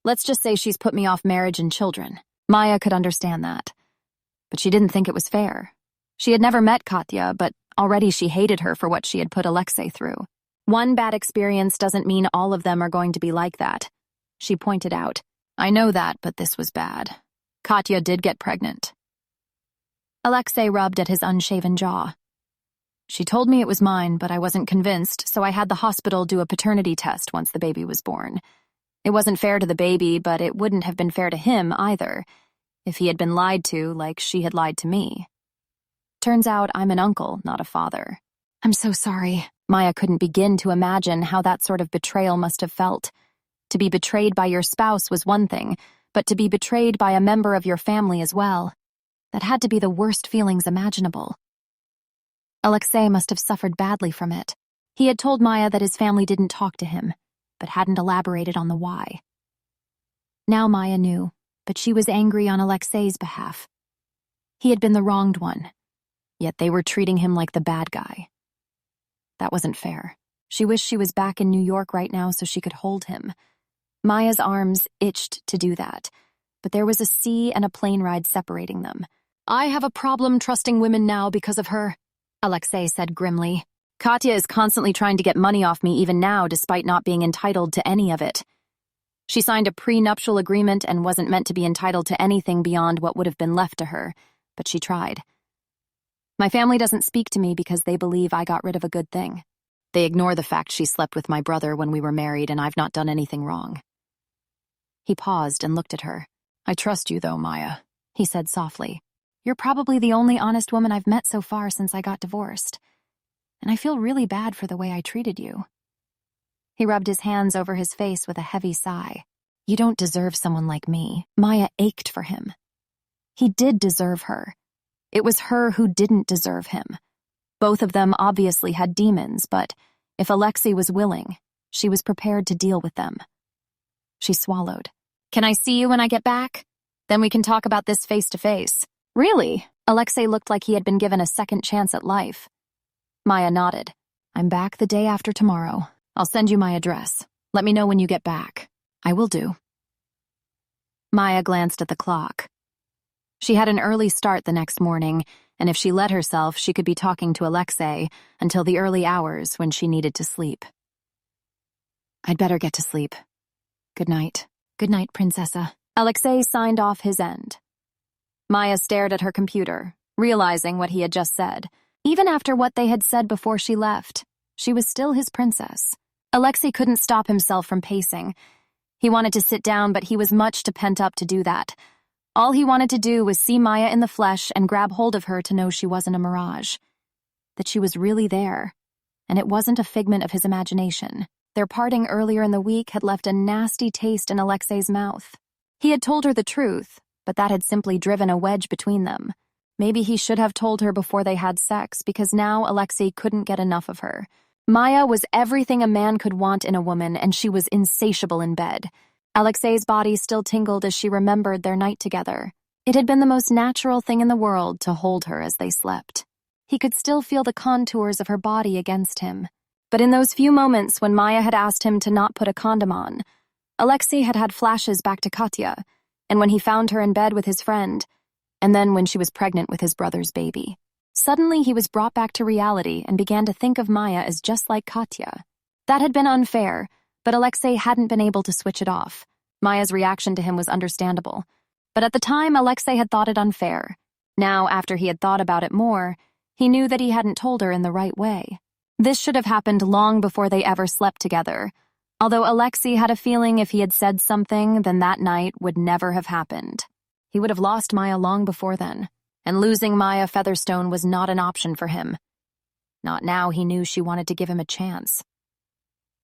Let's just say she's put me off marriage and children. Maya could understand that. But she didn't think it was fair. She had never met Katya, but already she hated her for what she had put Alexei through. One bad experience doesn't mean all of them are going to be like that. She pointed out. I know that, but this was bad. Katya did get pregnant. Alexei rubbed at his unshaven jaw. She told me it was mine, but I wasn't convinced, so I had the hospital do a paternity test once the baby was born. It wasn't fair to the baby, but it wouldn't have been fair to him either, if he had been lied to like she had lied to me. Turns out I'm an uncle, not a father. I'm so sorry. Maya couldn't begin to imagine how that sort of betrayal must have felt. To be betrayed by your spouse was one thing, but to be betrayed by a member of your family as well, that had to be the worst feelings imaginable. Alexei must have suffered badly from it. He had told Maya that his family didn't talk to him, but hadn't elaborated on the why. Now Maya knew, but she was angry on Alexei's behalf. He had been the wronged one, yet they were treating him like the bad guy. That wasn't fair. She wished she was back in New York right now so she could hold him. Maya's arms itched to do that, but there was a sea and a plane ride separating them. I have a problem trusting women now because of her, Alexei said grimly. Katya is constantly trying to get money off me even now despite not being entitled to any of it. She signed a prenuptial agreement and wasn't meant to be entitled to anything beyond what would have been left to her, but she tried. My family doesn't speak to me because they believe I got rid of a good thing. They ignore the fact she slept with my brother when we were married and I've not done anything wrong. He paused and looked at her. I trust you though, Maya, he said softly. You're probably the only honest woman I've met so far since I got divorced. And I feel really bad for the way I treated you. He rubbed his hands over his face with a heavy sigh. You don't deserve someone like me. Maya ached for him. He did deserve her. It was her who didn't deserve him. Both of them obviously had demons, but if Alexei was willing, she was prepared to deal with them. She swallowed. Can I see you when I get back? Then we can talk about this face to face. Really? Alexei looked like he had been given a second chance at life. Maya nodded. I'm back the day after tomorrow. I'll send you my address. Let me know when you get back. I will do. Maya glanced at the clock. She had an early start the next morning, and if she let herself, she could be talking to Alexei until the early hours when she needed to sleep. I'd better get to sleep. Good night. Good night, Princessa. Alexei signed off his end. Maya stared at her computer, realizing what he had just said. Even after what they had said before she left, she was still his princess. Alexei couldn't stop himself from pacing. He wanted to sit down, but he was much too pent up to do that. All he wanted to do was see Maya in the flesh and grab hold of her to know she wasn't a mirage. That she was really there, and it wasn't a figment of his imagination. Their parting earlier in the week had left a nasty taste in Alexei's mouth. He had told her the truth, but that had simply driven a wedge between them. Maybe he should have told her before they had sex, because now Alexei couldn't get enough of her. Maya was everything a man could want in a woman, and she was insatiable in bed. Alexei's body still tingled as she remembered their night together. It had been the most natural thing in the world to hold her as they slept. He could still feel the contours of her body against him. But in those few moments when Maya had asked him to not put a condom on, Alexei had had flashes back to Katya, and when he found her in bed with his friend, and then when she was pregnant with his brother's baby. Suddenly he was brought back to reality and began to think of Maya as just like Katya. That had been unfair, but Alexei hadn't been able to switch it off. Maya's reaction to him was understandable. But at the time, Alexei had thought it unfair. Now, after he had thought about it more, he knew that he hadn't told her in the right way. This should have happened long before they ever slept together. Although Alexei had a feeling if he had said something, then that night would never have happened. He would have lost Maya long before then, and losing Maya Featherstone was not an option for him. Not now he knew she wanted to give him a chance.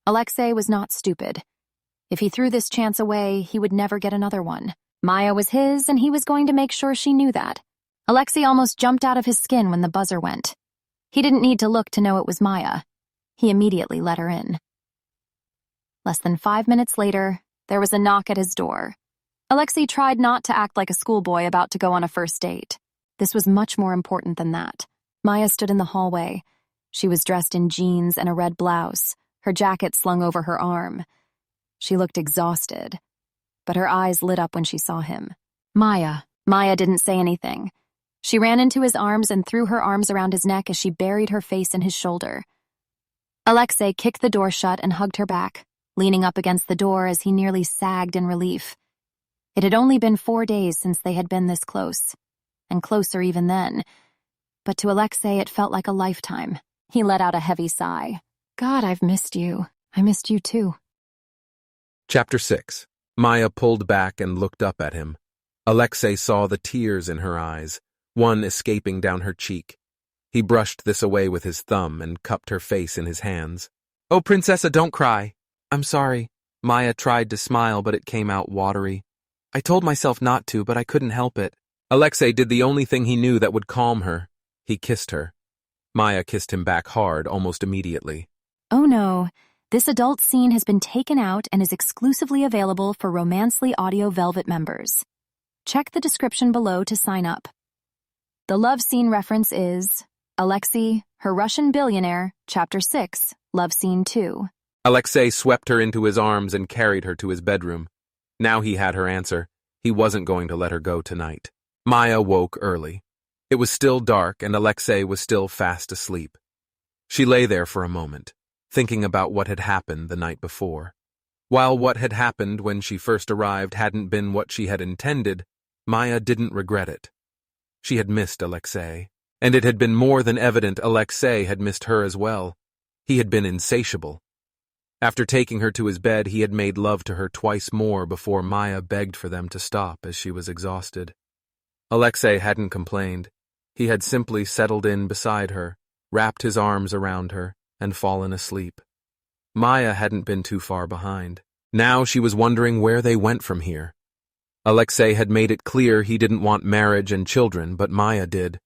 Alexei was not stupid. If he threw this chance away, he would never get another one. Maya was his, and he was going to make sure she knew that. Alexei almost jumped out of his skin when the buzzer went. He didn't need to look to know it was Maya. He immediately let her in. Less than 5 minutes later, there was a knock at his door. Alexei tried not to act like a schoolboy about to go on a first date. This was much more important than that. Maya stood in the hallway. She was dressed in jeans and a red blouse, her jacket slung over her arm. She looked exhausted, but her eyes lit up when she saw him. Maya. Maya didn't say anything. She ran into his arms and threw her arms around his neck as she buried her face in his shoulder. Alexei kicked the door shut and hugged her back, leaning up against the door as he nearly sagged in relief. It had only been 4 days since they had been this close, and closer even then. But to Alexei it felt like a lifetime. He let out a heavy sigh. God, I've missed you. I missed you too. Chapter 6. Maya pulled back and looked up at him. Alexei saw the tears in her eyes, one escaping down her cheek. He brushed this away with his thumb and cupped her face in his hands. Oh, Princessa, don't cry. I'm sorry. Maya tried to smile, but it came out watery. I told myself not to, but I couldn't help it. Alexei did the only thing he knew that would calm her. He kissed her. Maya kissed him back hard almost immediately. Oh no, this adult scene has been taken out and is exclusively available for Romancely Audio Velvet members. Check the description below to sign up. The love scene reference is Alexei, Her Russian Billionaire, Chapter 6, Love Scene 2. Alexei swept her into his arms and carried her to his bedroom. Now he had her answer. He wasn't going to let her go tonight. Maya woke early. It was still dark and Alexei was still fast asleep. She lay there for a moment, thinking about what had happened the night before. While what had happened when she first arrived hadn't been what she had intended, Maya didn't regret it. She had missed Alexei, and it had been more than evident Alexei had missed her as well. He had been insatiable. After taking her to his bed, he had made love to her twice more before Maya begged for them to stop as she was exhausted. Alexei hadn't complained. He had simply settled in beside her, wrapped his arms around her, and fallen asleep. Maya hadn't been too far behind. Now she was wondering where they went from here. Alexei had made it clear he didn't want marriage and children, but Maya did.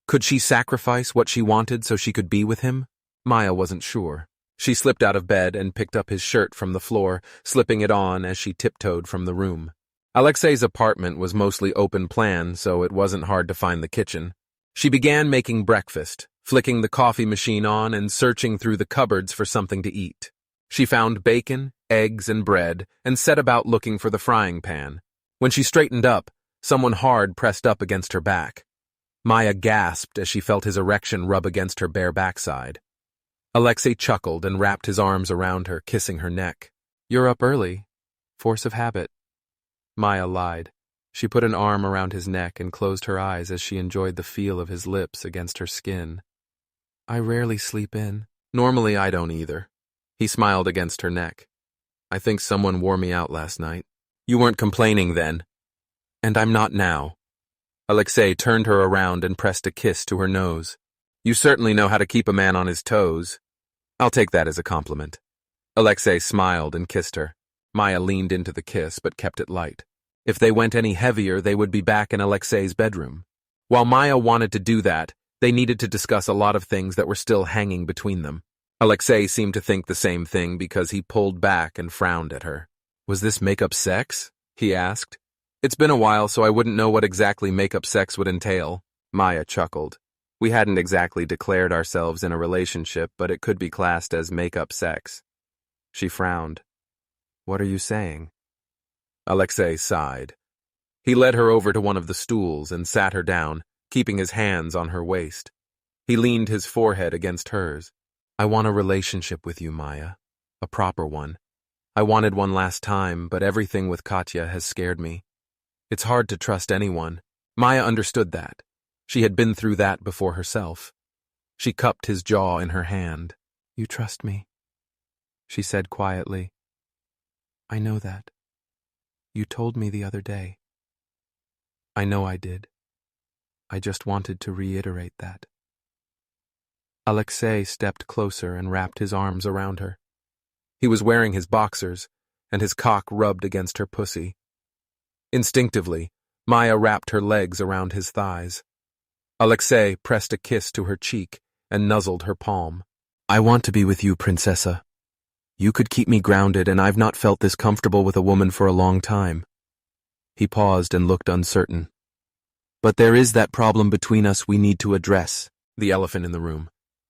Could she sacrifice what she wanted so she could be with him? Maya wasn't sure. She slipped out of bed and picked up his shirt from the floor, slipping it on as she tiptoed from the room. Alexei's apartment was mostly open plan, so it wasn't hard to find the kitchen. She began making breakfast, flicking the coffee machine on and searching through the cupboards for something to eat. She found bacon, eggs, and bread, and set about looking for the frying pan. When she straightened up, someone hard pressed up against her back. Maya gasped as she felt his erection rub against her bare backside. Alexei chuckled and wrapped his arms around her, kissing her neck. You're up early. Force of habit. Maya lied. She put an arm around his neck and closed her eyes as she enjoyed the feel of his lips against her skin. I rarely sleep in. Normally I don't either. He smiled against her neck. I think someone wore me out last night. You weren't complaining then. And I'm not now. Alexei turned her around and pressed a kiss to her nose. You certainly know how to keep a man on his toes. I'll take that as a compliment. Alexei smiled and kissed her. Maya leaned into the kiss but kept it light. If they went any heavier, they would be back in Alexei's bedroom. While Maya wanted to do that, they needed to discuss a lot of things that were still hanging between them. Alexei seemed to think the same thing because he pulled back and frowned at her. Was this make-up sex? He asked. It's been a while, so I wouldn't know what exactly make-up sex would entail. Maya chuckled. We hadn't exactly declared ourselves in a relationship, but it could be classed as make-up sex. She frowned. What are you saying? Alexei sighed. He led her over to one of the stools and sat her down, keeping his hands on her waist. He leaned his forehead against hers. I want a relationship with you, Maya. A proper one. I wanted one last time, but everything with Katya has scared me. It's hard to trust anyone. Maya understood that. She had been through that before herself. She cupped his jaw in her hand. You trust me, she said quietly. I know that. You told me the other day. I know I did. I just wanted to reiterate that. Alexei stepped closer and wrapped his arms around her. He was wearing his boxers, and his cock rubbed against her pussy. Instinctively, Maya wrapped her legs around his thighs. Alexei pressed a kiss to her cheek and nuzzled her palm. I want to be with you, Princessa. You could keep me grounded, and I've not felt this comfortable with a woman for a long time. He paused and looked uncertain. But there is that problem between us we need to address, the elephant in the room.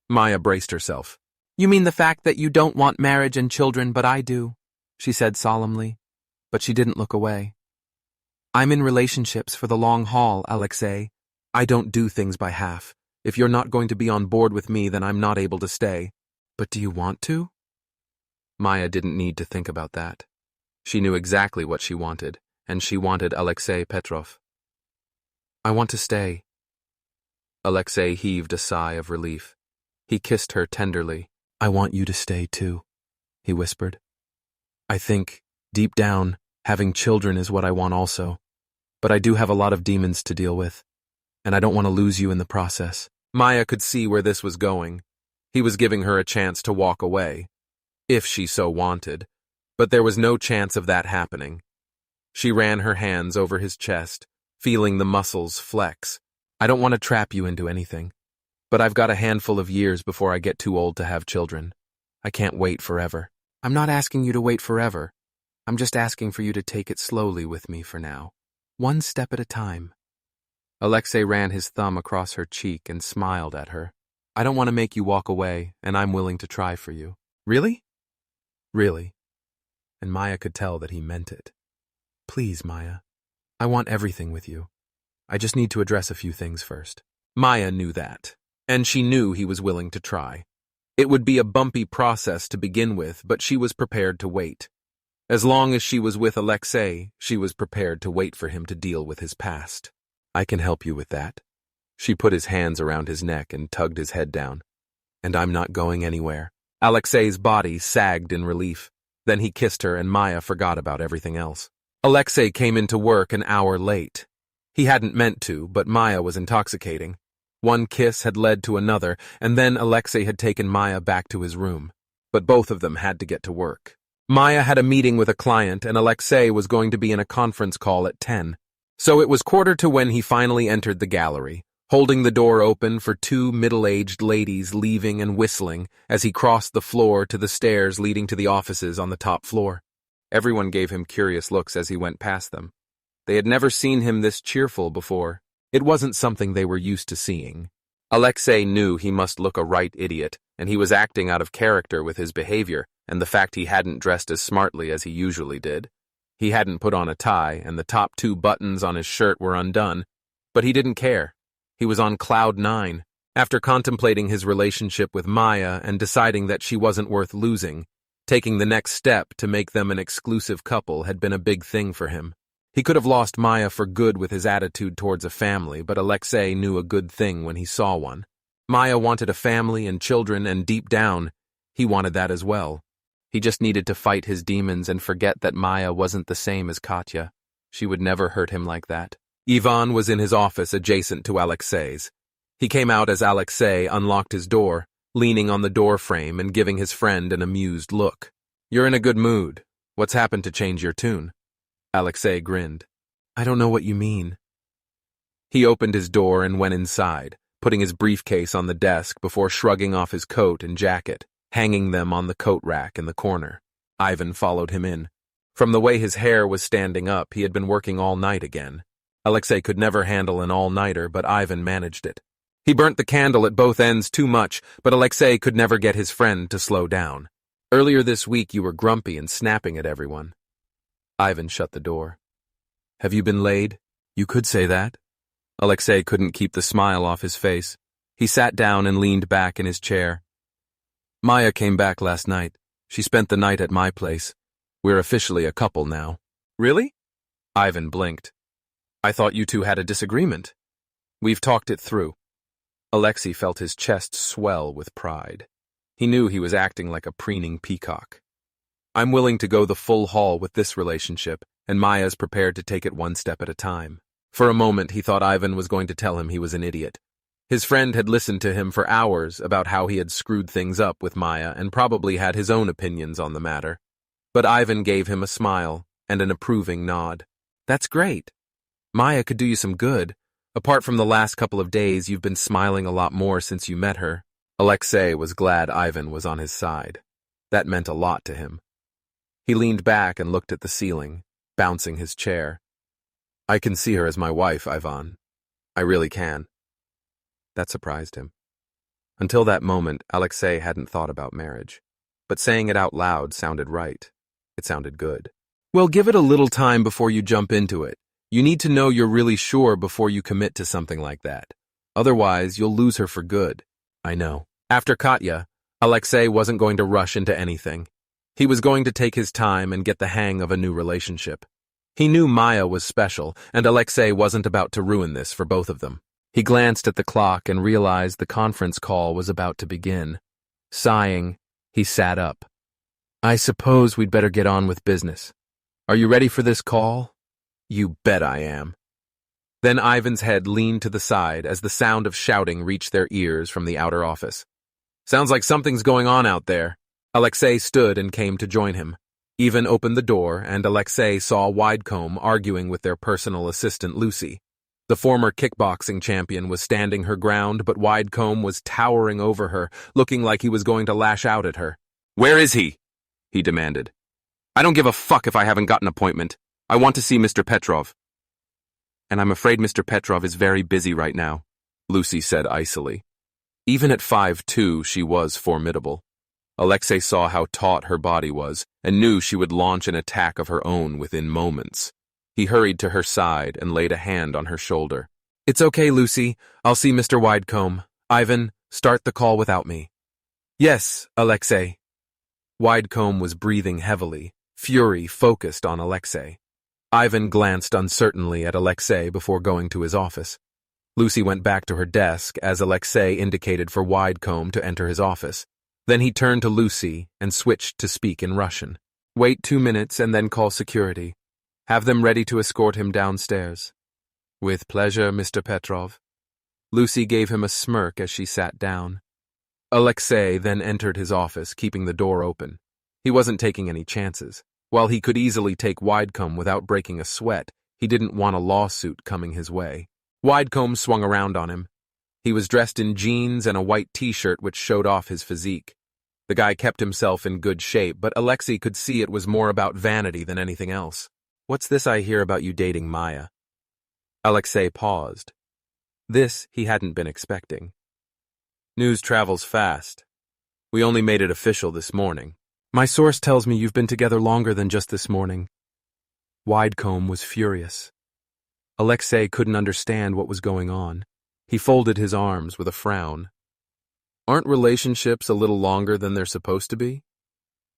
Maya braced herself. You mean the fact that you don't want marriage and children, but I do, she said solemnly, but she didn't look away. I'm in relationships for the long haul, Alexei. I don't do things by half. If you're not going to be on board with me, then I'm not able to stay. But do you want to? Maya didn't need to think about that. She knew exactly what she wanted, and she wanted Alexei Petrov. I want to stay. Alexei heaved a sigh of relief. He kissed her tenderly. I want you to stay too, he whispered. I think, deep down, having children is what I want also. But I do have a lot of demons to deal with, and I don't want to lose you in the process. Maya could see where this was going. He was giving her a chance to walk away, if she so wanted. But there was no chance of that happening. She ran her hands over his chest, feeling the muscles flex. I don't want to trap you into anything, but I've got a handful of years before I get too old to have children. I can't wait forever. I'm not asking you to wait forever. I'm just asking for you to take it slowly with me for now. One step at a time. Alexei ran his thumb across her cheek and smiled at her. I don't want to make you walk away, and I'm willing to try for you. Really? Really. And Maya could tell that he meant it. Please, Maya. I want everything with you. I just need to address a few things first. Maya knew that, and she knew he was willing to try. It would be a bumpy process to begin with, but she was prepared to wait. As long as she was with Alexei, she was prepared to wait for him to deal with his past. I can help you with that. She put his hands around his neck and tugged his head down. And I'm not going anywhere. Alexei's body sagged in relief. Then he kissed her and Maya forgot about everything else. Alexei came into work an hour late. He hadn't meant to, but Maya was intoxicating. One kiss had led to another, and then Alexei had taken Maya back to his room. But both of them had to get to work. Maya had a meeting with a client, and Alexei was going to be in a conference call at 10. So it was 1:45 when he finally entered the gallery, holding the door open for two middle-aged ladies leaving and whistling as he crossed the floor to the stairs leading to the offices on the top floor. Everyone gave him curious looks as he went past them. They had never seen him this cheerful before. It wasn't something they were used to seeing. Alexei knew he must look a right idiot, and he was acting out of character with his behavior and the fact he hadn't dressed as smartly as he usually did. He hadn't put on a tie, and the top 2 buttons on his shirt were undone. But he didn't care. He was on cloud 9. After contemplating his relationship with Maya and deciding that she wasn't worth losing, taking the next step to make them an exclusive couple had been a big thing for him. He could have lost Maya for good with his attitude towards a family, but Alexei knew a good thing when he saw one. Maya wanted a family and children, and deep down, he wanted that as well. He just needed to fight his demons and forget that Maya wasn't the same as Katya. She would never hurt him like that. Ivan was in his office adjacent to Alexei's. He came out as Alexei unlocked his door, leaning on the door frame and giving his friend an amused look. You're in a good mood. What's happened to change your tune? Alexei grinned. I don't know what you mean. He opened his door and went inside, putting his briefcase on the desk before shrugging off his coat and jacket, hanging them on the coat rack in the corner. Ivan followed him in. From the way his hair was standing up, he had been working all night again. Alexei could never handle an all-nighter, but Ivan managed it. He burnt the candle at both ends too much, but Alexei could never get his friend to slow down. Earlier this week you were grumpy and snapping at everyone. Ivan shut the door. Have you been laid? You could say that. Alexei couldn't keep the smile off his face. He sat down and leaned back in his chair. Maya came back last night. She spent the night at my place. We're officially a couple now. Really? Ivan blinked. I thought you two had a disagreement. We've talked it through. Alexei felt his chest swell with pride. He knew he was acting like a preening peacock. I'm willing to go the full haul with this relationship, and Maya's prepared to take it one step at a time. For a moment, he thought Ivan was going to tell him he was an idiot. His friend had listened to him for hours about how he had screwed things up with Maya and probably had his own opinions on the matter. But Ivan gave him a smile and an approving nod. That's great. Maya could do you some good. Apart from the last couple of days, you've been smiling a lot more since you met her. Alexei was glad Ivan was on his side. That meant a lot to him. He leaned back and looked at the ceiling, bouncing his chair. I can see her as my wife, Ivan. I really can. That surprised him. Until that moment, Alexei hadn't thought about marriage. But saying it out loud sounded right. It sounded good. Well, give it a little time before you jump into it. You need to know you're really sure before you commit to something like that. Otherwise, you'll lose her for good. I know. After Katya, Alexei wasn't going to rush into anything. He was going to take his time and get the hang of a new relationship. He knew Maya was special, and Alexei wasn't about to ruin this for both of them. He glanced at the clock and realized the conference call was about to begin. Sighing, he sat up. I suppose we'd better get on with business. Are you ready for this call? You bet I am. Then Ivan's head leaned to the side as the sound of shouting reached their ears from the outer office. Sounds like something's going on out there. Alexei stood and came to join him. Ivan opened the door, and Alexei saw Widecombe arguing with their personal assistant Lucy. The former kickboxing champion was standing her ground, but Widecombe was towering over her, looking like he was going to lash out at her. "Where is he?" he demanded. "I don't give a fuck if I haven't got an appointment. I want to see Mr. Petrov." "And I'm afraid Mr. Petrov is very busy right now," Lucy said icily. Even at 5'2", she was formidable. Alexei saw how taut her body was, and knew she would launch an attack of her own within moments. He hurried to her side and laid a hand on her shoulder. "It's okay, Lucy. I'll see Mr. Widecombe. Ivan, start the call without me." "Yes, Alexei." Widecombe was breathing heavily, fury focused on Alexei. Ivan glanced uncertainly at Alexei before going to his office. Lucy went back to her desk as Alexei indicated for Widecombe to enter his office. Then he turned to Lucy and switched to speak in Russian. "Wait 2 minutes and then call security. Have them ready to escort him downstairs." "With pleasure, Mr. Petrov." Lucy gave him a smirk as she sat down. Alexei then entered his office, keeping the door open. He wasn't taking any chances. While he could easily take Widecombe without breaking a sweat, he didn't want a lawsuit coming his way. Widecombe swung around on him. He was dressed in jeans and a white t-shirt which showed off his physique. The guy kept himself in good shape, but Alexei could see it was more about vanity than anything else. "What's this I hear about you dating Maya?" Alexei paused. This he hadn't been expecting. "News travels fast. We only made it official this morning." "My source tells me you've been together longer than just this morning." Widecombe was furious. Alexei couldn't understand what was going on. He folded his arms with a frown. "Aren't relationships a little longer than they're supposed to be?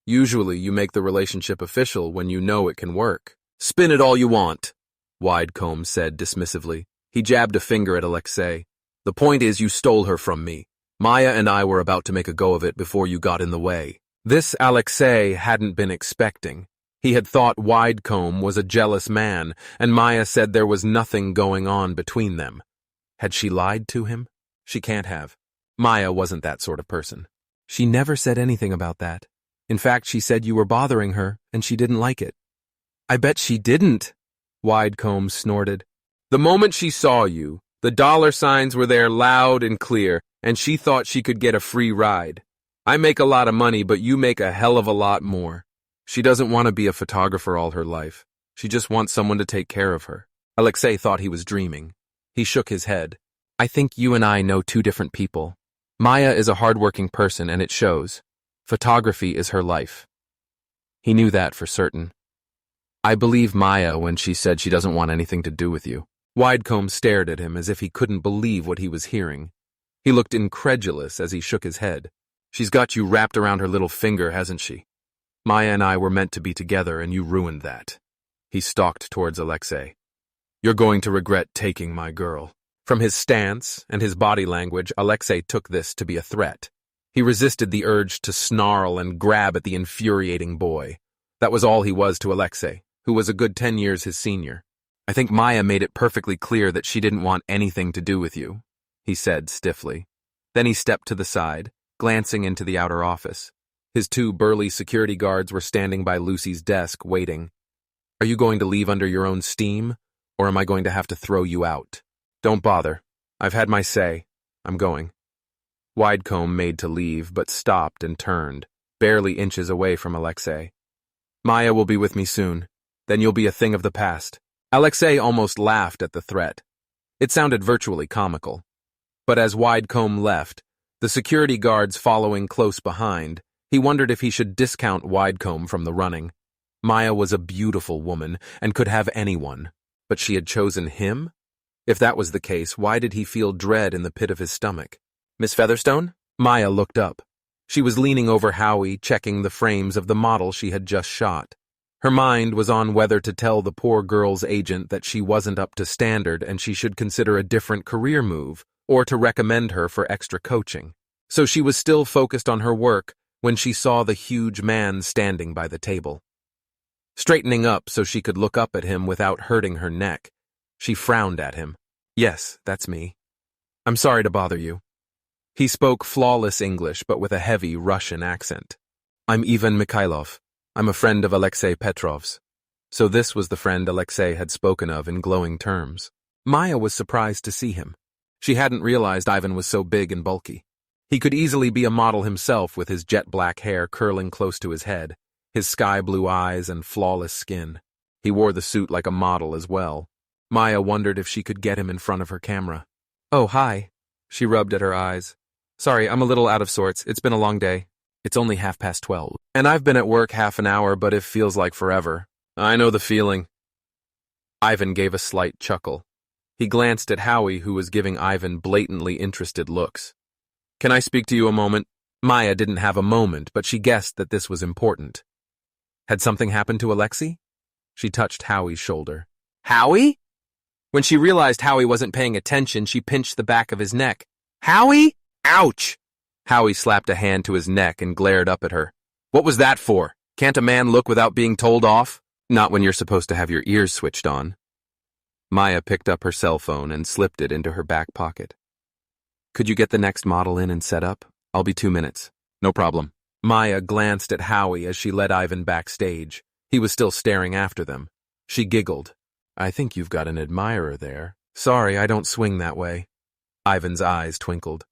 Usually you make the relationship official when you know it can work." "Spin it all you want," Widecombe said dismissively. He jabbed a finger at Alexei. "The point is you stole her from me. Maya and I were about to make a go of it before you got in the way." This Alexei hadn't been expecting. He had thought Widecombe was a jealous man, and Maya said there was nothing going on between them. Had she lied to him? She can't have. Maya wasn't that sort of person. "She never said anything about that. In fact, she said you were bothering her, and she didn't like it." "I bet she didn't," Widecombe snorted. "The moment she saw you, the dollar signs were there loud and clear, and she thought she could get a free ride. I make a lot of money, but you make a hell of a lot more. She doesn't want to be a photographer all her life. She just wants someone to take care of her." Alexei thought he was dreaming. He shook his head. "I think you and I know two different people. Maya is a hardworking person, and it shows. Photography is her life." He knew that for certain. "I believe Maya when she said she doesn't want anything to do with you." Widecombe stared at him as if he couldn't believe what he was hearing. He looked incredulous as he shook his head. "She's got you wrapped around her little finger, hasn't she? Maya and I were meant to be together, and you ruined that." He stalked towards Alexei. "You're going to regret taking my girl." From his stance and his body language, Alexei took this to be a threat. He resisted the urge to snarl and grab at the infuriating boy. That was all he was to Alexei, who was a good 10 years his senior. "I think Maya made it perfectly clear that she didn't want anything to do with you," he said stiffly. Then he stepped to the side, glancing into the outer office. His 2 burly security guards were standing by Lucy's desk, waiting. "Are you going to leave under your own steam, or am I going to have to throw you out?" "Don't bother. I've had my say. I'm going." Widecombe made to leave, but stopped and turned, barely inches away from Alexei. "Maya will be with me soon. Then you'll be a thing of the past." Alexei almost laughed at the threat. It sounded virtually comical. But as Widecombe left, the security guards following close behind, he wondered if he should discount Widecombe from the running. Maya was a beautiful woman and could have anyone, but she had chosen him? If that was the case, why did he feel dread in the pit of his stomach? "Miss Featherstone?" Maya looked up. She was leaning over Howie, checking the frames of the model she had just shot. Her mind was on whether to tell the poor girl's agent that she wasn't up to standard and she should consider a different career move, or to recommend her for extra coaching. So she was still focused on her work when she saw the huge man standing by the table. Straightening up so she could look up at him without hurting her neck, she frowned at him. "Yes, that's me. I'm sorry to bother you." He spoke flawless English, but with a heavy Russian accent. "I'm Ivan Mikhailov. I'm a friend of Alexei Petrov's. So this was the friend Alexei had spoken of in glowing terms. Maya was surprised to see him. She hadn't realized Ivan was so big and bulky. He could easily be a model himself with his jet-black hair curling close to his head, his sky-blue eyes and flawless skin. He wore the suit like a model as well. Maya wondered if she could get him in front of her camera. "Oh, hi." She rubbed at her eyes. "Sorry, I'm a little out of sorts. It's been a long day. It's only 12:30. And I've been at work half an hour, but it feels like forever. I know the feeling." Ivan gave a slight chuckle. He glanced at Howie, who was giving Ivan blatantly interested looks. "Can I speak to you a moment?" Maya didn't have a moment, but she guessed that this was important. Had something happened to Alexei? She touched Howie's shoulder. "Howie?" When she realized Howie wasn't paying attention, she pinched the back of his neck. "Howie? Ouch!" Howie slapped a hand to his neck and glared up at her. "What was that for? Can't a man look without being told off? Not when you're supposed to have your ears switched on." Maya picked up her cell phone and slipped it into her back pocket. "Could you get the next model in and set up? I'll be 2 minutes." "No problem." Maya glanced at Howie as she led Ivan backstage. He was still staring after them. She giggled. "I think you've got an admirer there. Sorry, I don't swing that way." Ivan's eyes twinkled.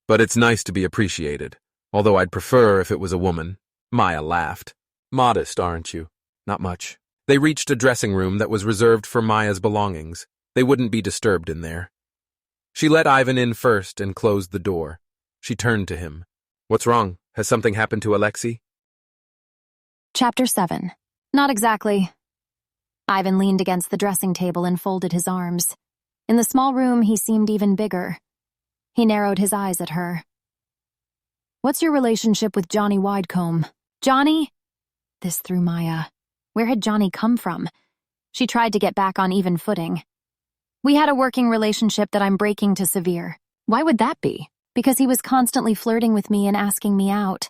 "But it's nice to be appreciated, although I'd prefer if it was a woman." Maya laughed. "Modest, aren't you?" "Not much." They reached a dressing room that was reserved for Maya's belongings. They wouldn't be disturbed in there. She let Ivan in first and closed the door. She turned to him. "What's wrong? Has something happened to Alexei?" Chapter 7. Not exactly. Ivan leaned against the dressing table and folded his arms. In the small room, he seemed even bigger. He narrowed his eyes at her. "What's your relationship with Johnny Widecombe?" "Johnny?" This threw Maya. Where had Johnny come from? She tried to get back on even footing. "We had a working relationship that I'm breaking to severe." "Why would that be?" "Because he was constantly flirting with me and asking me out.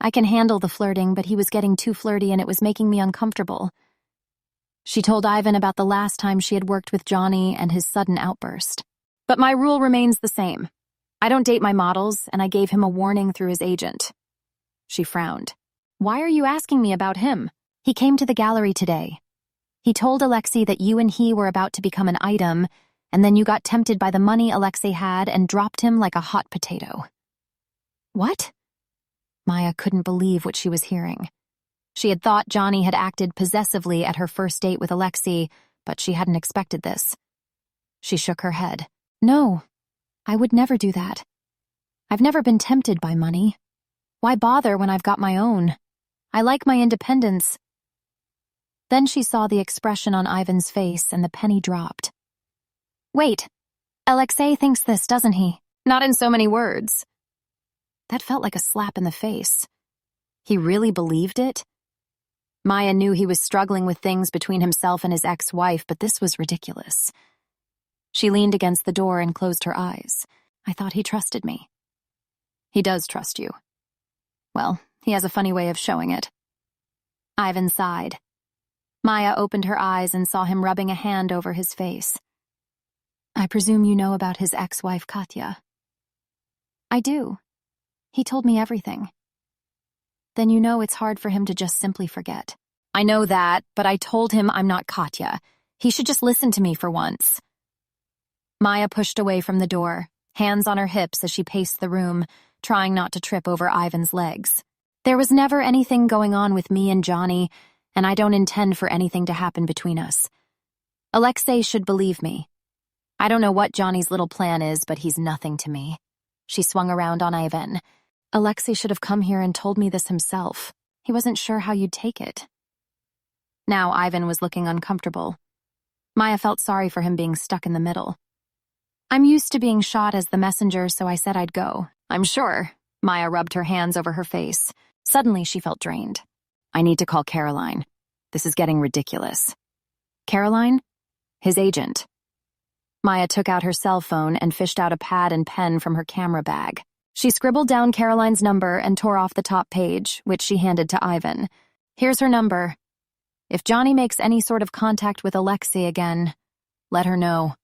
I can handle the flirting, but he was getting too flirty and it was making me uncomfortable." She told Ivan about the last time she had worked with Johnny and his sudden outburst. "But my rule remains the same. I don't date my models, and I gave him a warning through his agent." She frowned. "Why are you asking me about him?" "He came to the gallery today. He told Alexei that you and he were about to become an item, and then you got tempted by the money Alexei had and dropped him like a hot potato." "What?" Maya couldn't believe what she was hearing. She had thought Johnny had acted possessively at her first date with Alexei, but she hadn't expected this. She shook her head. "No, I would never do that. I've never been tempted by money. Why bother when I've got my own? I like my independence." Then she saw the expression on Ivan's face and the penny dropped. "Wait, Alexei thinks this, doesn't he? Not in so many words." That felt like a slap in the face. He really believed it? Maya knew he was struggling with things between himself and his ex-wife, but this was ridiculous. She leaned against the door and closed her eyes. "I thought he trusted me." "He does trust you. Well, he has a funny way of showing it." Ivan sighed. Maya opened her eyes and saw him rubbing a hand over his face. "I presume you know about his ex-wife, Katya." "I do. He told me everything." "Then you know it's hard for him to just simply forget." "I know that, but I told him I'm not Katya. He should just listen to me for once." Maya pushed away from the door, hands on her hips as she paced the room, trying not to trip over Ivan's legs. "There was never anything going on with me and Johnny, and I don't intend for anything to happen between us. Alexei should believe me. I don't know what Johnny's little plan is, but he's nothing to me." She swung around on Ivan. "Alexei should have come here and told me this himself. He wasn't sure how you'd take it." Now Ivan was looking uncomfortable. Maya felt sorry for him being stuck in the middle. "I'm used to being shot as the messenger, so I said I'd go." "I'm sure." Maya rubbed her hands over her face. Suddenly she felt drained. "I need to call Caroline. This is getting ridiculous." "Caroline?" "His agent." Maya took out her cell phone and fished out a pad and pen from her camera bag. She scribbled down Caroline's number and tore off the top page, which she handed to Ivan. "Here's her number. If Johnny makes any sort of contact with Alexei again, let her know.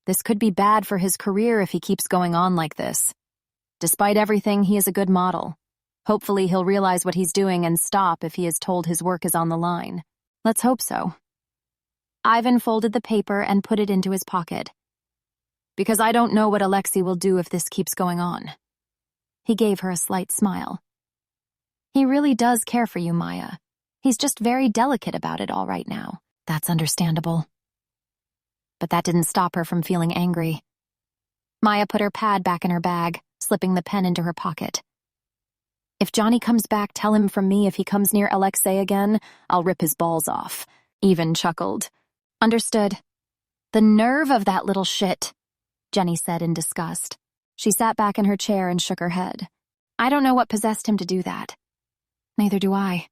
This could be bad for his career if he keeps going on like this. Despite everything, he is a good model. Hopefully he'll realize what he's doing and stop if he is told his work is on the line. Let's hope so. Ivan folded the paper and put it into his pocket. Because I don't know what Alexei will do if this keeps going on. He gave her a slight smile. He really does care for you, Maya. He's just very delicate about it all right now. That's understandable. But that didn't stop her from feeling angry. Maya put her pad back in her bag, slipping the pen into her pocket. If Johnny comes back, tell him from me if he comes near Alexei again, I'll rip his balls off. Ivan chuckled. Understood. The nerve of that little shit, Jenny said in disgust. She sat back in her chair and shook her head. I don't know what possessed him to do that. Neither do I.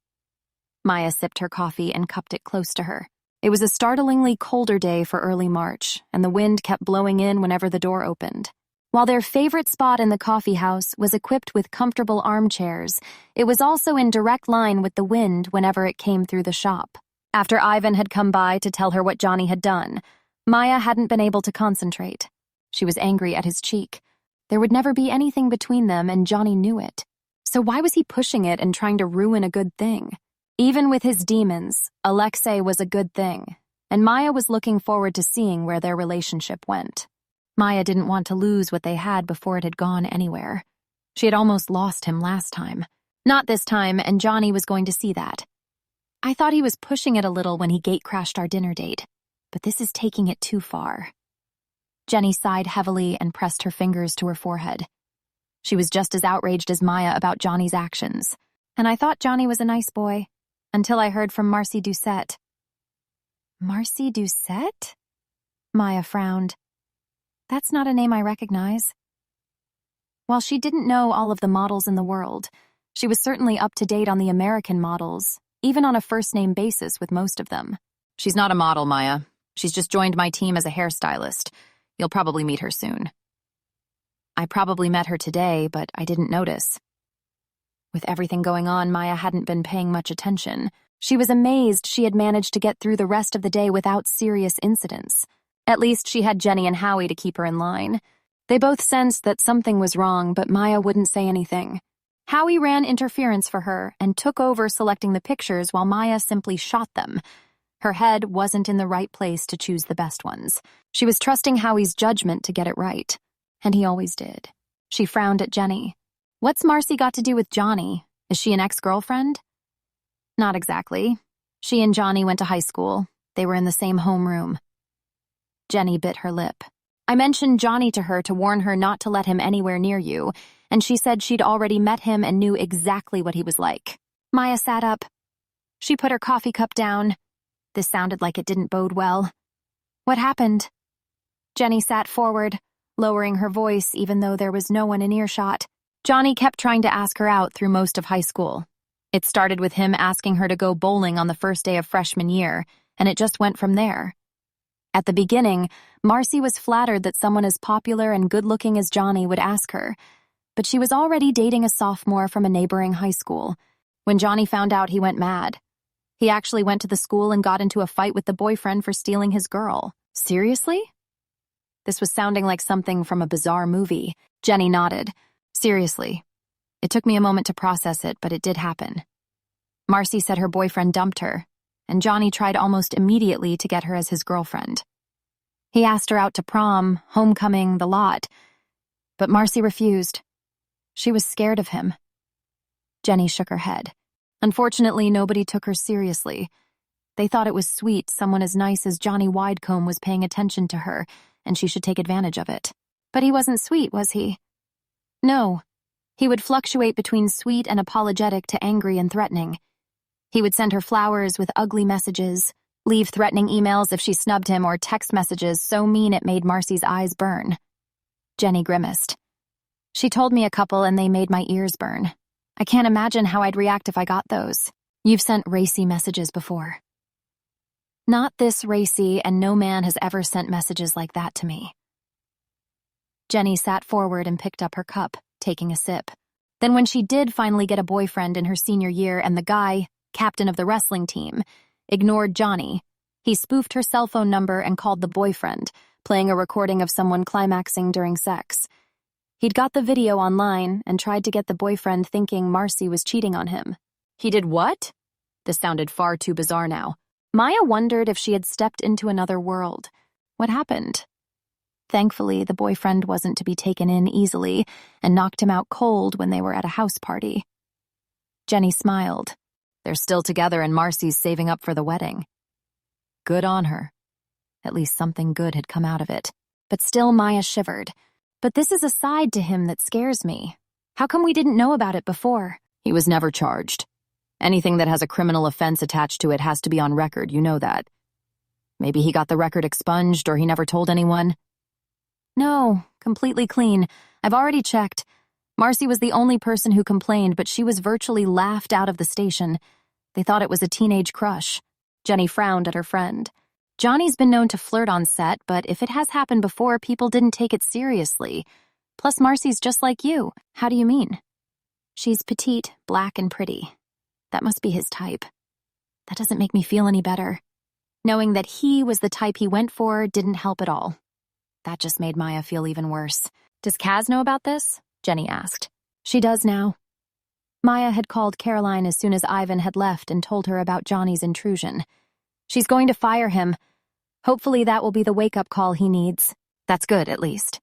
Maya sipped her coffee and cupped it close to her. It was a startlingly colder day for early March, and the wind kept blowing in whenever the door opened. While their favorite spot in the coffee house was equipped with comfortable armchairs, it was also in direct line with the wind whenever it came through the shop. After Ivan had come by to tell her what Johnny had done, Maya hadn't been able to concentrate. She was angry at his cheek. There would never be anything between them, and Johnny knew it. So why was he pushing it and trying to ruin a good thing? Even with his demons, Alexei was a good thing, and Maya was looking forward to seeing where their relationship went. Maya didn't want to lose what they had before it had gone anywhere. She had almost lost him last time. Not this time, and Johnny was going to see that. I thought he was pushing it a little when he gate-crashed our dinner date, but this is taking it too far. Jenny sighed heavily and pressed her fingers to her forehead. She was just as outraged as Maya about Johnny's actions, and I thought Johnny was a nice boy, until I heard from Marcy Doucette. Marcy Doucette? Maya frowned. That's not a name I recognize. While she didn't know all of the models in the world, she was certainly up to date on the American models, even on a first-name basis with most of them. She's not a model, Maya. She's just joined my team as a hairstylist. You'll probably meet her soon. I probably met her today, but I didn't notice. With everything going on, Maya hadn't been paying much attention. She was amazed she had managed to get through the rest of the day without serious incidents. At least she had Jenny and Howie to keep her in line. They both sensed that something was wrong, but Maya wouldn't say anything. Howie ran interference for her and took over selecting the pictures while Maya simply shot them. Her head wasn't in the right place to choose the best ones. She was trusting Howie's judgment to get it right, and he always did. She frowned at Jenny. What's Marcy got to do with Johnny? Is she an ex-girlfriend? Not exactly. She and Johnny went to high school. They were in the same homeroom. Jenny bit her lip. I mentioned Johnny to her to warn her not to let him anywhere near you, and she said she'd already met him and knew exactly what he was like. Maya sat up. She put her coffee cup down. This sounded like it didn't bode well. What happened? Jenny sat forward, lowering her voice even though there was no one in earshot. Johnny kept trying to ask her out through most of high school. It started with him asking her to go bowling on the first day of freshman year, and it just went from there. At the beginning, Marcy was flattered that someone as popular and good-looking as Johnny would ask her, but she was already dating a sophomore from a neighboring high school. When Johnny found out, he went mad. He actually went to the school and got into a fight with the boyfriend for stealing his girl. Seriously? This was sounding like something from a bizarre movie. Jenny nodded. Seriously. It took me a moment to process it, but it did happen. Marcy said her boyfriend dumped her, and Johnny tried almost immediately to get her as his girlfriend. He asked her out to prom, homecoming, the lot, but Marcy refused. She was scared of him. Jenny shook her head. Unfortunately, nobody took her seriously. They thought it was sweet someone as nice as Johnny Widecombe was paying attention to her, and she should take advantage of it. But he wasn't sweet, was he? No. He would fluctuate between sweet and apologetic to angry and threatening. He would send her flowers with ugly messages, leave threatening emails if she snubbed him, or text messages so mean it made Marcy's eyes burn. Jenny grimaced. She told me a couple and they made my ears burn. I can't imagine how I'd react if I got those. You've sent racy messages before. Not this racy, and no man has ever sent messages like that to me. Jenny sat forward and picked up her cup, taking a sip. Then when she did finally get a boyfriend in her senior year and the guy, captain of the wrestling team, ignored Johnny, he spoofed her cell phone number and called the boyfriend, playing a recording of someone climaxing during sex. He'd got the video online and tried to get the boyfriend thinking Marcy was cheating on him. He did what? This sounded far too bizarre now. Maya wondered if she had stepped into another world. What happened? Thankfully, the boyfriend wasn't to be taken in easily and knocked him out cold when they were at a house party. Jenny smiled. They're still together and Marcy's saving up for the wedding. Good on her. At least something good had come out of it. But still Maya shivered. But this is a side to him that scares me. How come we didn't know about it before? He was never charged. Anything that has a criminal offense attached to it has to be on record, you know that. Maybe he got the record expunged or he never told anyone. No, completely clean. I've already checked. Marcy was the only person who complained, but she was virtually laughed out of the station. They thought it was a teenage crush. Jenny frowned at her friend. Johnny's been known to flirt on set, but if it has happened before, people didn't take it seriously. Plus, Marcy's just like you. How do you mean? She's petite, black, and pretty. That must be his type. That doesn't make me feel any better. Knowing that he was the type he went for didn't help at all. That just made Maya feel even worse. Does Kaz know about this? Jenny asked. She does now. Maya had called Caroline as soon as Ivan had left and told her about Johnny's intrusion. She's going to fire him. Hopefully that will be the wake-up call he needs. That's good, at least.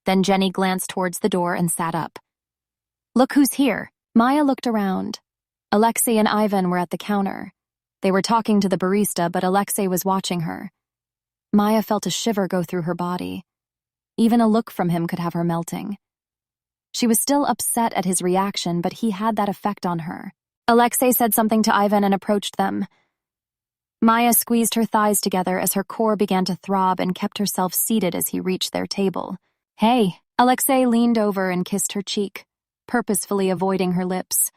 Then Jenny glanced towards the door and sat up. Look who's here. Maya looked around. Alexei and Ivan were at the counter. They were talking to the barista, but Alexei was watching her. Maya felt a shiver go through her body. Even a look from him could have her melting. She was still upset at his reaction, but he had that effect on her. Alexei said something to Ivan and approached them. Maya squeezed her thighs together as her core began to throb and kept herself seated as he reached their table. Hey, Alexei leaned over and kissed her cheek, purposefully avoiding her lips.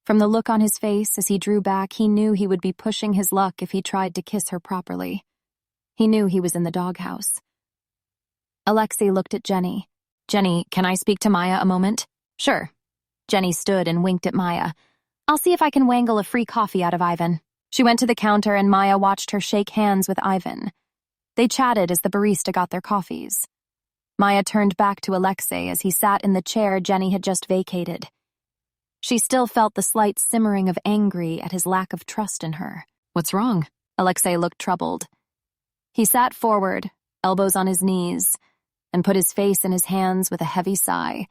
From the look on his face as he drew back, he knew he would be pushing his luck if he tried to kiss her properly. He knew he was in the doghouse. Alexei looked at Jenny. Jenny, can I speak to Maya a moment? Sure. Jenny stood and winked at Maya. I'll see if I can wangle a free coffee out of Ivan. She went to the counter and Maya watched her shake hands with Ivan. They chatted as the barista got their coffees. Maya turned back to Alexei as he sat in the chair Jenny had just vacated. She still felt the slight simmering of angry at his lack of trust in her. What's wrong? Alexei looked troubled. He sat forward, elbows on his knees, and put his face in his hands with a heavy sigh.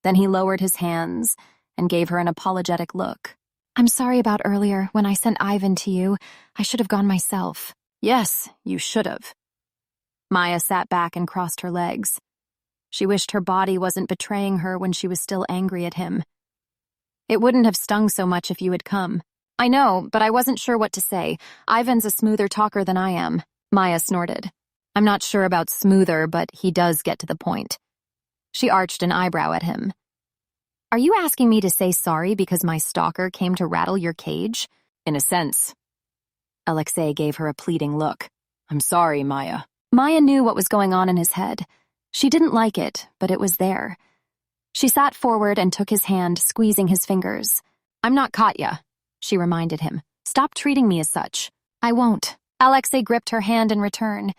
Then he lowered his hands and gave her an apologetic look. I'm sorry about earlier. When I sent Ivan to you, I should have gone myself. Yes, you should have. Maya sat back and crossed her legs. She wished her body wasn't betraying her when she was still angry at him. It wouldn't have stung so much if you had come. I know, but I wasn't sure what to say. Ivan's a smoother talker than I am. Maya snorted. I'm not sure about smoother, but he does get to the point. She arched an eyebrow at him. Are you asking me to say sorry because my stalker came to rattle your cage? In a sense. Alexei gave her a pleading look. I'm sorry, Maya. Maya knew what was going on in his head. She didn't like it, but it was there. She sat forward and took his hand, squeezing his fingers. I'm not Katya, she reminded him. Stop treating me as such. I won't. Alexei gripped her hand in return.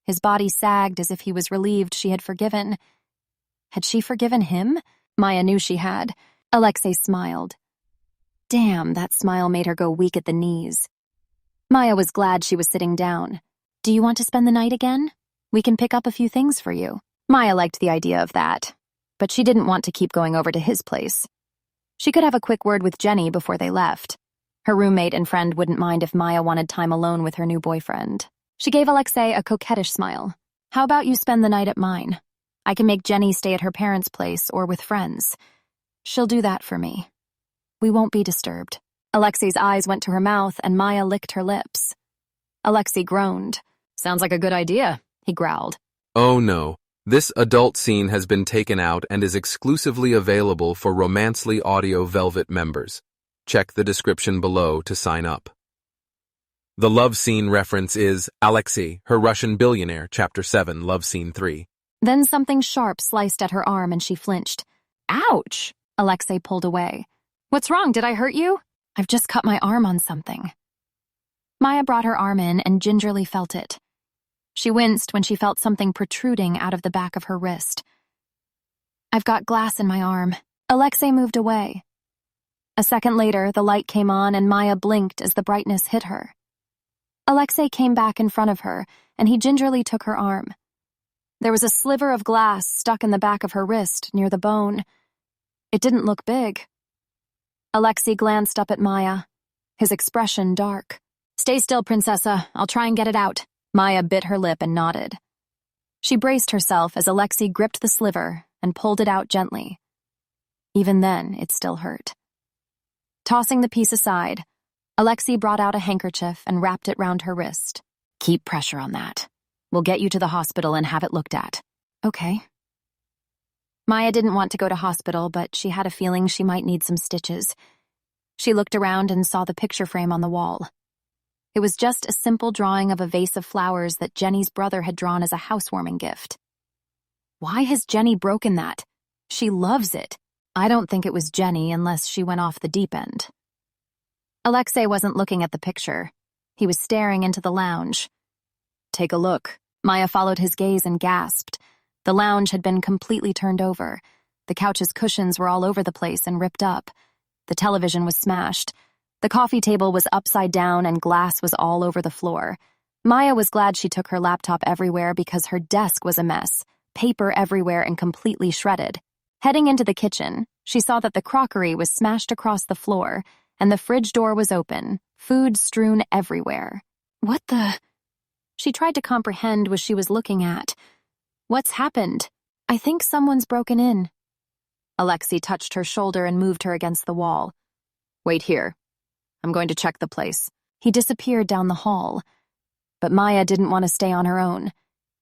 His body sagged as if he was relieved she had forgiven. Had she forgiven him? Maya knew she had. Alexei smiled. Damn, that smile made her go weak at the knees. Maya was glad she was sitting down. Do you want to spend the night again? We can pick up a few things for you. Maya liked the idea of that, but she didn't want to keep going over to his place. She could have a quick word with Jenny before they left. Her roommate and friend wouldn't mind if Maya wanted time alone with her new boyfriend. She gave Alexei a coquettish smile. How about you spend the night at mine? I can make Jenny stay at her parents' place or with friends. She'll do that for me. We won't be disturbed. Alexei's eyes went to her mouth and Maya licked her lips. Alexei groaned. Sounds like a good idea, he growled. Oh no. This adult scene has been taken out and is exclusively available for Romancely Audio Velvet members. Check the description below to sign up. The love scene reference is Alexei, Her Russian Billionaire, Chapter 7, Love Scene 3. Then something sharp sliced at her arm and she flinched. Ouch! Alexei pulled away. What's wrong? Did I hurt you? I've just cut my arm on something. Maya brought her arm in and gingerly felt it. She winced when she felt something protruding out of the back of her wrist. I've got glass in my arm. Alexei moved away. A second later, the light came on and Maya blinked as the brightness hit her. Alexei came back in front of her, and he gingerly took her arm. There was a sliver of glass stuck in the back of her wrist, near the bone. It didn't look big. Alexei glanced up at Maya, his expression dark. "Stay still, Princessa. I'll try and get it out." Maya bit her lip and nodded. She braced herself as Alexei gripped the sliver and pulled it out gently. Even then, it still hurt. Tossing the piece aside, Alexei brought out a handkerchief and wrapped it round her wrist. "Keep pressure on that. We'll get you to the hospital and have it looked at." "Okay." Maya didn't want to go to hospital, but she had a feeling she might need some stitches. She looked around and saw the picture frame on the wall. It was just a simple drawing of a vase of flowers that Jenny's brother had drawn as a housewarming gift. Why has Jenny broken that? She loves it. I don't think it was Jenny unless she went off the deep end. Alexei wasn't looking at the picture. He was staring into the lounge. "Take a look." Maya followed his gaze and gasped. The lounge had been completely turned over. The couch's cushions were all over the place and ripped up. The television was smashed. The coffee table was upside down and glass was all over the floor. Maya was glad she took her laptop everywhere because her desk was a mess, paper everywhere and completely shredded. Heading into the kitchen, she saw that the crockery was smashed across the floor and the fridge door was open, food strewn everywhere. What the? She tried to comprehend what she was looking at. What's happened? I think someone's broken in. Alexei touched her shoulder and moved her against the wall. "Wait here. I'm going to check the place." He disappeared down the hall. But Maya didn't want to stay on her own.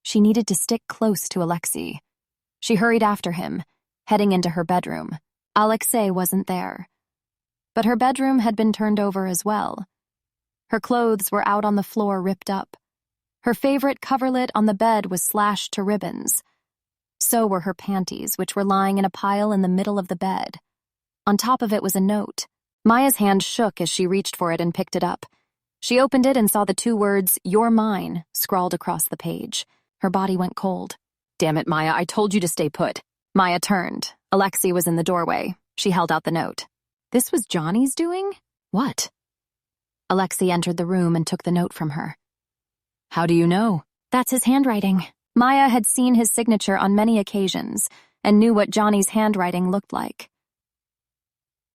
She needed to stick close to Alexei. She hurried after him, heading into her bedroom. Alexei wasn't there. But her bedroom had been turned over as well. Her clothes were out on the floor, ripped up. Her favorite coverlet on the bed was slashed to ribbons. So were her panties, which were lying in a pile in the middle of the bed. On top of it was a note. Maya's hand shook as she reached for it and picked it up. She opened it and saw the two words, "You're mine," scrawled across the page. Her body went cold. "Damn it, Maya, I told you to stay put." Maya turned. Alexei was in the doorway. She held out the note. This was Johnny's doing? What? Alexei entered the room and took the note from her. "How do you know?" "That's his handwriting." Maya had seen his signature on many occasions and knew what Johnny's handwriting looked like.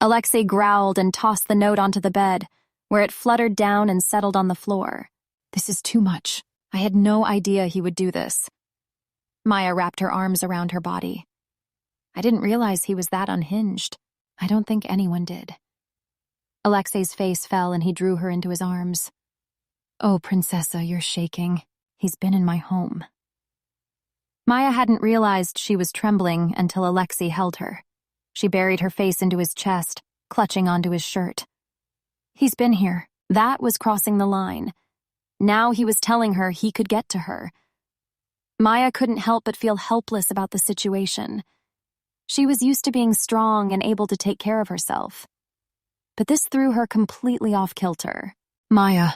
Alexei growled and tossed the note onto the bed, where it fluttered down and settled on the floor. "This is too much. I had no idea he would do this." Maya wrapped her arms around her body. "I didn't realize he was that unhinged. I don't think anyone did." Alexei's face fell and he drew her into his arms. "Oh, Princessa, you're shaking. He's been in my home." Maya hadn't realized she was trembling until Alexei held her. She buried her face into his chest, clutching onto his shirt. He's been here. That was crossing the line. Now he was telling her he could get to her. Maya couldn't help but feel helpless about the situation. She was used to being strong and able to take care of herself. But this threw her completely off kilter. "Maya."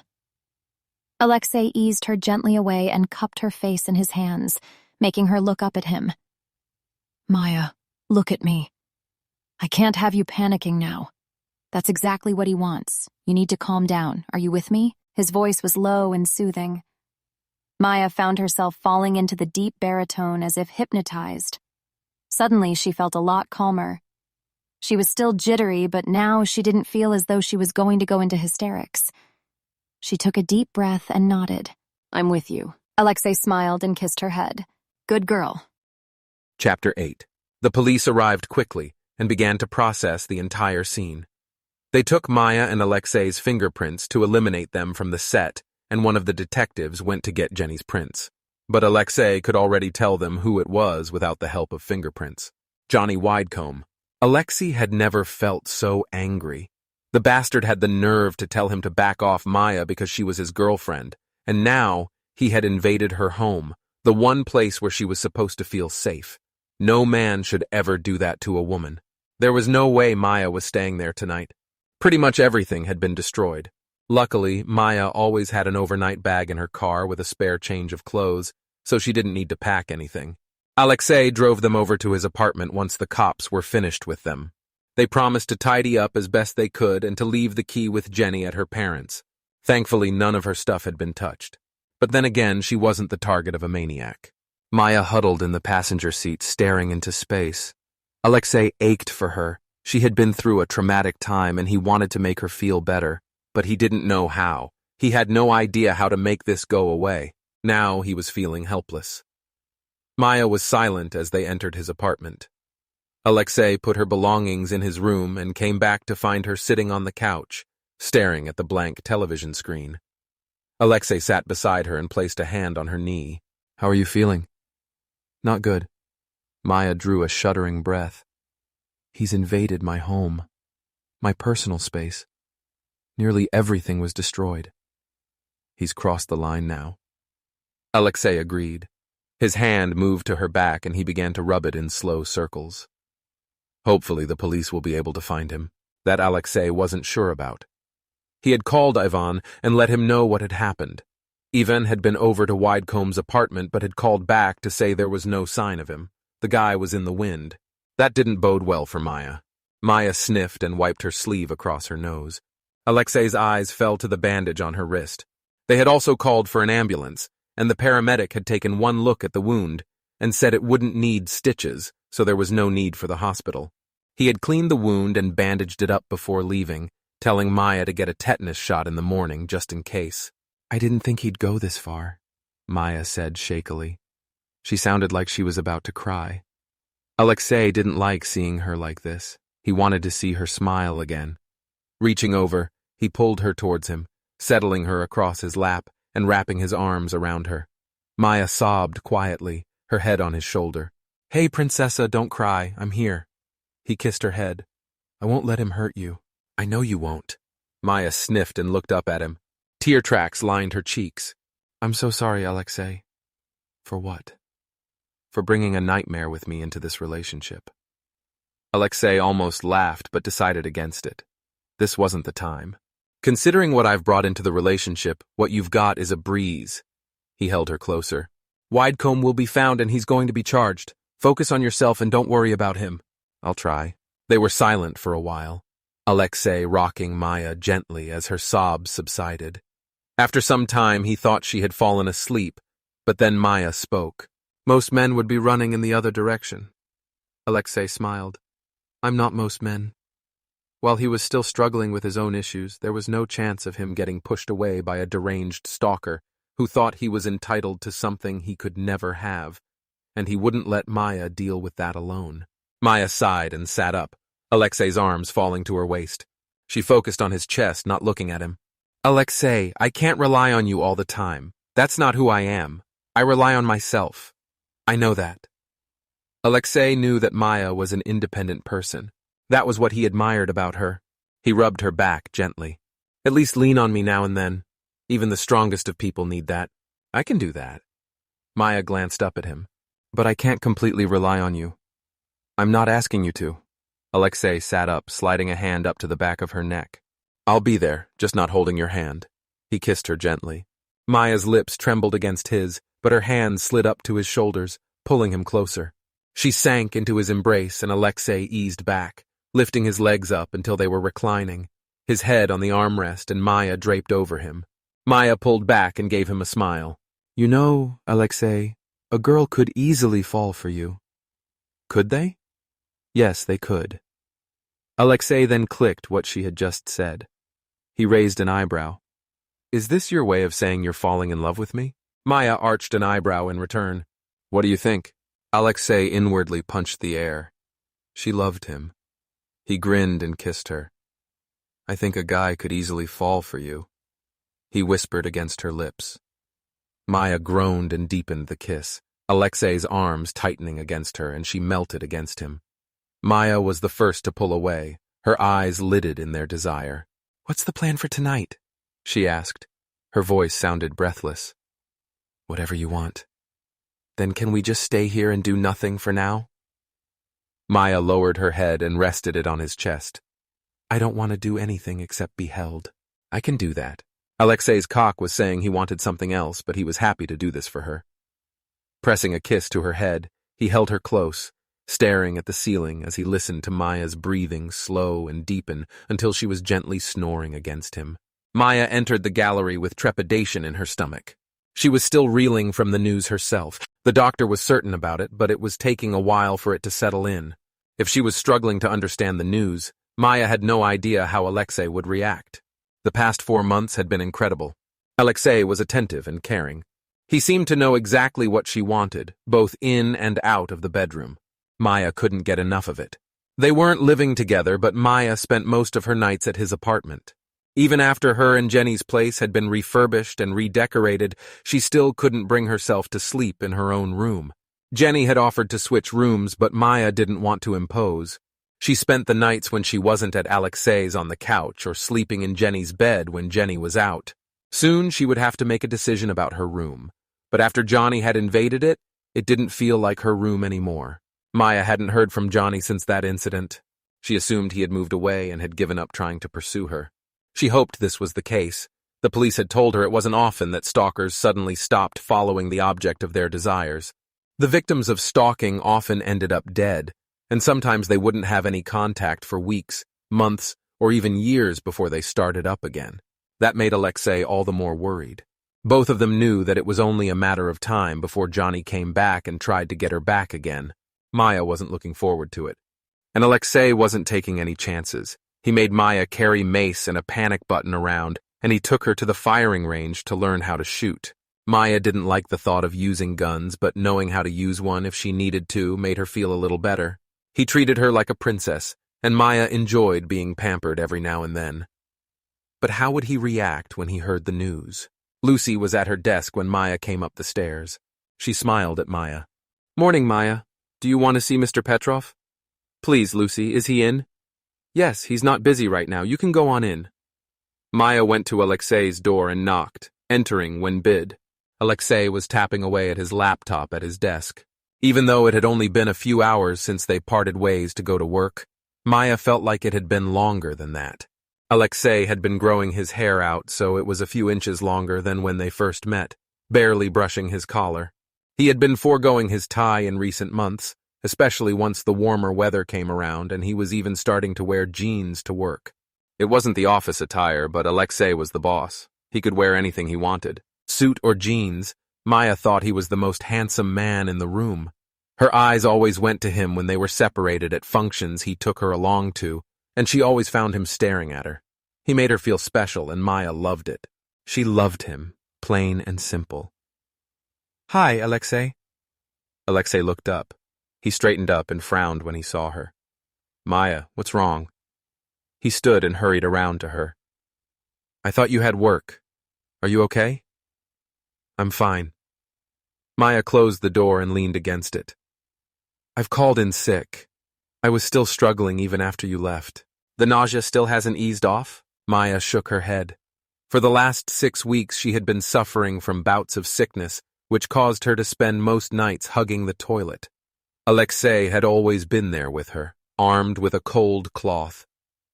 Alexei eased her gently away and cupped her face in his hands, making her look up at him. "Maya, look at me. I can't have you panicking now. That's exactly what he wants. You need to calm down. Are you with me?" His voice was low and soothing. Maya found herself falling into the deep baritone as if hypnotized. Suddenly, she felt a lot calmer. She was still jittery, but now she didn't feel as though she was going to go into hysterics. She took a deep breath and nodded. "I'm with you." Alexei smiled and kissed her head. "Good girl." Chapter 8. The police arrived quickly and began to process the entire scene. They took Maya and Alexei's fingerprints to eliminate them from the set, and one of the detectives went to get Jenny's prints. But Alexei could already tell them who it was without the help of fingerprints. Johnny Widecombe. Alexei had never felt so angry. The bastard had the nerve to tell him to back off Maya because she was his girlfriend, and now he had invaded her home, the one place where she was supposed to feel safe. No man should ever do that to a woman. There was no way Maya was staying there tonight. Pretty much everything had been destroyed. Luckily, Maya always had an overnight bag in her car with a spare change of clothes, so she didn't need to pack anything. Alexei drove them over to his apartment once the cops were finished with them. They promised to tidy up as best they could and to leave the key with Jenny at her parents'. Thankfully, none of her stuff had been touched. But then again, she wasn't the target of a maniac. Maya huddled in the passenger seat, staring into space. Alexei ached for her. She had been through a traumatic time and he wanted to make her feel better, but he didn't know how. He had no idea how to make this go away. Now he was feeling helpless. Maya was silent as they entered his apartment. Alexei put her belongings in his room and came back to find her sitting on the couch, staring at the blank television screen. Alexei sat beside her and placed a hand on her knee. "How are you feeling?" "Not good." Maya drew a shuddering breath. "He's invaded my home, my personal space. Nearly everything was destroyed. He's crossed the line now." Alexei agreed. His hand moved to her back and he began to rub it in slow circles. Hopefully the police will be able to find him. That Alexei wasn't sure about. He had called Ivan and let him know what had happened. Ivan had been over to Widecomb's apartment but had called back to say there was no sign of him. The guy was in the wind. That didn't bode well for Maya. Maya sniffed and wiped her sleeve across her nose. Alexei's eyes fell to the bandage on her wrist. They had also called for an ambulance, and the paramedic had taken one look at the wound and said it wouldn't need stitches, so there was no need for the hospital. He had cleaned the wound and bandaged it up before leaving, telling Maya to get a tetanus shot in the morning just in case. "I didn't think he'd go this far," Maya said shakily. She sounded like she was about to cry. Alexei didn't like seeing her like this. He wanted to see her smile again. Reaching over, he pulled her towards him, settling her across his lap and wrapping his arms around her. Maya sobbed quietly, her head on his shoulder. "Hey, Princessa, don't cry. I'm here." He kissed her head. "I won't let him hurt you." "I know you won't." Maya sniffed and looked up at him. Tear tracks lined her cheeks. "I'm so sorry, Alexei." "For what?" "For bringing a nightmare with me into this relationship." Alexei almost laughed but decided against it. This wasn't the time. "Considering what I've brought into the relationship, what you've got is a breeze." He held her closer. "Widecombe will be found and he's going to be charged. Focus on yourself and don't worry about him." "I'll try." They were silent for a while, Alexei rocking Maya gently as her sobs subsided. After some time, he thought she had fallen asleep, but then Maya spoke. "Most men would be running in the other direction." Alexei smiled. "I'm not most men." While he was still struggling with his own issues, there was no chance of him getting pushed away by a deranged stalker who thought he was entitled to something he could never have, and he wouldn't let Maya deal with that alone. Maya sighed and sat up, Alexei's arms falling to her waist. She focused on his chest, not looking at him. "Alexei, I can't rely on you all the time. That's not who I am. I rely on myself. I know that." Alexei knew that Maya was an independent person. That was what he admired about her. He rubbed her back gently. "At least lean on me now and then. Even the strongest of people need that. I can do that." Maya glanced up at him. "But I can't completely rely on you." "I'm not asking you to." Alexei sat up, sliding a hand up to the back of her neck. "I'll be there, just not holding your hand." He kissed her gently. Maya's lips trembled against his, but her hands slid up to his shoulders, pulling him closer. She sank into his embrace and Alexei eased back, lifting his legs up until they were reclining, his head on the armrest and Maya draped over him. Maya pulled back and gave him a smile. "You know, Alexei, a girl could easily fall for you." "Could they?" "Yes, they could." Alexei then clicked what she had just said. He raised an eyebrow. "Is this your way of saying you're falling in love with me?" Maya arched an eyebrow in return. "What do you think?" Alexei inwardly punched the air. She loved him. He grinned and kissed her. "I think a guy could easily fall for you," he whispered against her lips. Maya groaned and deepened the kiss, Alexei's arms tightening against her, and she melted against him. Maya was the first to pull away, her eyes lidded in their desire. "What's the plan for tonight?" she asked. Her voice sounded breathless. "Whatever you want." "Then can we just stay here and do nothing for now?" Maya lowered her head and rested it on his chest. "I don't want to do anything except be held. I can do that." Alexei's cock was saying he wanted something else, but he was happy to do this for her. Pressing a kiss to her head, He held her close, staring at the ceiling as he listened to Maya's breathing slow and deepen until she was gently snoring against him. Maya entered the gallery with trepidation in her stomach. She was still reeling from the news herself. The doctor was certain about it, but it was taking a while for it to settle in. If she was struggling to understand the news, Maya had no idea how Alexei would react. The past 4 months had been incredible. Alexei was attentive and caring. He seemed to know exactly what she wanted, both in and out of the bedroom. Maya couldn't get enough of it. They weren't living together, but Maya spent most of her nights at his apartment. Even after her and Jenny's place had been refurbished and redecorated, she still couldn't bring herself to sleep in her own room. Jenny had offered to switch rooms, but Maya didn't want to impose. She spent the nights when she wasn't at Alexei's on the couch or sleeping in Jenny's bed when Jenny was out. Soon she would have to make a decision about her room. But after Johnny had invaded it, it didn't feel like her room anymore. Maya hadn't heard from Johnny since that incident. She assumed he had moved away and had given up trying to pursue her. She hoped this was the case. The police had told her it wasn't often that stalkers suddenly stopped following the object of their desires. The victims of stalking often ended up dead, and sometimes they wouldn't have any contact for weeks, months, or even years before they started up again. That made Alexei all the more worried. Both of them knew that it was only a matter of time before Johnny came back and tried to get her back again. Maya wasn't looking forward to it. And Alexei wasn't taking any chances. He made Maya carry mace and a panic button around, and he took her to the firing range to learn how to shoot. Maya didn't like the thought of using guns, but knowing how to use one if she needed to made her feel a little better. He treated her like a princess, and Maya enjoyed being pampered every now and then. But how would he react when he heard the news? Lucy was at her desk when Maya came up the stairs. She smiled at Maya. "Morning, Maya. Do you want to see Mr. Petrov?" "Please, Lucy, is he in?" "Yes, he's not busy right now. You can go on in." Maya went to Alexei's door and knocked, entering when bid. Alexei was tapping away at his laptop at his desk. Even though it had only been a few hours since they parted ways to go to work, Maya felt like it had been longer than that. Alexei had been growing his hair out, so it was a few inches longer than when they first met, barely brushing his collar. He had been foregoing his tie in recent months, especially once the warmer weather came around, and he was even starting to wear jeans to work. It wasn't the office attire, but Alexei was the boss. He could wear anything he wanted. Suit or jeans, Maya thought he was the most handsome man in the room. Her eyes always went to him when they were separated at functions he took her along to, and she always found him staring at her. He made her feel special, and Maya loved it. She loved him, plain and simple. "Hi, Alexei." Alexei looked up. He straightened up and frowned when he saw her. "Maya, what's wrong?" He stood and hurried around to her. "I thought you had work. Are you okay?" "I'm fine." Maya closed the door and leaned against it. "I've called in sick. I was still struggling even after you left. The nausea still hasn't eased off?" Maya shook her head. For the last 6 weeks she had been suffering from bouts of sickness, which caused her to spend most nights hugging the toilet. Alexei had always been there with her, armed with a cold cloth.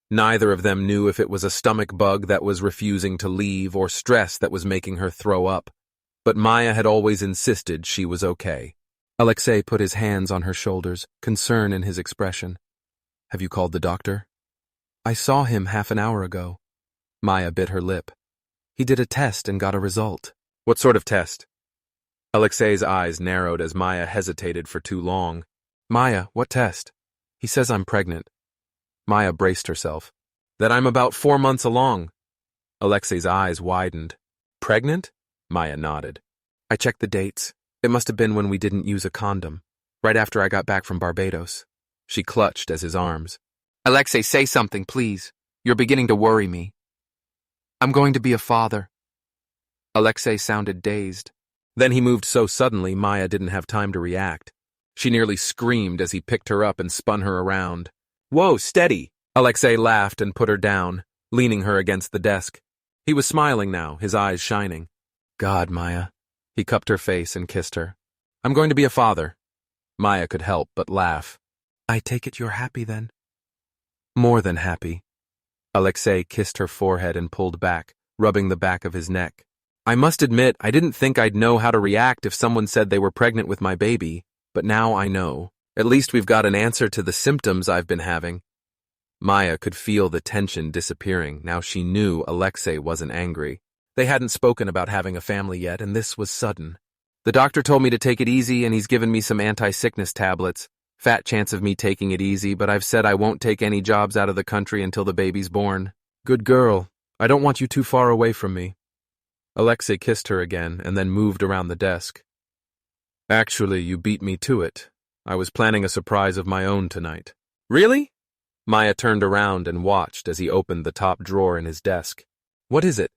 Neither of them knew if it was a stomach bug that was refusing to leave or stress that was making her throw up. But Maya had always insisted she was okay. Alexei put his hands on her shoulders, concern in his expression. "Have you called the doctor?" "I saw him half an hour ago." Maya bit her lip. "He did a test and got a result." "What sort of test?" Alexei's eyes narrowed as Maya hesitated for too long. "Maya, what test?" "He says I'm pregnant." Maya braced herself. "That I'm about 4 months along." Alexei's eyes widened. "Pregnant?" Maya nodded. "I checked the dates. It must have been when we didn't use a condom, right after I got back from Barbados." She clutched at his arms. "Alexei, say something, please. You're beginning to worry me." "I'm going to be a father." Alexei sounded dazed. Then he moved so suddenly Maya didn't have time to react. She nearly screamed as he picked her up and spun her around. "Whoa, steady!" Alexei laughed and put her down, leaning her against the desk. He was smiling now, his eyes shining. "God, Maya." He cupped her face and kissed her. "I'm going to be a father." Maya could help but laugh. "I take it you're happy then?" "More than happy." Alexei kissed her forehead and pulled back, rubbing the back of his neck. "I must admit, I didn't think I'd know how to react if someone said they were pregnant with my baby." but now I know. At least we've got an answer to the symptoms I've been having. Maya could feel the tension disappearing. Now she knew Alexei wasn't angry. They hadn't spoken about having a family yet, and this was sudden. The doctor told me to take it easy, and he's given me some anti-sickness tablets. Fat chance of me taking it easy, but I've said I won't take any jobs out of the country until the baby's born. Good girl. I don't want you too far away from me. Alexei kissed her again, and then moved around the desk. Actually, you beat me to it. I was planning a surprise of my own tonight. Really? Maya turned around and watched as he opened the top drawer in his desk. What is it?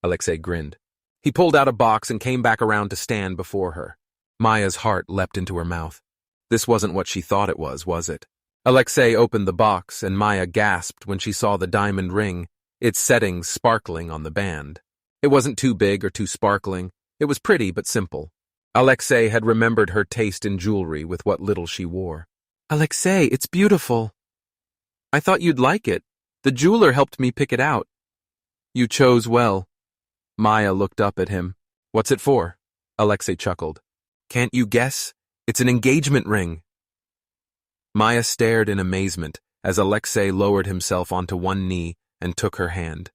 Alexei grinned. He pulled out a box and came back around to stand before her. Maya's heart leapt into her mouth. This wasn't what she thought it was it? Alexei opened the box, and Maya gasped when she saw the diamond ring, its settings sparkling on the band. It wasn't too big or too sparkling. It was pretty but simple. Alexei had remembered her taste in jewelry with what little she wore. Alexei, it's beautiful. I thought you'd like it. The jeweler helped me pick it out. You chose well. Maya looked up at him. What's it for? Alexei chuckled. Can't you guess? It's an engagement ring. Maya stared in amazement as Alexei lowered himself onto one knee and took her hand,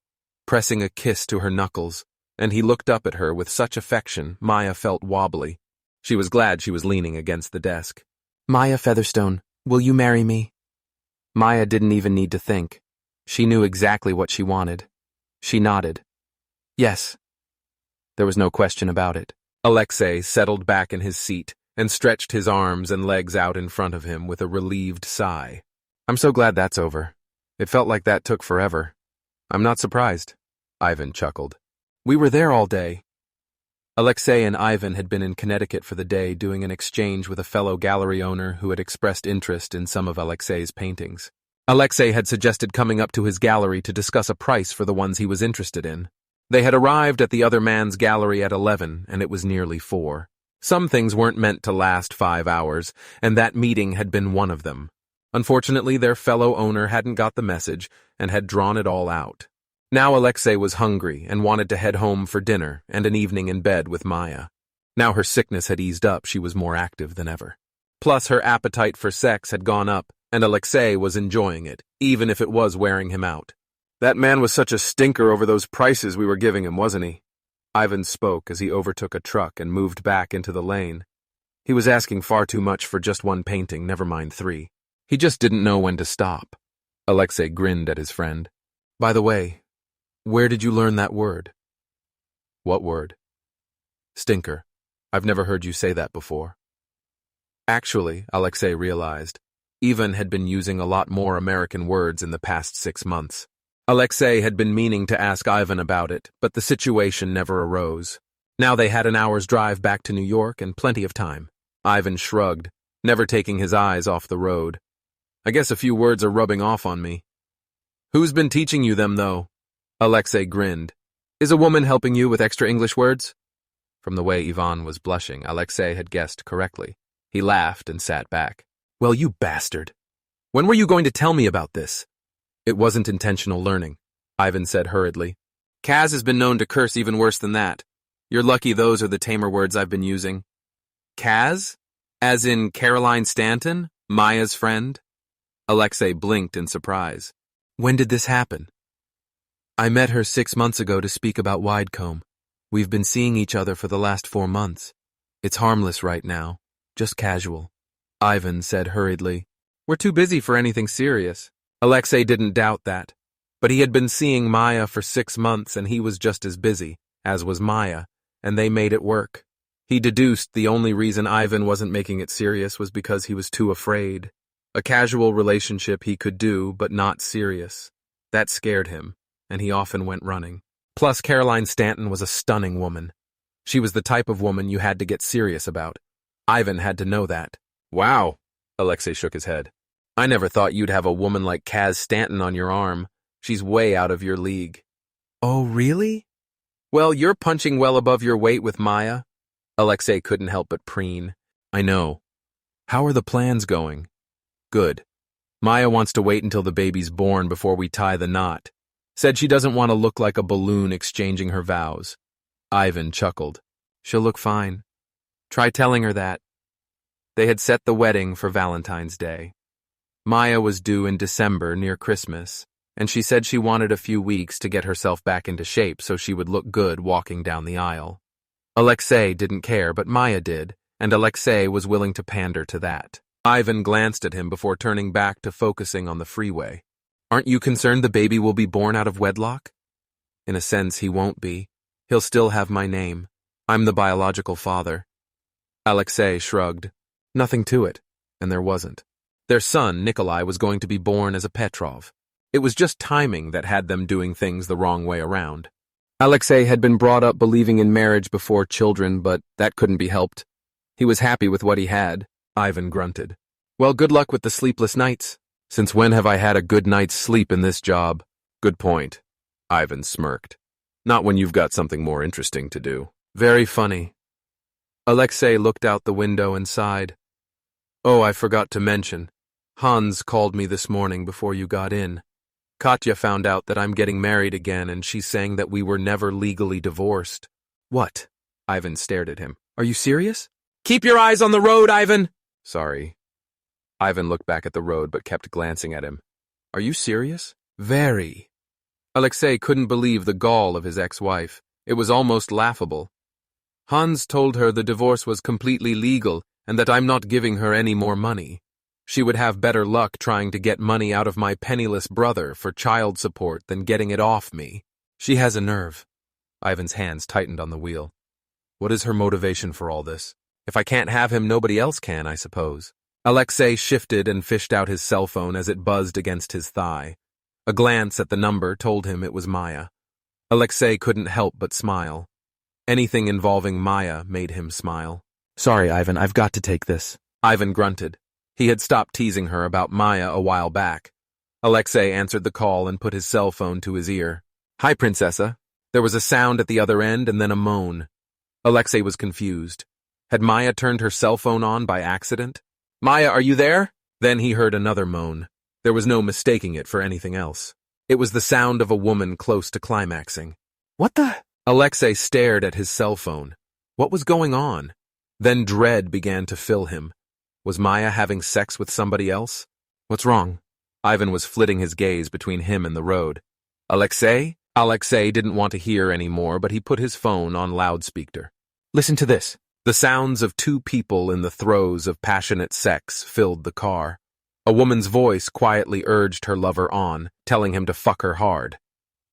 pressing a kiss to her knuckles, and he looked up at her with such affection Maya felt wobbly. She was glad she was leaning against the desk. Maya Featherstone, will you marry me? Maya didn't even need to think. She knew exactly what she wanted. She nodded. Yes. There was no question about it. Alexei settled back in his seat and stretched his arms and legs out in front of him with a relieved sigh. I'm so glad that's over. It felt like that took forever. I'm not surprised. Ivan chuckled. We were there all day. Alexei and Ivan had been in Connecticut for the day doing an exchange with a fellow gallery owner who had expressed interest in some of Alexei's paintings. Alexei had suggested coming up to his gallery to discuss a price for the ones he was interested in. They had arrived at the other man's gallery at 11, and it was nearly 4. Some things weren't meant to last 5 hours, and that meeting had been one of them. Unfortunately, their fellow owner hadn't got the message and had drawn it all out. Now Alexei was hungry and wanted to head home for dinner and an evening in bed with Maya. Now her sickness had eased up, she was more active than ever. Plus, her appetite for sex had gone up, and Alexei was enjoying it, even if it was wearing him out. That man was such a stinker over those prices we were giving him, wasn't he? Ivan spoke as he overtook a truck and moved back into the lane. He was asking far too much for just one painting, never mind 3. He just didn't know when to stop. Alexei grinned at his friend. By the way, where did you learn that word? What word? Stinker. I've never heard you say that before. Actually, Alexei realized, Ivan had been using a lot more American words in the past 6 months. Alexei had been meaning to ask Ivan about it, but the situation never arose. Now they had an hour's drive back to New York and plenty of time. Ivan shrugged, never taking his eyes off the road. I guess a few words are rubbing off on me. Who's been teaching you them, though? Alexei grinned. Is a woman helping you with extra English words? From the way Ivan was blushing, Alexei had guessed correctly. He laughed and sat back. Well, you bastard. When were you going to tell me about this? It wasn't intentional learning, Ivan said hurriedly. Kaz has been known to curse even worse than that. You're lucky those are the tamer words I've been using. Kaz? As in Caroline Stanton, Maya's friend? Alexei blinked in surprise. When did this happen? I met her 6 months ago to speak about Widecombe. We've been seeing each other for the last 4 months. It's harmless right now, just casual. Ivan said hurriedly. We're too busy for anything serious. Alexei didn't doubt that, but he had been seeing Maya for 6 months and he was just as busy, as was Maya, and they made it work. He deduced the only reason Ivan wasn't making it serious was because he was too afraid. A casual relationship he could do, but not serious. That scared him, and he often went running. Plus, Caroline Stanton was a stunning woman. She was the type of woman you had to get serious about. Ivan had to know that. Wow, Alexei shook his head. I never thought you'd have a woman like Kaz Stanton on your arm. She's way out of your league. Oh, really? Well, you're punching well above your weight with Maya. Alexei couldn't help but preen. I know. How are the plans going? Good. Maya wants to wait until the baby's born before we tie the knot. Said she doesn't want to look like a balloon exchanging her vows. Ivan chuckled. She'll look fine. Try telling her that. They had set the wedding for Valentine's Day. Maya was due in December near Christmas, and she said she wanted a few weeks to get herself back into shape so she would look good walking down the aisle. Alexei didn't care, but Maya did, and Alexei was willing to pander to that. Ivan glanced at him before turning back to focusing on the freeway. Aren't you concerned the baby will be born out of wedlock? In a sense, he won't be. He'll still have my name. I'm the biological father. Alexei shrugged. Nothing to it, and there wasn't. Their son, Nikolai, was going to be born as a Petrov. It was just timing that had them doing things the wrong way around. Alexei had been brought up believing in marriage before children, but that couldn't be helped. He was happy with what he had. Ivan grunted. Well, good luck with the sleepless nights. Since when have I had a good night's sleep in this job? Good point. Ivan smirked. Not when you've got something more interesting to do. Very funny. Alexei looked out the window and sighed. Oh, I forgot to mention. Hans called me this morning before you got in. Katya found out that I'm getting married again, and she's saying that we were never legally divorced. What? Ivan stared at him. Are you serious? Keep your eyes on the road, Ivan! Sorry. Ivan looked back at the road but kept glancing at him. Are you serious? Very. Alexei couldn't believe the gall of his ex-wife. It was almost laughable. Hans told her the divorce was completely legal and that I'm not giving her any more money. She would have better luck trying to get money out of my penniless brother for child support than getting it off me. She has a nerve. Ivan's hands tightened on the wheel. What is her motivation for all this? If I can't have him, nobody else can, I suppose. Alexei shifted and fished out his cell phone as it buzzed against his thigh. A glance at the number told him it was Maya. Alexei couldn't help but smile. Anything involving Maya made him smile. Sorry, Ivan, I've got to take this. Ivan grunted. He had stopped teasing her about Maya a while back. Alexei answered the call and put his cell phone to his ear. Hi, Princessa. There was a sound at the other end and then a moan. Alexei was confused. Had Maya turned her cell phone on by accident? Maya, are you there? Then he heard another moan. There was no mistaking it for anything else. It was the sound of a woman close to climaxing. What the? Alexei stared at his cell phone. What was going on? Then dread began to fill him. Was Maya having sex with somebody else? What's wrong? Ivan was flitting his gaze between him and the road. Alexei? Alexei didn't want to hear any more, but he put his phone on loudspeaker. Listen to this. The sounds of two people in the throes of passionate sex filled the car. A woman's voice quietly urged her lover on, telling him to fuck her hard.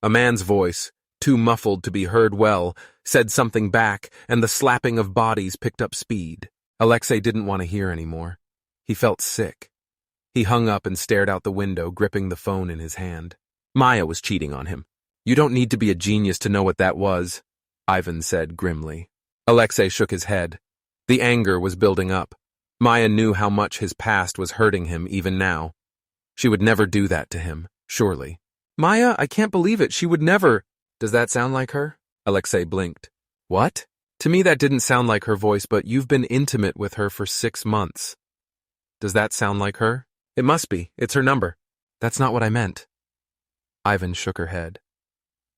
A man's voice, too muffled to be heard well, said something back, and the slapping of bodies picked up speed. Alexei didn't want to hear anymore. He felt sick. He hung up and stared out the window, gripping the phone in his hand. Maya was cheating on him. You don't need to be a genius to know what that was, Ivan said grimly. Alexei shook his head. The anger was building up. Maya knew how much his past was hurting him even now. She would never do that to him, surely. Maya, I can't believe it. She would never. Does that sound like her? Alexei blinked. What? To me that didn't sound like her voice, but you've been intimate with her for 6 months. Does that sound like her? It must be. It's her number. That's not what I meant. Ivan shook her head.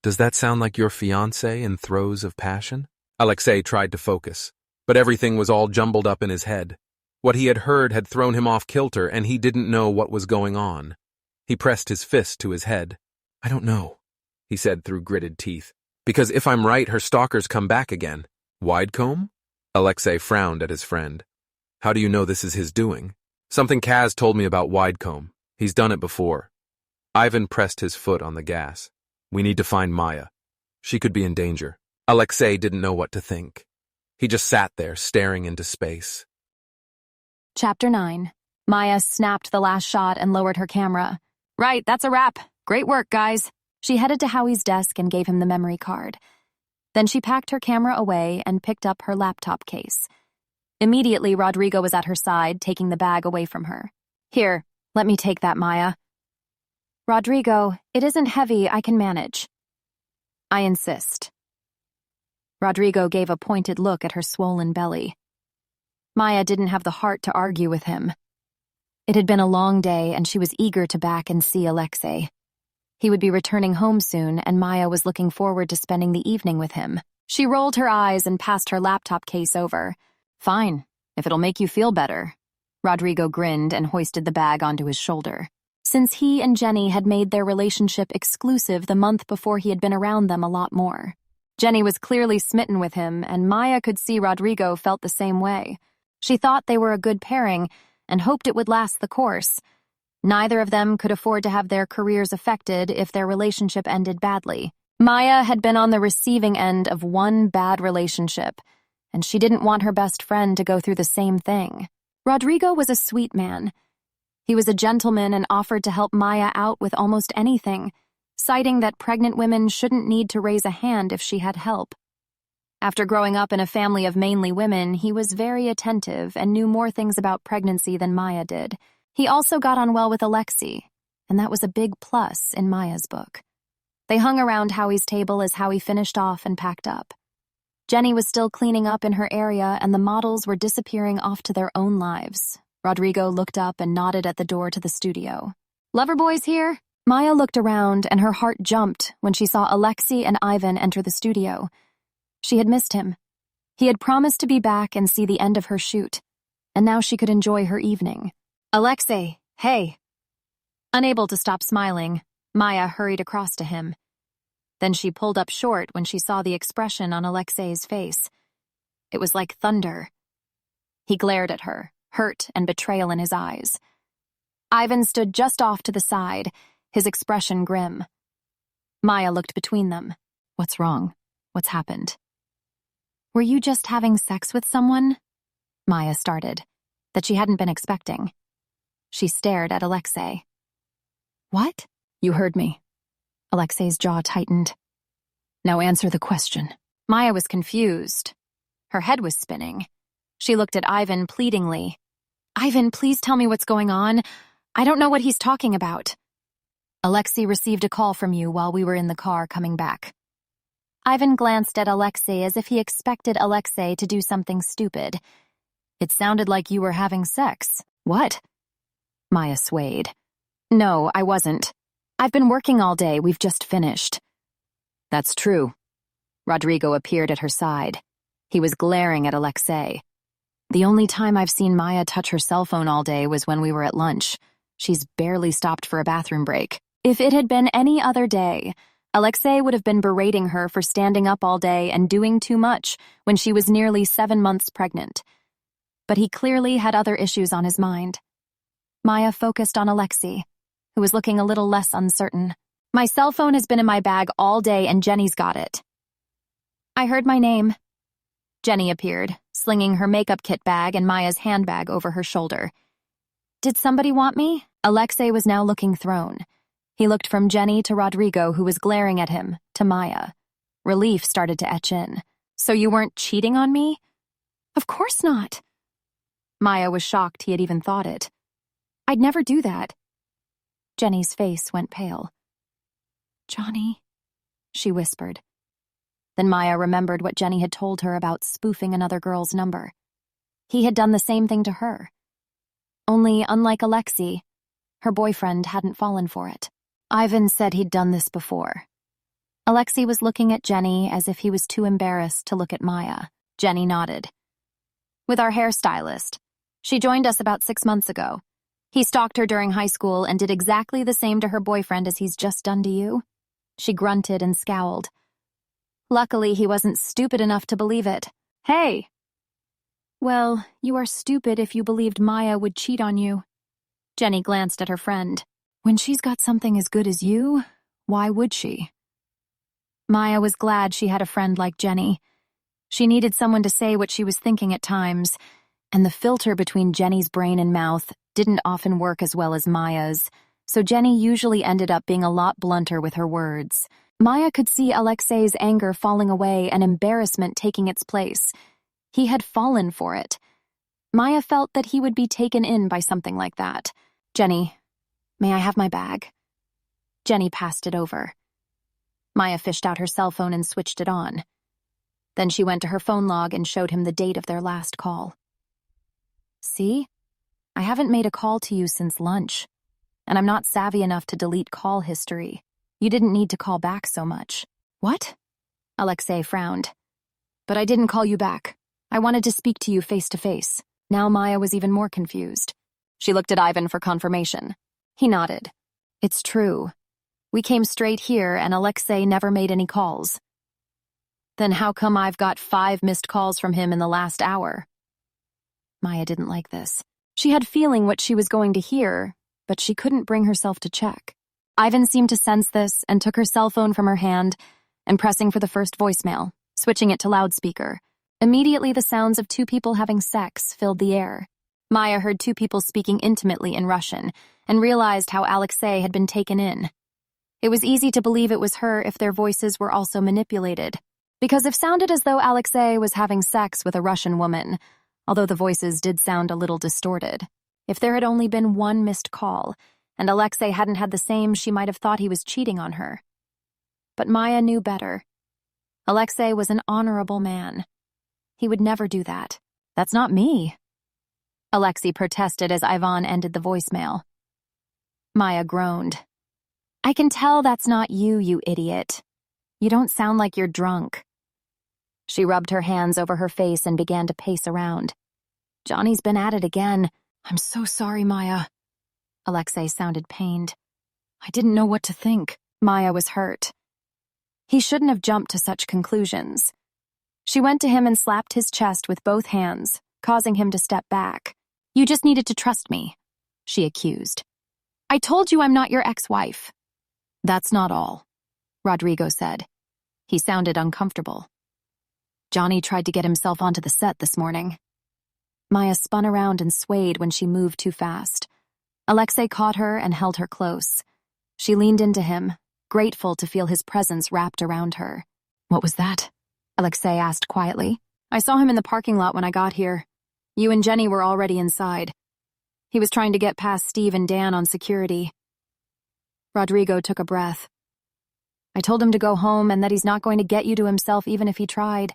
Does that sound like your fiancé in throes of passion? Alexei tried to focus, but everything was all jumbled up in his head. What he had heard had thrown him off kilter, and he didn't know what was going on. He pressed his fist to his head. I don't know, he said through gritted teeth. Because if I'm right, her stalkers come back again. Widecombe? Alexei frowned at his friend. How do you know this is his doing? Something Kaz told me about Widecombe. He's done it before. Ivan pressed his foot on the gas. We need to find Maya. She could be in danger. Alexei didn't know what to think. He just sat there, staring into space. Chapter 9. Maya snapped the last shot and lowered her camera. Right, that's a wrap. Great work, guys. She headed to Howie's desk and gave him the memory card. Then she packed her camera away and picked up her laptop case. Immediately, Rodrigo was at her side, taking the bag away from her. Here, let me take that, Maya. Rodrigo, it isn't heavy, I can manage. I insist. Rodrigo gave a pointed look at her swollen belly. Maya didn't have the heart to argue with him. It had been a long day, and she was eager to back and see Alexei. He would be returning home soon, and Maya was looking forward to spending the evening with him. She rolled her eyes and passed her laptop case over. Fine, If it'll make you feel better. Rodrigo grinned and hoisted the bag onto his shoulder. Since he and Jenny had made their relationship exclusive the month before he had been around them a lot more. Jenny was clearly smitten with him, and Maya could see Rodrigo felt the same way. She thought they were a good pairing and hoped it would last the course. Neither of them could afford to have their careers affected if their relationship ended badly. Maya had been on the receiving end of one bad relationship, and she didn't want her best friend to go through the same thing. Rodrigo was a sweet man. He was a gentleman and offered to help Maya out with almost anything, citing that pregnant women shouldn't need to raise a hand if she had help. After growing up in a family of mainly women, he was very attentive and knew more things about pregnancy than Maya did. He also got on well with Alexei, and that was a big plus in Maya's book. They hung around Howie's table as Howie finished off and packed up. Jenny was still cleaning up in her area, and the models were disappearing off to their own lives. Rodrigo looked up and nodded at the door to the studio. "Loverboy's here?" Maya looked around, and her heart jumped when she saw Alexei and Ivan enter the studio. She had missed him. He had promised to be back and see the end of her shoot, and now she could enjoy her evening. "Alexei, hey." Unable to stop smiling, Maya hurried across to him. Then she pulled up short when she saw the expression on Alexei's face. It was like thunder. He glared at her, hurt and betrayal in his eyes. Ivan stood just off to the side, his expression grim. Maya looked between them. "What's wrong? What's happened?" "Were you just having sex with someone?" Maya started, that she hadn't been expecting. She stared at Alexei. "What?" "You heard me." Alexei's jaw tightened. "Now answer the question." Maya was confused. Her head was spinning. She looked at Ivan pleadingly. "Ivan, please tell me what's going on. I don't know what he's talking about." "Alexei received a call from you while we were in the car coming back." Ivan glanced at Alexei as if he expected Alexei to do something stupid. "It sounded like you were having sex." "What?" Maya swayed. "No, I wasn't. I've been working all day. We've just finished." "That's true." Rodrigo appeared at her side. He was glaring at Alexei. "The only time I've seen Maya touch her cell phone all day was when we were at lunch. She's barely stopped for a bathroom break." If it had been any other day, Alexei would have been berating her for standing up all day and doing too much when she was nearly 7 months pregnant. But he clearly had other issues on his mind. Maya focused on Alexei, who was looking a little less uncertain. "My cell phone has been in my bag all day and Jenny's got it." "I heard my name." Jenny appeared, slinging her makeup kit bag and Maya's handbag over her shoulder. "Did somebody want me?" Alexei was now looking thrown. He looked from Jenny to Rodrigo, who was glaring at him, to Maya. Relief started to etch in. "So you weren't cheating on me?" "Of course not." Maya was shocked he had even thought it. "I'd never do that." Jenny's face went pale. "Johnny," she whispered. Then Maya remembered what Jenny had told her about spoofing another girl's number. He had done the same thing to her. Only, unlike Alexei, her boyfriend hadn't fallen for it. Ivan said he'd done this before. Alexei was looking at Jenny as if he was too embarrassed to look at Maya. Jenny nodded. "With our hairstylist. She joined us about 6 months ago. He stalked her during high school and did exactly the same to her boyfriend as he's just done to you." She grunted and scowled. Luckily, he wasn't stupid enough to believe it. "Hey!" "Well, you are stupid if you believed Maya would cheat on you." Jenny glanced at her friend. "When she's got something as good as you, why would she?" Maya was glad she had a friend like Jenny. She needed someone to say what she was thinking at times, and the filter between Jenny's brain and mouth didn't often work as well as Maya's, so Jenny usually ended up being a lot blunter with her words. Maya could see Alexei's anger falling away and embarrassment taking its place. He had fallen for it. Maya felt that he would be taken in by something like that. "Jenny, may I have my bag?" Jenny passed it over. Maya fished out her cell phone and switched it on. Then she went to her phone log and showed him the date of their last call. "See? I haven't made a call to you since lunch, and I'm not savvy enough to delete call history. You didn't need to call back so much." "What?" Alexei frowned. "But I didn't call you back. I wanted to speak to you face to face." Now Maya was even more confused. She looked at Ivan for confirmation. He nodded. It's true. We came straight here and Alexei never made any calls. Then how come I've got 5 missed calls from him in the last hour? Maya didn't like this. She had feeling what she was going to hear, but she couldn't bring herself to check. Ivan seemed to sense this and took her cell phone from her hand and pressing for the first voicemail, switching it to loudspeaker. Immediately the sounds of 2 people having sex filled the air. Maya heard 2 people speaking intimately in Russian and realized how Alexei had been taken in. It was easy to believe it was her if their voices were also manipulated, because it sounded as though Alexei was having sex with a Russian woman, although the voices did sound a little distorted. If there had only been 1 missed call, and Alexei hadn't had the same, she might have thought he was cheating on her. But Maya knew better. Alexei was an honorable man. He would never do that. That's not me. Alexei protested as Ivan ended the voicemail. Maya groaned. I can tell that's not you, you idiot. You don't sound like you're drunk. She rubbed her hands over her face and began to pace around. Johnny's been at it again. I'm so sorry, Maya. Alexei sounded pained. I didn't know what to think. Maya was hurt. He shouldn't have jumped to such conclusions. She went to him and slapped his chest with both hands, causing him to step back. You just needed to trust me, she accused. I told you I'm not your ex-wife. That's not all, Rodrigo said. He sounded uncomfortable. Johnny tried to get himself onto the set this morning. Maya spun around and swayed when she moved too fast. Alexei caught her and held her close. She leaned into him, grateful to feel his presence wrapped around her. What was that? Alexei asked quietly. I saw him in the parking lot when I got here. You and Jenny were already inside. He was trying to get past Steve and Dan on security. Rodrigo took a breath. I told him to go home and that he's not going to get you to himself even if he tried.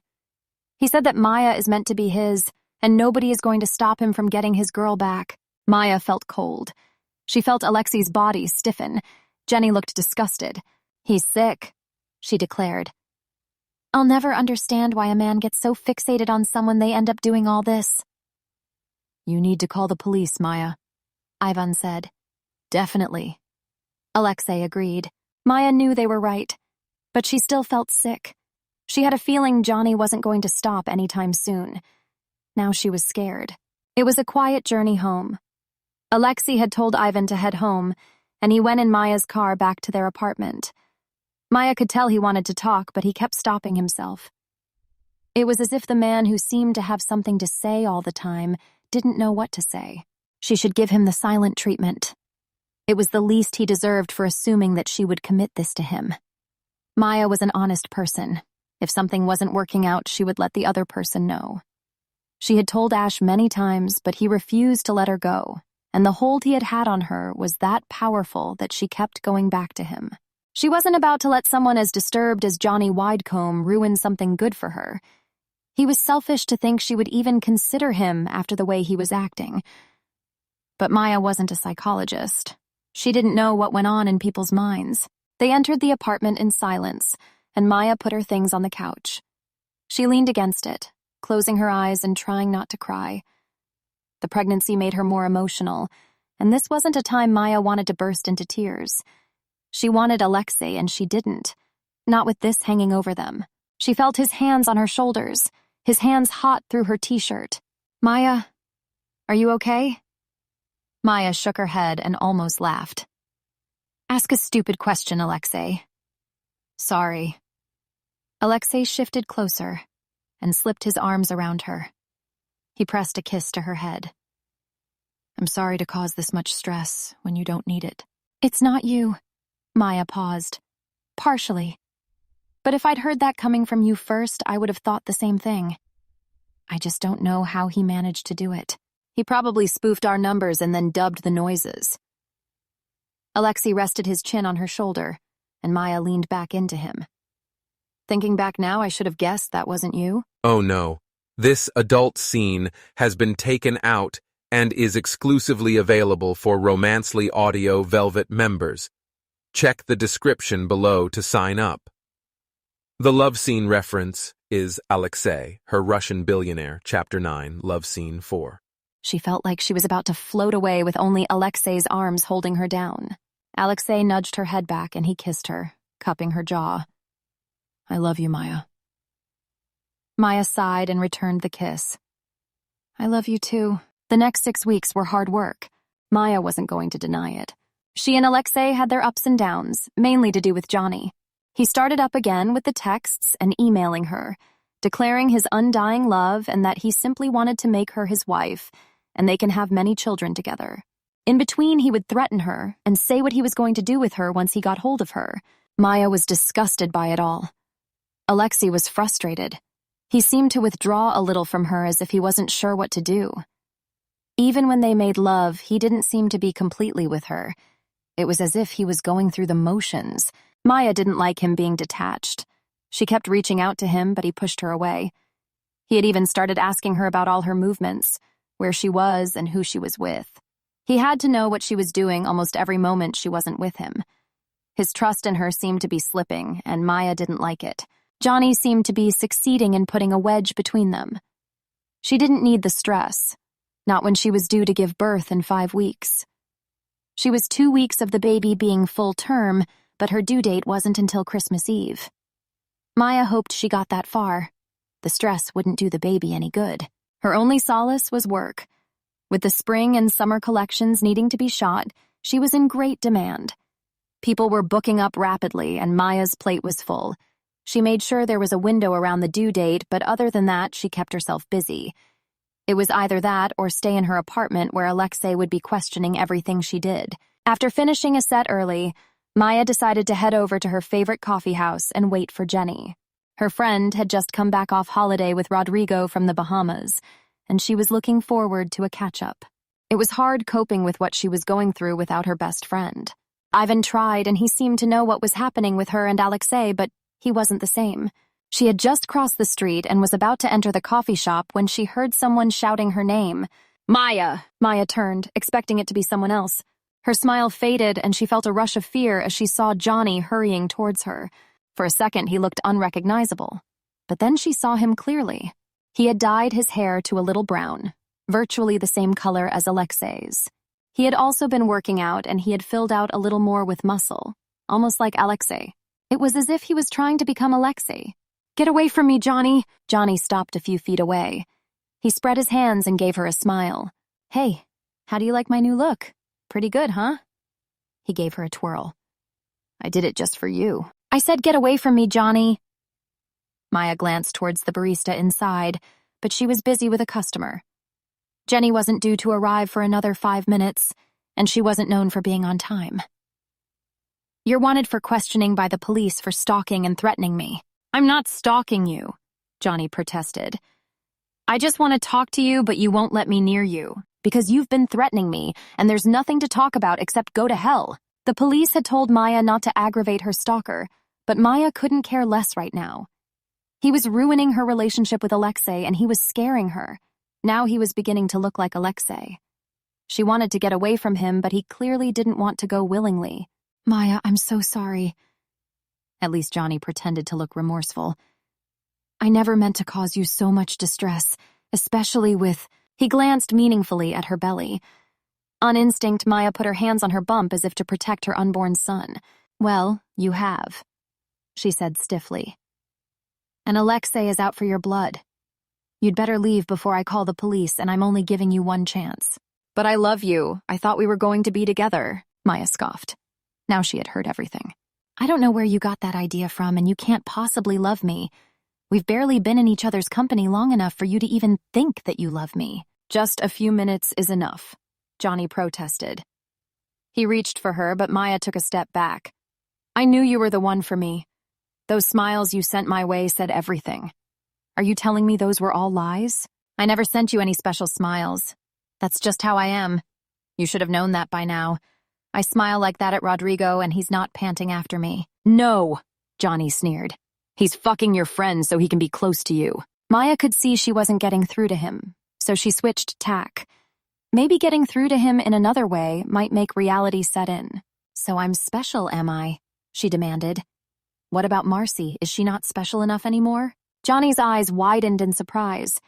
He said that Maya is meant to be his, and nobody is going to stop him from getting his girl back. Maya felt cold. She felt Alexei's body stiffen. Jenny looked disgusted. He's sick, she declared. I'll never understand why a man gets so fixated on someone they end up doing all this. You need to call the police, Maya, Ivan said. Definitely. Alexei agreed. Maya knew they were right, but she still felt sick. She had a feeling Johnny wasn't going to stop anytime soon. Now she was scared. It was a quiet journey home. Alexei had told Ivan to head home, and he went in Maya's car back to their apartment. Maya could tell he wanted to talk, but he kept stopping himself. It was as if the man who seemed to have something to say all the time didn't know what to say. She should give him the silent treatment. It was the least he deserved for assuming that she would commit this to him. Maya was an honest person. If something wasn't working out, she would let the other person know. She had told Ash many times, but he refused to let her go, and the hold he had had on her was that powerful that she kept going back to him. She wasn't about to let someone as disturbed as Johnny Widecombe ruin something good for her. He was selfish to think she would even consider him after the way he was acting. But Maya wasn't a psychologist. She didn't know what went on in people's minds. They entered the apartment in silence, and Maya put her things on the couch. She leaned against it, closing her eyes and trying not to cry. The pregnancy made her more emotional, and this wasn't a time Maya wanted to burst into tears. She wanted Alexei, and she didn't. Not with this hanging over them. She felt his hands on her shoulders, his hands hot through her t-shirt. Maya, are you okay? Maya shook her head and almost laughed. Ask a stupid question, Alexei. Sorry. Alexei shifted closer and slipped his arms around her. He pressed a kiss to her head. I'm sorry to cause this much stress when you don't need it. It's not you. Maya paused. Partially. But if I'd heard that coming from you first, I would have thought the same thing. I just don't know how he managed to do it. He probably spoofed our numbers and then dubbed the noises. Alexei rested his chin on her shoulder, and Maya leaned back into him. Thinking back now, I should have guessed that wasn't you. Oh no. This adult scene has been taken out and is exclusively available for Romancely Audio Velvet members. Check the description below to sign up. The love scene reference is Alexei, Her Russian Billionaire, Chapter 9, Love Scene 4. She felt like she was about to float away with only Alexei's arms holding her down. Alexei nudged her head back and he kissed her, cupping her jaw. "I love you, Maya." Maya sighed and returned the kiss. "I love you too." The next 6 weeks were hard work. Maya wasn't going to deny it. She and Alexei had their ups and downs, mainly to do with Johnny. He started up again with the texts and emailing her, declaring his undying love and that he simply wanted to make her his wife, and they can have many children together. In between, he would threaten her and say what he was going to do with her once he got hold of her. Maya was disgusted by it all. Alexei was frustrated. He seemed to withdraw a little from her as if he wasn't sure what to do. Even when they made love, he didn't seem to be completely with her. It was as if he was going through the motions. Maya didn't like him being detached. She kept reaching out to him, but he pushed her away. He had even started asking her about all her movements, where she was and who she was with. He had to know what she was doing almost every moment she wasn't with him. His trust in her seemed to be slipping, and Maya didn't like it. Johnny seemed to be succeeding in putting a wedge between them. She didn't need the stress, not when she was due to give birth in 5 weeks. She was 2 weeks of the baby being full term, but her due date wasn't until Christmas Eve. Maya hoped she got that far. The stress wouldn't do the baby any good. Her only solace was work. With the spring and summer collections needing to be shot, she was in great demand. People were booking up rapidly, and Maya's plate was full. She made sure there was a window around the due date, but other than that, she kept herself busy. It was either that or stay in her apartment where Alexei would be questioning everything she did. After finishing a set early, Maya decided to head over to her favorite coffee house and wait for Jenny. Her friend had just come back off holiday with Rodrigo from the Bahamas, and she was looking forward to a catch-up. It was hard coping with what she was going through without her best friend. Ivan tried, and he seemed to know what was happening with her and Alexei, but he wasn't the same. She had just crossed the street and was about to enter the coffee shop when she heard someone shouting her name. "Maya!" Maya turned, expecting it to be someone else. Her smile faded, and she felt a rush of fear as she saw Johnny hurrying towards her. For a second, he looked unrecognizable. But then she saw him clearly. He had dyed his hair to a little brown, virtually the same color as Alexei's. He had also been working out, and he had filled out a little more with muscle, almost like Alexei. It was as if he was trying to become Alexei. "Get away from me, Johnny!" Johnny stopped a few feet away. He spread his hands and gave her a smile. "Hey, how do you like my new look? Pretty good, huh?" He gave her a twirl. "I did it just for you." "I said get away from me, Johnny." Maya glanced towards the barista inside, but she was busy with a customer. Jenny wasn't due to arrive for another 5 minutes, and she wasn't known for being on time. "You're wanted for questioning by the police for stalking and threatening me." "I'm not stalking you," Johnny protested. "I just want to talk to you, but you won't let me near you, because you've been threatening me, and there's nothing to talk about except go to hell." The police had told Maya not to aggravate her stalker, but Maya couldn't care less right now. He was ruining her relationship with Alexei, and he was scaring her. Now he was beginning to look like Alexei. She wanted to get away from him, but he clearly didn't want to go willingly. "Maya, I'm so sorry." At least Johnny pretended to look remorseful. "I never meant to cause you so much distress, especially with—" He glanced meaningfully at her belly. On instinct, Maya put her hands on her bump as if to protect her unborn son. "Well, you have," she said stiffly. "And Alexei is out for your blood. You'd better leave before I call the police, and I'm only giving you one chance." "But I love you. I thought we were going to be together," Maya scoffed. Now she had heard everything. "I don't know where you got that idea from, and you can't possibly love me. We've barely been in each other's company long enough for you to even think that you love me." "Just a few minutes is enough," Johnny protested. He reached for her, but Maya took a step back. "I knew you were the one for me. Those smiles you sent my way said everything. Are you telling me those were all lies?" "I never sent you any special smiles. That's just how I am. You should have known that by now. I smile like that at Rodrigo, and he's not panting after me." "No," Johnny sneered. "He's fucking your friend so he can be close to you." Maya could see she wasn't getting through to him, so she switched tack. Maybe getting through to him in another way might make reality set in. "So I'm special, am I?" she demanded. "What about Marcy? Is she not special enough anymore?" Johnny's eyes widened in surprise.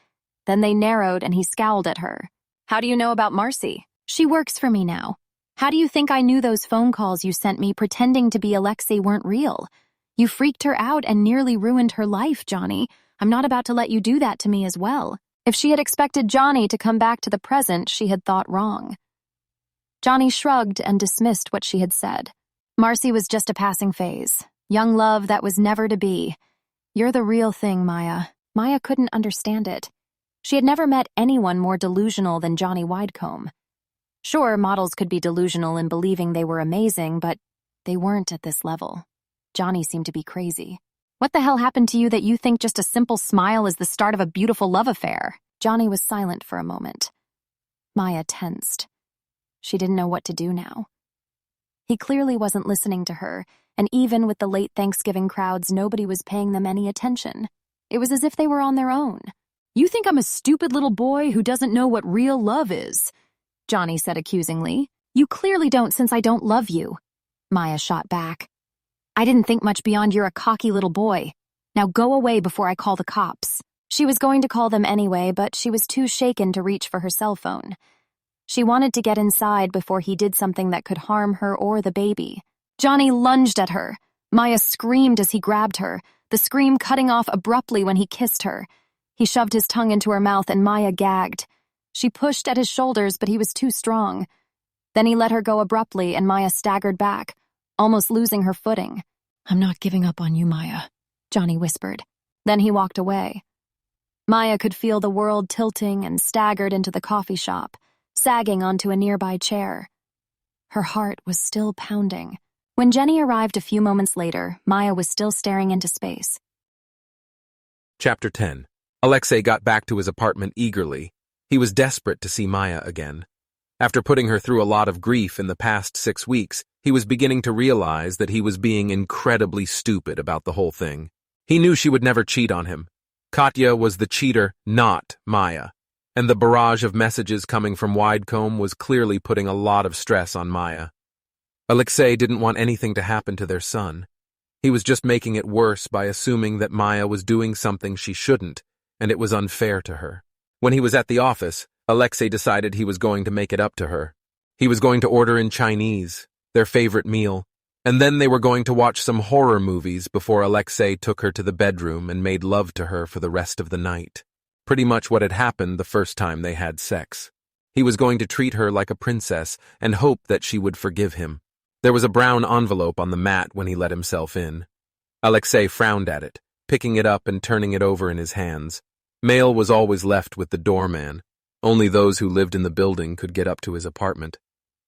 Then they narrowed and he scowled at her. How do you know about Marcy? She works for me now. How do you think I knew those phone calls you sent me pretending to be Alexei weren't real? You freaked her out and nearly ruined her life, Johnny. I'm not about to let you do that to me as well. If she had expected Johnny to come back to the present, she had thought wrong. Johnny shrugged and dismissed what she had said. Marcy was just a passing phase. Young love that was never to be. You're the real thing, Maya. Maya couldn't understand it. She had never met anyone more delusional than Johnny Widecombe. Sure, models could be delusional in believing they were amazing, but they weren't at this level. Johnny seemed to be crazy. What the hell happened to you that you think just a simple smile is the start of a beautiful love affair? Johnny was silent for a moment. Maya tensed. She didn't know what to do now. He clearly wasn't listening to her, and even with the late Thanksgiving crowds, nobody was paying them any attention. It was as if they were on their own. You think I'm a stupid little boy who doesn't know what real love is? Johnny said accusingly. You clearly don't, since I don't love you. Maya shot back. I didn't think much beyond you're a cocky little boy. Now go away before I call the cops. She was going to call them anyway, but she was too shaken to reach for her cell phone. She wanted to get inside before he did something that could harm her or the baby. Johnny lunged at her. Maya screamed as he grabbed her, the scream cutting off abruptly when he kissed her. He shoved his tongue into her mouth and Maya gagged. She pushed at his shoulders, but he was too strong. Then he let her go abruptly and Maya staggered back, almost losing her footing. I'm not giving up on you, Maya, Johnny whispered. Then he walked away. Maya could feel the world tilting and staggered into the coffee shop, sagging onto a nearby chair. Her heart was still pounding. When Jenny arrived a few moments later, Maya was still staring into space. Chapter 10. Alexei got back to his apartment eagerly. He was desperate to see Maya again. After putting her through a lot of grief in the past 6 weeks, he was beginning to realize that he was being incredibly stupid about the whole thing. He knew she would never cheat on him. Katya was the cheater, not Maya. And the barrage of messages coming from Widecombe was clearly putting a lot of stress on Maya. Alexei didn't want anything to happen to their son. He was just making it worse by assuming that Maya was doing something she shouldn't, and it was unfair to her. When he was at the office, Alexei decided he was going to make it up to her. He was going to order in Chinese, their favorite meal, and then they were going to watch some horror movies before Alexei took her to the bedroom and made love to her for the rest of the night. Pretty much what had happened the first time they had sex. He was going to treat her like a princess and hope that she would forgive him. There was a brown envelope on the mat when he let himself in. Alexei frowned at it, picking it up and turning it over in his hands. Mail was always left with the doorman. Only those who lived in the building could get up to his apartment.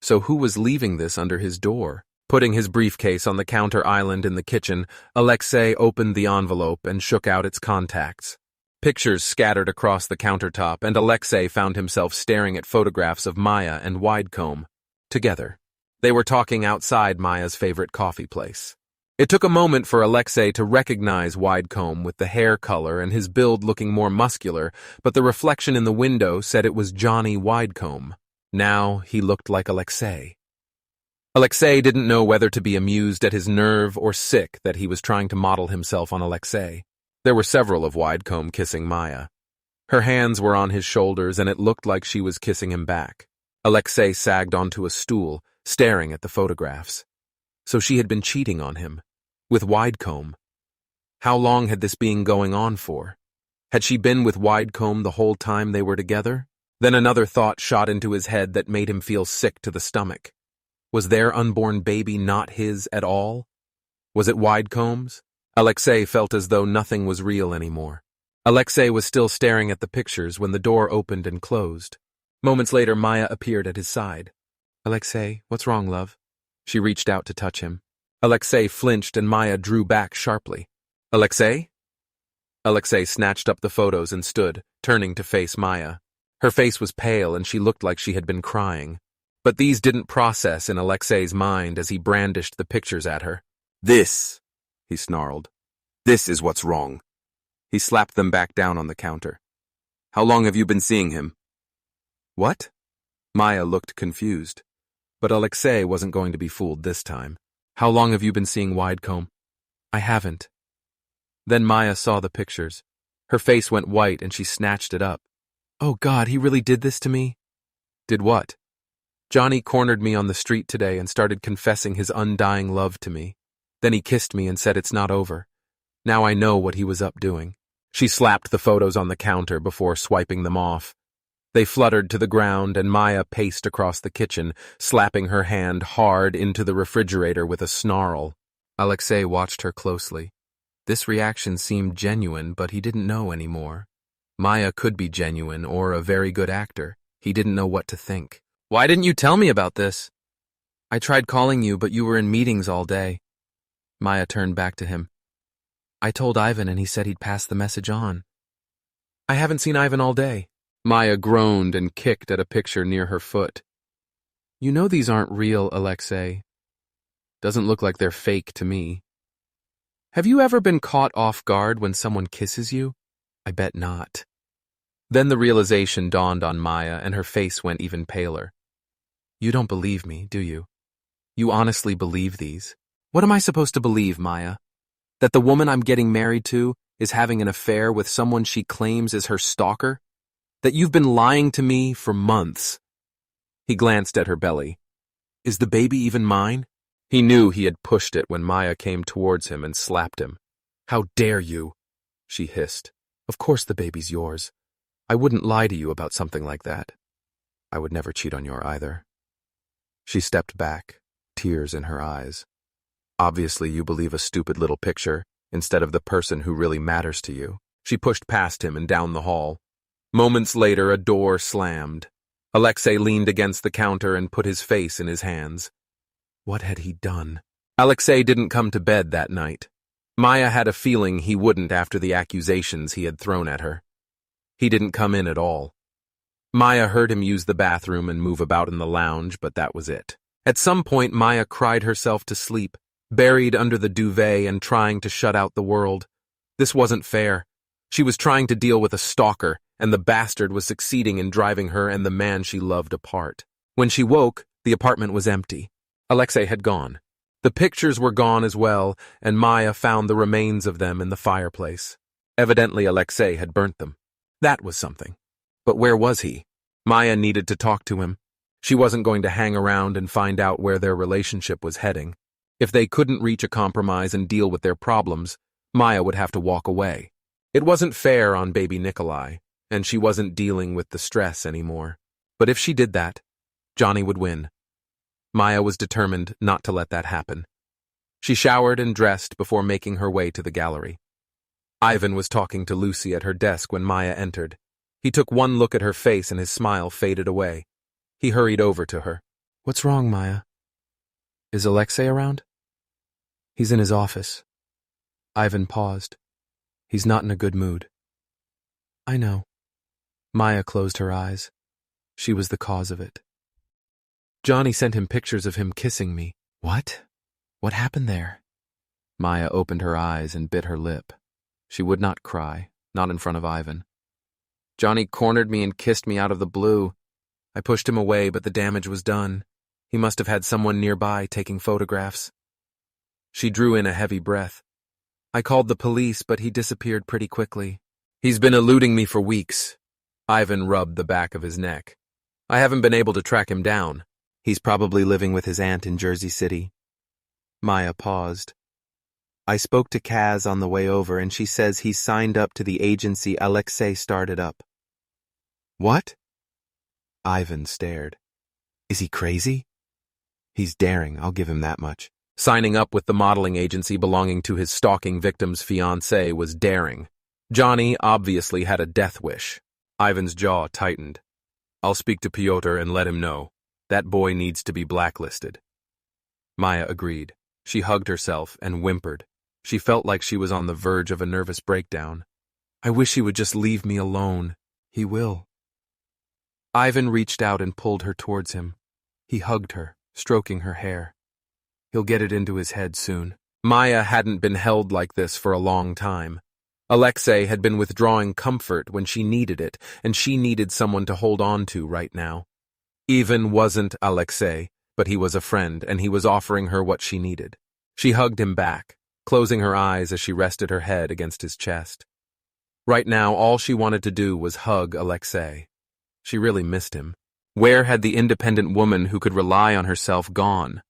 So who was leaving this under his door? Putting his briefcase on the counter island in the kitchen, Alexei opened the envelope and shook out its contacts. Pictures scattered across the countertop, and Alexei found himself staring at photographs of Maya and Widecombe. Together. They were talking outside Maya's favorite coffee place. It took a moment for Alexei to recognize Widecombe with the hair color and his build looking more muscular, but the reflection in the window said it was Johnny Widecombe. Now he looked like Alexei. Alexei didn't know whether to be amused at his nerve or sick that he was trying to model himself on Alexei. There were several of Widecombe kissing Maya. Her hands were on his shoulders and it looked like she was kissing him back. Alexei sagged onto a stool, staring at the photographs. So she had been cheating on him. With Widecombe. How long had this been going on for? Had she been with Widecombe the whole time they were together? Then another thought shot into his head that made him feel sick to the stomach. Was their unborn baby not his at all? Was it Widecombe's? Alexei felt as though nothing was real anymore. Alexei was still staring at the pictures when the door opened and closed. Moments later, Maya appeared at his side. Alexei, what's wrong, love? She reached out to touch him. Alexei flinched and Maya drew back sharply. Alexei? Alexei snatched up the photos and stood, turning to face Maya. Her face was pale and she looked like she had been crying. But these didn't process in Alexei's mind as he brandished the pictures at her. This, he snarled. This is what's wrong. He slapped them back down on the counter. How long have you been seeing him? What? Maya looked confused. But Alexei wasn't going to be fooled this time. How long have you been seeing Widecombe? I haven't. Then Maya saw the pictures. Her face went white and she snatched it up. Oh God, he really did this to me? Did what? Johnny cornered me on the street today and started confessing his undying love to me. Then he kissed me and said it's not over. Now I know what he was up doing. She slapped the photos on the counter before swiping them off. They fluttered to the ground and Maya paced across the kitchen, slapping her hand hard into the refrigerator with a snarl. Alexei watched her closely. This reaction seemed genuine, but he didn't know anymore. Maya could be genuine or a very good actor. He didn't know what to think. Why didn't you tell me about this? I tried calling you, but you were in meetings all day. Maya turned back to him. I told Ivan and he said he'd pass the message on. I haven't seen Ivan all day. Maya groaned and kicked at a picture near her foot. You know these aren't real, Alexei. Doesn't look like they're fake to me. Have you ever been caught off guard when someone kisses you? I bet not. Then the realization dawned on Maya and her face went even paler. You don't believe me, do you? You honestly believe these? What am I supposed to believe, Maya? That the woman I'm getting married to is having an affair with someone she claims is her stalker? That you've been lying to me for months? He glanced at her belly. Is the baby even mine? He knew he had pushed it when Maya came towards him and slapped him. How dare you? She hissed. Of course the baby's yours. I wouldn't lie to you about something like that. I would never cheat on you either. She stepped back, tears in her eyes. Obviously you believe a stupid little picture instead of the person who really matters to you. She pushed past him and down the hall. Moments later, a door slammed. Alexei leaned against the counter and put his face in his hands. What had he done? Alexei didn't come to bed that night. Maya had a feeling he wouldn't after the accusations he had thrown at her. He didn't come in at all. Maya heard him use the bathroom and move about in the lounge, but that was it. At some point, Maya cried herself to sleep, buried under the duvet and trying to shut out the world. This wasn't fair. She was trying to deal with a stalker, and the bastard was succeeding in driving her and the man she loved apart. When she woke, the apartment was empty. Alexei had gone. The pictures were gone as well, and Maya found the remains of them in the fireplace. Evidently, Alexei had burnt them. That was something. But where was he? Maya needed to talk to him. She wasn't going to hang around and find out where their relationship was heading. If they couldn't reach a compromise and deal with their problems, Maya would have to walk away. It wasn't fair on baby Nikolai, and she wasn't dealing with the stress anymore. But if she did that, Johnny would win. Maya was determined not to let that happen. She showered and dressed before making her way to the gallery. Ivan was talking to Lucy at her desk when Maya entered. He took one look at her face and his smile faded away. He hurried over to her. What's wrong, Maya? Is Alexei around? He's in his office. Ivan paused. He's not in a good mood. I know. Maya closed her eyes. She was the cause of it. Johnny sent him pictures of him kissing me. What? What happened there? Maya opened her eyes and bit her lip. She would not cry, not in front of Ivan. Johnny cornered me and kissed me out of the blue. I pushed him away, but the damage was done. He must have had someone nearby taking photographs. She drew in a heavy breath. I called the police, but he disappeared pretty quickly. He's been eluding me for weeks. Ivan rubbed the back of his neck. I haven't been able to track him down. He's probably living with his aunt in Jersey City. Maya paused. I spoke to Kaz on the way over, and she says he's signed up to the agency Alexei started up. What? Ivan stared. Is he crazy? He's daring, I'll give him that much. Signing up with the modeling agency belonging to his stalking victim's fiancée was daring. Johnny obviously had a death wish. Ivan's jaw tightened. I'll speak to Pyotr and let him know. That boy needs to be blacklisted. Maya agreed. She hugged herself and whimpered. She felt like she was on the verge of a nervous breakdown. I wish he would just leave me alone. He will. Ivan reached out and pulled her towards him. He hugged her, stroking her hair. He'll get it into his head soon. Maya hadn't been held like this for a long time. Alexei had been withdrawing comfort when she needed it, and she needed someone to hold on to right now. Ivan wasn't Alexei, but he was a friend, and he was offering her what she needed. She hugged him back, closing her eyes as she rested her head against his chest. Right now, all she wanted to do was hug Alexei. She really missed him. Where had the independent woman who could rely on herself gone?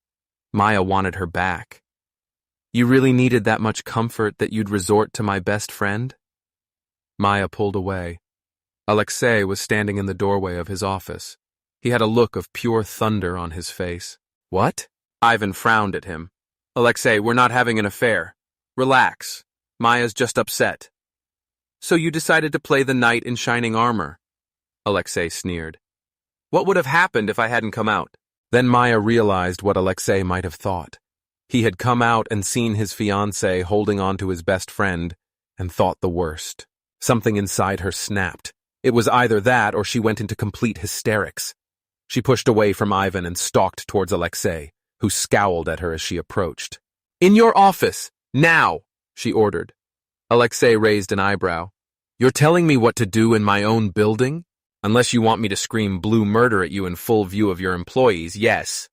Maya wanted her back. You really needed that much comfort that you'd resort to my best friend? Maya pulled away. Alexei was standing in the doorway of his office. He had a look of pure thunder on his face. What? Ivan frowned at him. Alexei, we're not having an affair. Relax. Maya's just upset. So you decided to play the knight in shining armor? Alexei sneered. What would have happened if I hadn't come out? Then Maya realized what Alexei might have thought. He had come out and seen his fiancée holding on to his best friend and thought the worst. Something inside her snapped. It was either that or she went into complete hysterics. She pushed away from Ivan and stalked towards Alexei, who scowled at her as she approached. In your office, now, she ordered. Alexei raised an eyebrow. You're telling me what to do in my own building? Unless you want me to scream blue murder at you in full view of your employees, yes.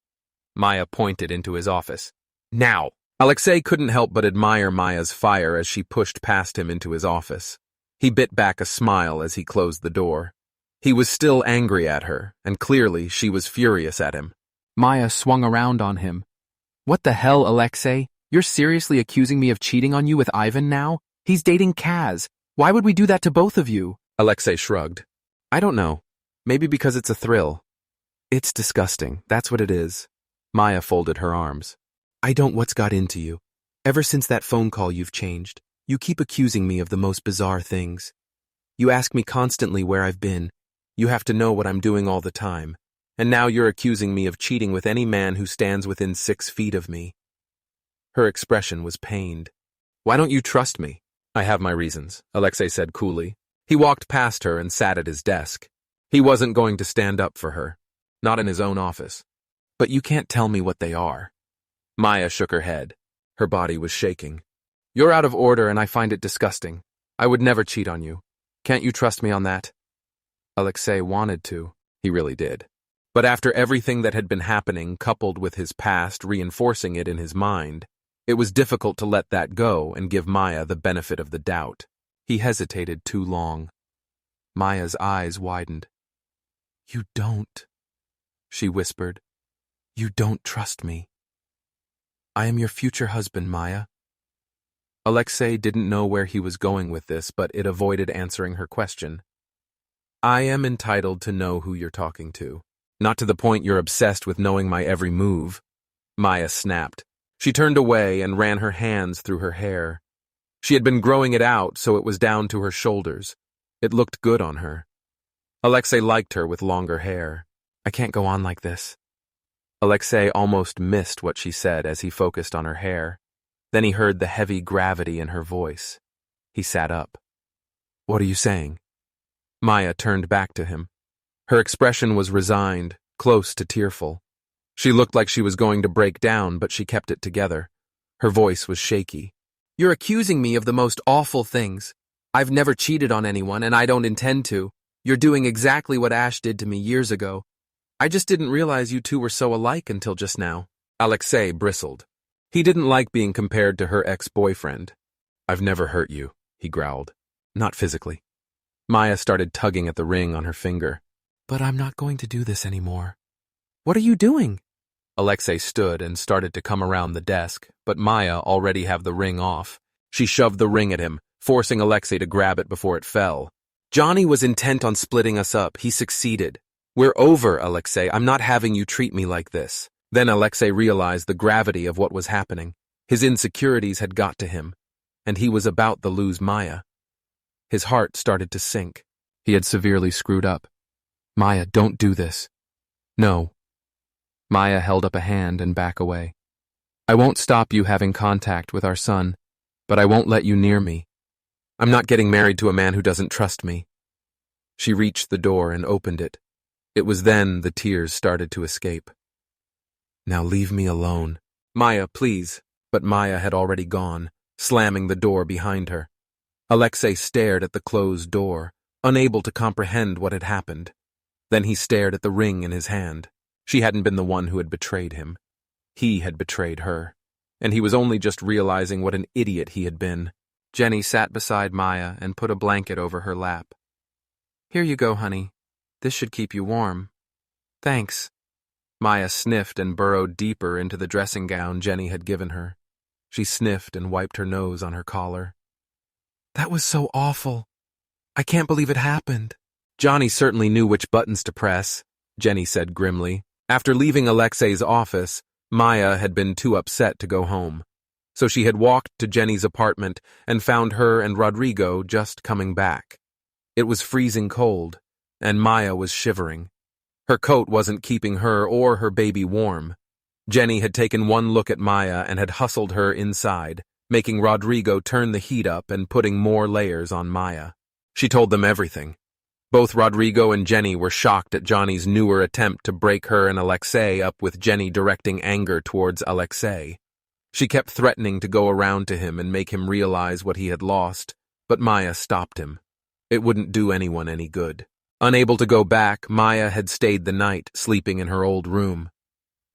Maya pointed into his office. Now. Alexei couldn't help but admire Maya's fire as she pushed past him into his office. He bit back a smile as he closed the door. He was still angry at her, and clearly she was furious at him. Maya swung around on him. What the hell, Alexei? You're seriously accusing me of cheating on you with Ivan now? He's dating Kaz. Why would we do that to both of you? Alexei shrugged. I don't know. Maybe because it's a thrill. It's disgusting. That's what it is. Maya folded her arms. I don't what's got into you. Ever since that phone call you've changed. You keep accusing me of the most bizarre things. You ask me constantly where I've been. You have to know what I'm doing all the time. And now you're accusing me of cheating with any man who stands within 6 feet of me. Her expression was pained. Why don't you trust me? I have my reasons, Alexei said coolly. He walked past her and sat at his desk. He wasn't going to stand up for her. Not in his own office. But you can't tell me what they are. Maya shook her head. Her body was shaking. You're out of order and I find it disgusting. I would never cheat on you. Can't you trust me on that? Alexei wanted to. He really did. But after everything that had been happening, coupled with his past reinforcing it in his mind, it was difficult to let that go and give Maya the benefit of the doubt. He hesitated too long. Maya's eyes widened. You don't, she whispered. You don't trust me. I am your future husband, Maya. Alexei didn't know where he was going with this, but it avoided answering her question. I am entitled to know who you're talking to. Not to the point you're obsessed with knowing my every move. Maya snapped. She turned away and ran her hands through her hair. She had been growing it out, so it was down to her shoulders. It looked good on her. Alexei liked her with longer hair. I can't go on like this. Alexei almost missed what she said as he focused on her hair. Then he heard the heavy gravity in her voice. He sat up. What are you saying? Maya turned back to him. Her expression was resigned, close to tearful. She looked like she was going to break down, but she kept it together. Her voice was shaky. You're accusing me of the most awful things. I've never cheated on anyone, and I don't intend to. You're doing exactly what Ash did to me years ago. I just didn't realize you two were so alike until just now. Alexei bristled. He didn't like being compared to her ex-boyfriend. I've never hurt you, he growled. Not physically. Maya started tugging at the ring on her finger. But I'm not going to do this anymore. What are you doing? Alexei stood and started to come around the desk, but Maya already had the ring off. She shoved the ring at him, forcing Alexei to grab it before it fell. Johnny was intent on splitting us up. He succeeded. We're over, Alexei. I'm not having you treat me like this. Then Alexei realized the gravity of what was happening. His insecurities had got to him, and he was about to lose Maya. His heart started to sink. He had severely screwed up. Maya, don't do this. No. Maya held up a hand and back away. I won't stop you having contact with our son, but I won't let you near me. I'm not getting married to a man who doesn't trust me. She reached the door and opened it. It was then the tears started to escape. Now leave me alone. Maya, please. But Maya had already gone, slamming the door behind her. Alexei stared at the closed door, unable to comprehend what had happened. Then he stared at the ring in his hand. She hadn't been the one who had betrayed him. He had betrayed her, and he was only just realizing what an idiot he had been. Jenny sat beside Maya and put a blanket over her lap. Here you go, honey. This should keep you warm. Thanks. Maya sniffed and burrowed deeper into the dressing gown Jenny had given her. She sniffed and wiped her nose on her collar. That was so awful. I can't believe it happened. Johnny certainly knew which buttons to press, Jenny said grimly. After leaving Alexei's office, Maya had been too upset to go home. So she had walked to Jenny's apartment and found her and Rodrigo just coming back. It was freezing cold, and Maya was shivering. Her coat wasn't keeping her or her baby warm. Jenny had taken one look at Maya and had hustled her inside, making Rodrigo turn the heat up and putting more layers on Maya. She told them everything. Both Rodrigo and Jenny were shocked at Johnny's newer attempt to break her and Alexei up, with Jenny directing anger towards Alexei. She kept threatening to go around to him and make him realize what he had lost, but Maya stopped him. It wouldn't do anyone any good. Unable to go back, Maya had stayed the night, sleeping in her old room.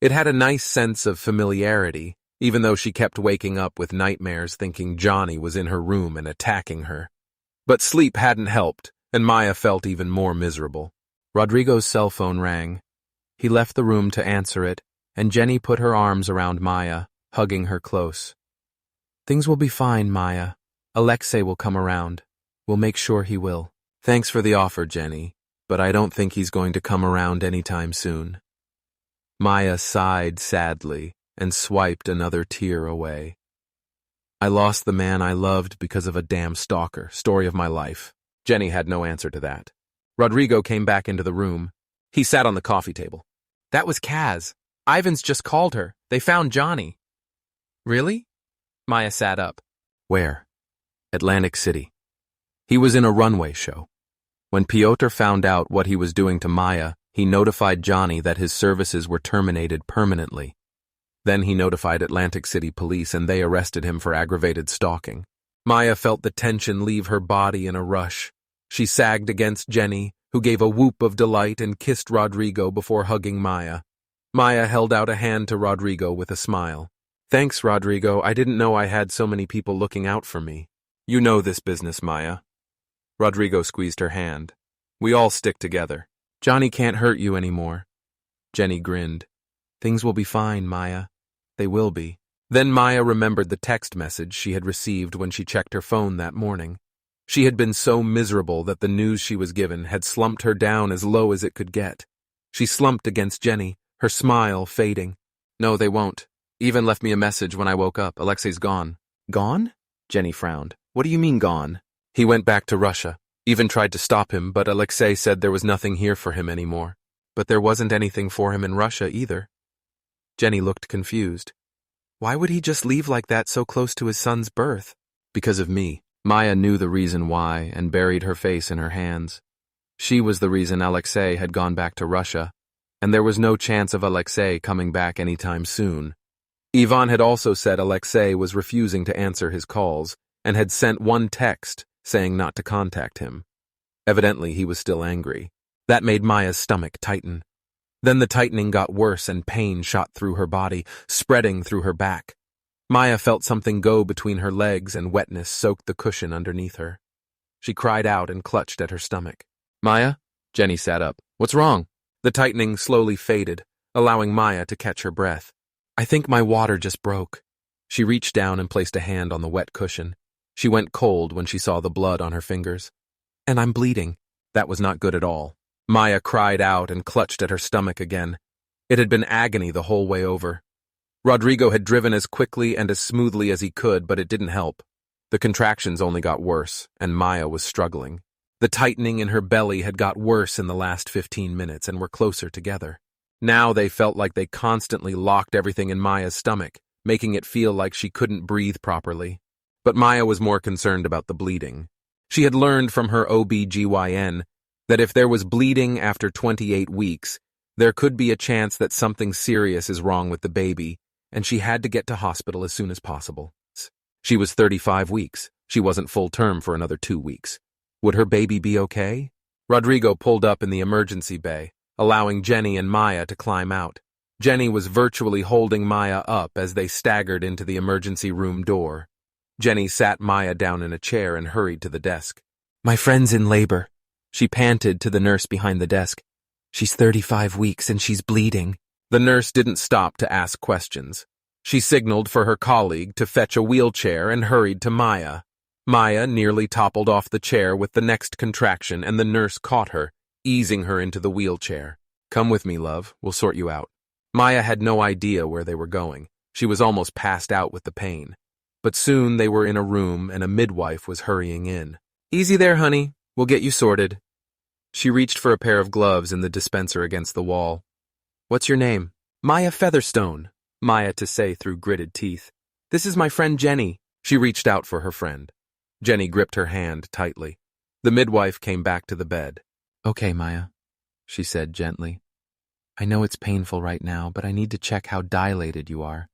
It had a nice sense of familiarity, even though she kept waking up with nightmares thinking Johnny was in her room and attacking her. But sleep hadn't helped, and Maya felt even more miserable. Rodrigo's cell phone rang. He left the room to answer it, and Jenny put her arms around Maya, hugging her close. Things will be fine, Maya. Alexei will come around. We'll make sure he will. Thanks for the offer, Jenny, but I don't think he's going to come around anytime soon. Maya sighed sadly and swiped another tear away. I lost the man I loved because of a damn stalker. Story of my life. Jenny had no answer to that. Rodrigo came back into the room. He sat on the coffee table. That was Kaz. Ivan's just called her. They found Johnny. Really? Maya sat up. Where? Atlantic City. He was in a runway show. When Piotr found out what he was doing to Maya, he notified Johnny that his services were terminated permanently. Then he notified Atlantic City police and they arrested him for aggravated stalking. Maya felt the tension leave her body in a rush. She sagged against Jenny, who gave a whoop of delight and kissed Rodrigo before hugging Maya. Maya held out a hand to Rodrigo with a smile. Thanks, Rodrigo. I didn't know I had so many people looking out for me. You know this business, Maya. Rodrigo squeezed her hand. We all stick together. Johnny can't hurt you anymore. Jenny grinned. Things will be fine, Maya. They will be. Then Maya remembered the text message she had received when she checked her phone that morning. She had been so miserable that the news she was given had slumped her down as low as it could get. She slumped against Jenny, her smile fading. No, they won't. Even left me a message when I woke up. Alexei's gone. Gone? Jenny frowned. What do you mean gone? He went back to Russia. Even tried to stop him, but Alexei said there was nothing here for him anymore. But there wasn't anything for him in Russia either. Jenny looked confused. Why would he just leave like that so close to his son's birth? Because of me. Maya knew the reason why and buried her face in her hands. She was the reason Alexei had gone back to Russia, and there was no chance of Alexei coming back anytime soon. Ivan had also said Alexei was refusing to answer his calls and had sent one text saying not to contact him. Evidently, he was still angry. That made Maya's stomach tighten. Then the tightening got worse and pain shot through her body, spreading through her back. Maya felt something go between her legs and wetness soaked the cushion underneath her. She cried out and clutched at her stomach. Maya? Jenny sat up. What's wrong? The tightening slowly faded, allowing Maya to catch her breath. I think my water just broke. She reached down and placed a hand on the wet cushion. She went cold when she saw the blood on her fingers. And I'm bleeding. That was not good at all. Maya cried out and clutched at her stomach again. It had been agony the whole way over. Rodrigo had driven as quickly and as smoothly as he could, but it didn't help. The contractions only got worse, and Maya was struggling. The tightening in her belly had got worse in the last 15 minutes and were closer together. Now they felt like they constantly locked everything in Maya's stomach, making it feel like she couldn't breathe properly. But Maya was more concerned about the bleeding. She had learned from her OB/GYN that if there was bleeding after 28 weeks, there could be a chance that something serious is wrong with the baby, and she had to get to hospital as soon as possible. She was 35 weeks. She wasn't full term for another 2 weeks. Would her baby be okay? Rodrigo pulled up in the emergency bay, allowing Jenny and Maya to climb out. Jenny was virtually holding Maya up as they staggered into the emergency room door. Jenny sat Maya down in a chair and hurried to the desk. My friend's in labor. She panted to the nurse behind the desk. She's 35 weeks and she's bleeding. The nurse didn't stop to ask questions. She signaled for her colleague to fetch a wheelchair and hurried to Maya. Maya nearly toppled off the chair with the next contraction, and the nurse caught her, easing her into the wheelchair. "Come with me, love. We'll sort you out." Maya had no idea where they were going. She was almost passed out with the pain. But soon they were in a room and a midwife was hurrying in. "Easy there, honey. We'll get you sorted." She reached for a pair of gloves in the dispenser against the wall. "What's your name?" "Maya Featherstone," Maya to say through gritted teeth. "This is my friend Jenny." She reached out for her friend. Jenny gripped her hand tightly. The midwife came back to the bed. "Okay, Maya," she said gently. "I know it's painful right now, but I need to check how dilated you are.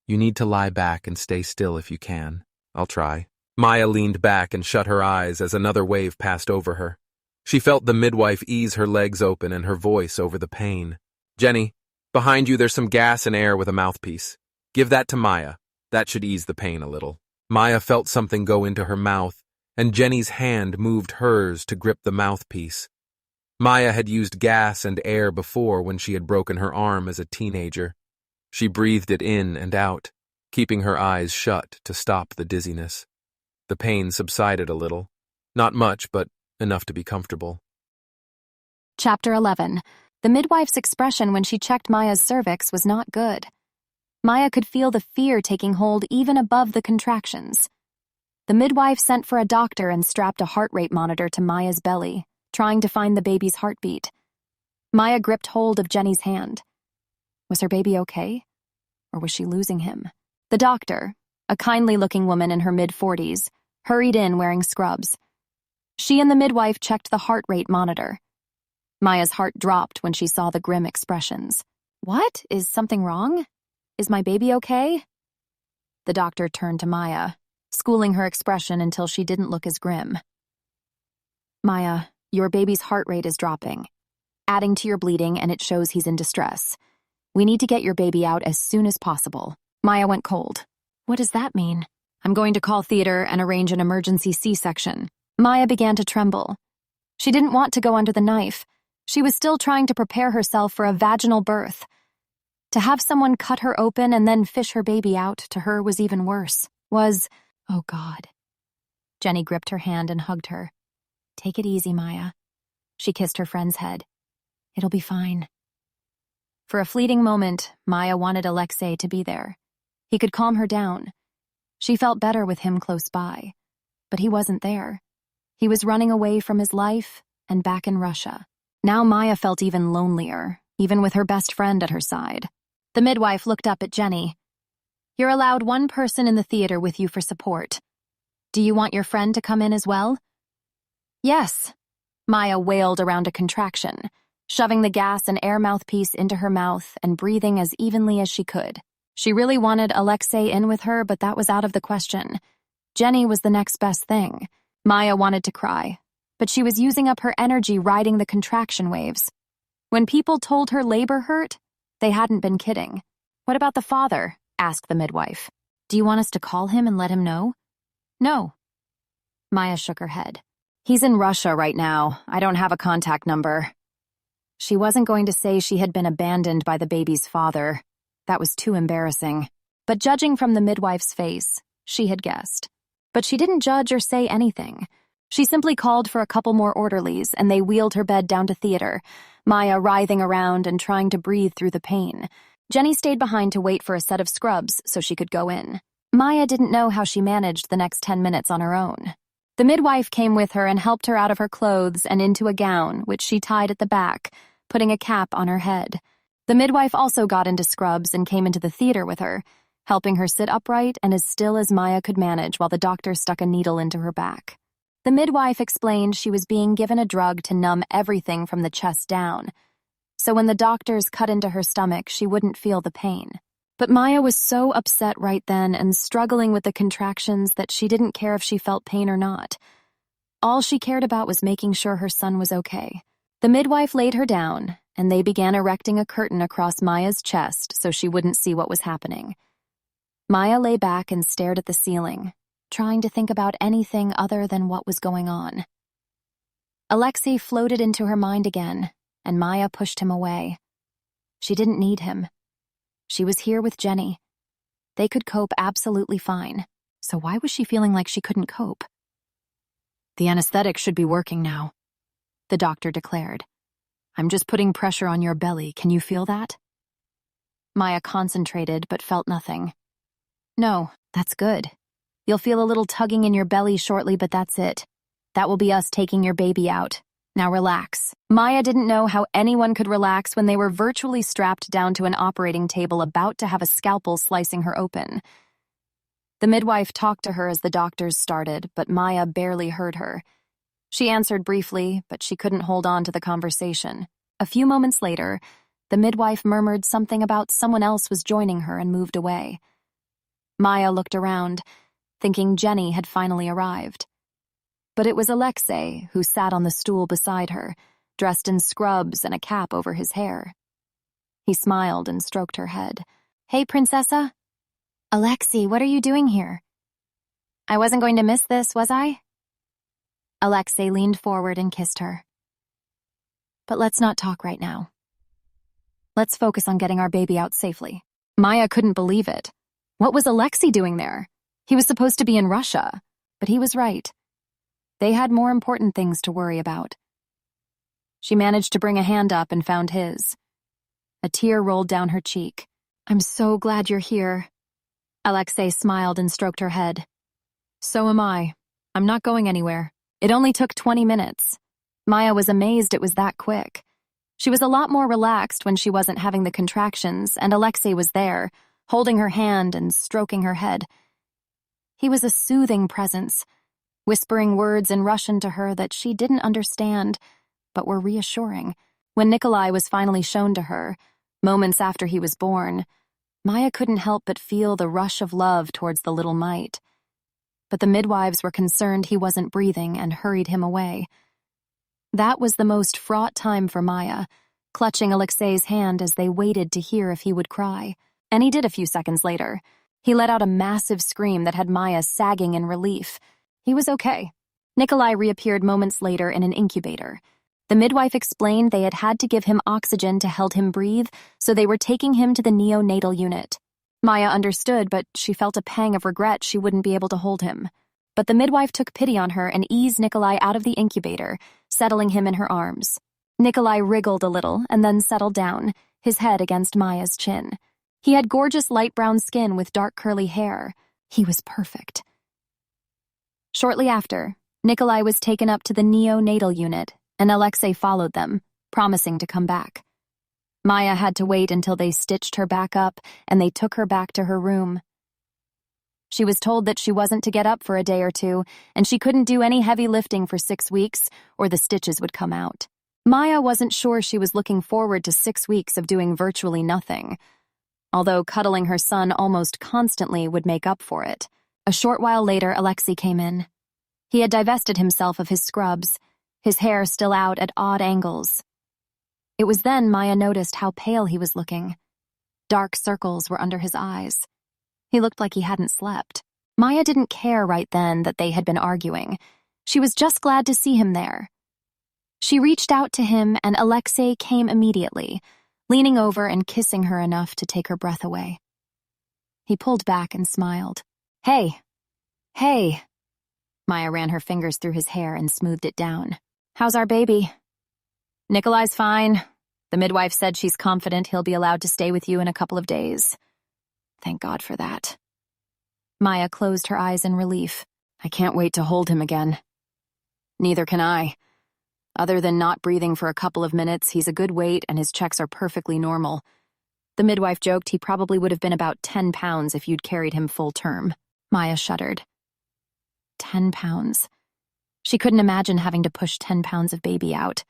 You need to lie back and stay still if you can." "I'll try." Maya leaned back and shut her eyes as another wave passed over her. She felt the midwife ease her legs open and her voice over the pain. "Jenny, behind you there's some gas and air with a mouthpiece. Give that to Maya. That should ease the pain a little." Maya felt something go into her mouth, and Jenny's hand moved hers to grip the mouthpiece. Maya had used gas and air before when she had broken her arm as a teenager. She breathed it in and out, keeping her eyes shut to stop the dizziness. The pain subsided a little. Not much, but enough to be comfortable. Chapter 11. The midwife's expression when she checked Maya's cervix was not good. Maya could feel the fear taking hold even above the contractions. The midwife sent for a doctor and strapped a heart rate monitor to Maya's belly, trying to find the baby's heartbeat. Maya gripped hold of Jenny's hand. Was her baby okay? Or was she losing him? The doctor, a kindly-looking woman in her mid-40s, hurried in wearing scrubs. She and the midwife checked the heart rate monitor. Maya's heart dropped when she saw the grim expressions. "What? Is something wrong? Is my baby okay?" The doctor turned to Maya, schooling her expression until she didn't look as grim. "Maya, your baby's heart rate is dropping, adding to your bleeding, and it shows he's in distress. We need to get your baby out as soon as possible." Maya went cold. "What does that mean?" "I'm going to call theater and arrange an emergency C-section." Maya began to tremble. She didn't want to go under the knife. She was still trying to prepare herself for a vaginal birth. To have someone cut her open and then fish her baby out to her was even worse. Oh God. Jenny gripped her hand and hugged her. "Take it easy, Maya." She kissed her friend's head. "It'll be fine." For a fleeting moment, Maya wanted Alexei to be there. He could calm her down. She felt better with him close by. But he wasn't there. He was running away from his life and back in Russia. Now Maya felt even lonelier, even with her best friend at her side. The midwife looked up at Jenny. "You're allowed one person in the theater with you for support. Do you want your friend to come in as well?" "Yes." Maya wailed around a contraction, shoving the gas and air mouthpiece into her mouth and breathing as evenly as she could. She really wanted Alexei in with her, but that was out of the question. Jenny was the next best thing. Maya wanted to cry, but she was using up her energy riding the contraction waves. When people told her labor hurt, they hadn't been kidding. "What about the father?" asked the midwife. "Do you want us to call him and let him know?" "No." Maya shook her head. "He's in Russia right now. I don't have a contact number." She wasn't going to say she had been abandoned by the baby's father. That was too embarrassing. But judging from the midwife's face, she had guessed. But she didn't judge or say anything. She simply called for a couple more orderlies, and they wheeled her bed down to theater, Maya writhing around and trying to breathe through the pain. Jenny stayed behind to wait for a set of scrubs so she could go in. Maya didn't know how she managed the next 10 minutes on her own. The midwife came with her and helped her out of her clothes and into a gown, which she tied at the back, putting a cap on her head. The midwife also got into scrubs and came into the theater with her, helping her sit upright and as still as Maya could manage while the doctor stuck a needle into her back. The midwife explained she was being given a drug to numb everything from the chest down, so when the doctors cut into her stomach, she wouldn't feel the pain. But Maya was so upset right then and struggling with the contractions that she didn't care if she felt pain or not. All she cared about was making sure her son was okay. The midwife laid her down, and they began erecting a curtain across Maya's chest so she wouldn't see what was happening. Maya lay back and stared at the ceiling, trying to think about anything other than what was going on. Alexei floated into her mind again, and Maya pushed him away. She didn't need him. She was here with Jenny. They could cope absolutely fine, so why was she feeling like she couldn't cope? "The anesthetic should be working now," the doctor declared. "I'm just putting pressure on your belly. Can you feel that?" Maya concentrated but felt nothing. "No, that's good. You'll feel a little tugging in your belly shortly, but that's it. That will be us taking your baby out. Now relax." Maya didn't know how anyone could relax when they were virtually strapped down to an operating table about to have a scalpel slicing her open. The midwife talked to her as the doctors started, but Maya barely heard her. She answered briefly, but she couldn't hold on to the conversation. A few moments later, the midwife murmured something about someone else was joining her and moved away. Maya looked around, thinking Jenny had finally arrived. But it was Alexei who sat on the stool beside her, dressed in scrubs and a cap over his hair. He smiled and stroked her head. "Hey, Princessa." "Alexei, what are you doing here?" "I wasn't going to miss this, was I?" Alexei leaned forward and kissed her. "But let's not talk right now. Let's focus on getting our baby out safely." Maya couldn't believe it. What was Alexei doing there? He was supposed to be in Russia, but he was right. They had more important things to worry about. She managed to bring a hand up and found his. A tear rolled down her cheek. "I'm so glad you're here." Alexei smiled and stroked her head. "So am I. I'm not going anywhere." It only took 20 minutes. Maya was amazed it was that quick. She was a lot more relaxed when she wasn't having the contractions, and Alexei was there, holding her hand and stroking her head. He was a soothing presence, whispering words in Russian to her that she didn't understand, but were reassuring. When Nikolai was finally shown to her, moments after he was born, Maya couldn't help but feel the rush of love towards the little mite. But the midwives were concerned he wasn't breathing and hurried him away. That was the most fraught time for Maya, clutching Alexei's hand as they waited to hear if he would cry. And he did a few seconds later. He let out a massive scream that had Maya sagging in relief. He was okay. Nikolai reappeared moments later in an incubator. The midwife explained they had to give him oxygen to help him breathe, so they were taking him to the neonatal unit. Maya understood, but she felt a pang of regret she wouldn't be able to hold him. But the midwife took pity on her and eased Nikolai out of the incubator, settling him in her arms. Nikolai wriggled a little and then settled down, his head against Maya's chin. He had gorgeous light brown skin with dark curly hair. He was perfect. Shortly after, Nikolai was taken up to the neonatal unit, and Alexei followed them, promising to come back. Maya had to wait until they stitched her back up and they took her back to her room. She was told that she wasn't to get up for a day or two, and she couldn't do any heavy lifting for 6 weeks, or the stitches would come out. Maya wasn't sure she was looking forward to 6 weeks of doing virtually nothing, although cuddling her son almost constantly would make up for it. A short while later, Alexei came in. He had divested himself of his scrubs, his hair still out at odd angles. It was then Maya noticed how pale he was looking. Dark circles were under his eyes. He looked like he hadn't slept. Maya didn't care right then that they had been arguing. She was just glad to see him there. She reached out to him, and Alexei came immediately, leaning over and kissing her enough to take her breath away. He pulled back and smiled. "Hey. Hey." Maya ran her fingers through his hair and smoothed it down. "How's our baby?" "Nikolai's fine. The midwife said she's confident he'll be allowed to stay with you in a couple of days." "Thank God for that." Maya closed her eyes in relief. "I can't wait to hold him again." "Neither can I. Other than not breathing for a couple of minutes, he's a good weight and his checks are perfectly normal. The midwife joked he probably would have been about 10 pounds if you'd carried him full term." Maya shuddered. 10 pounds. She couldn't imagine having to push 10 pounds of baby out.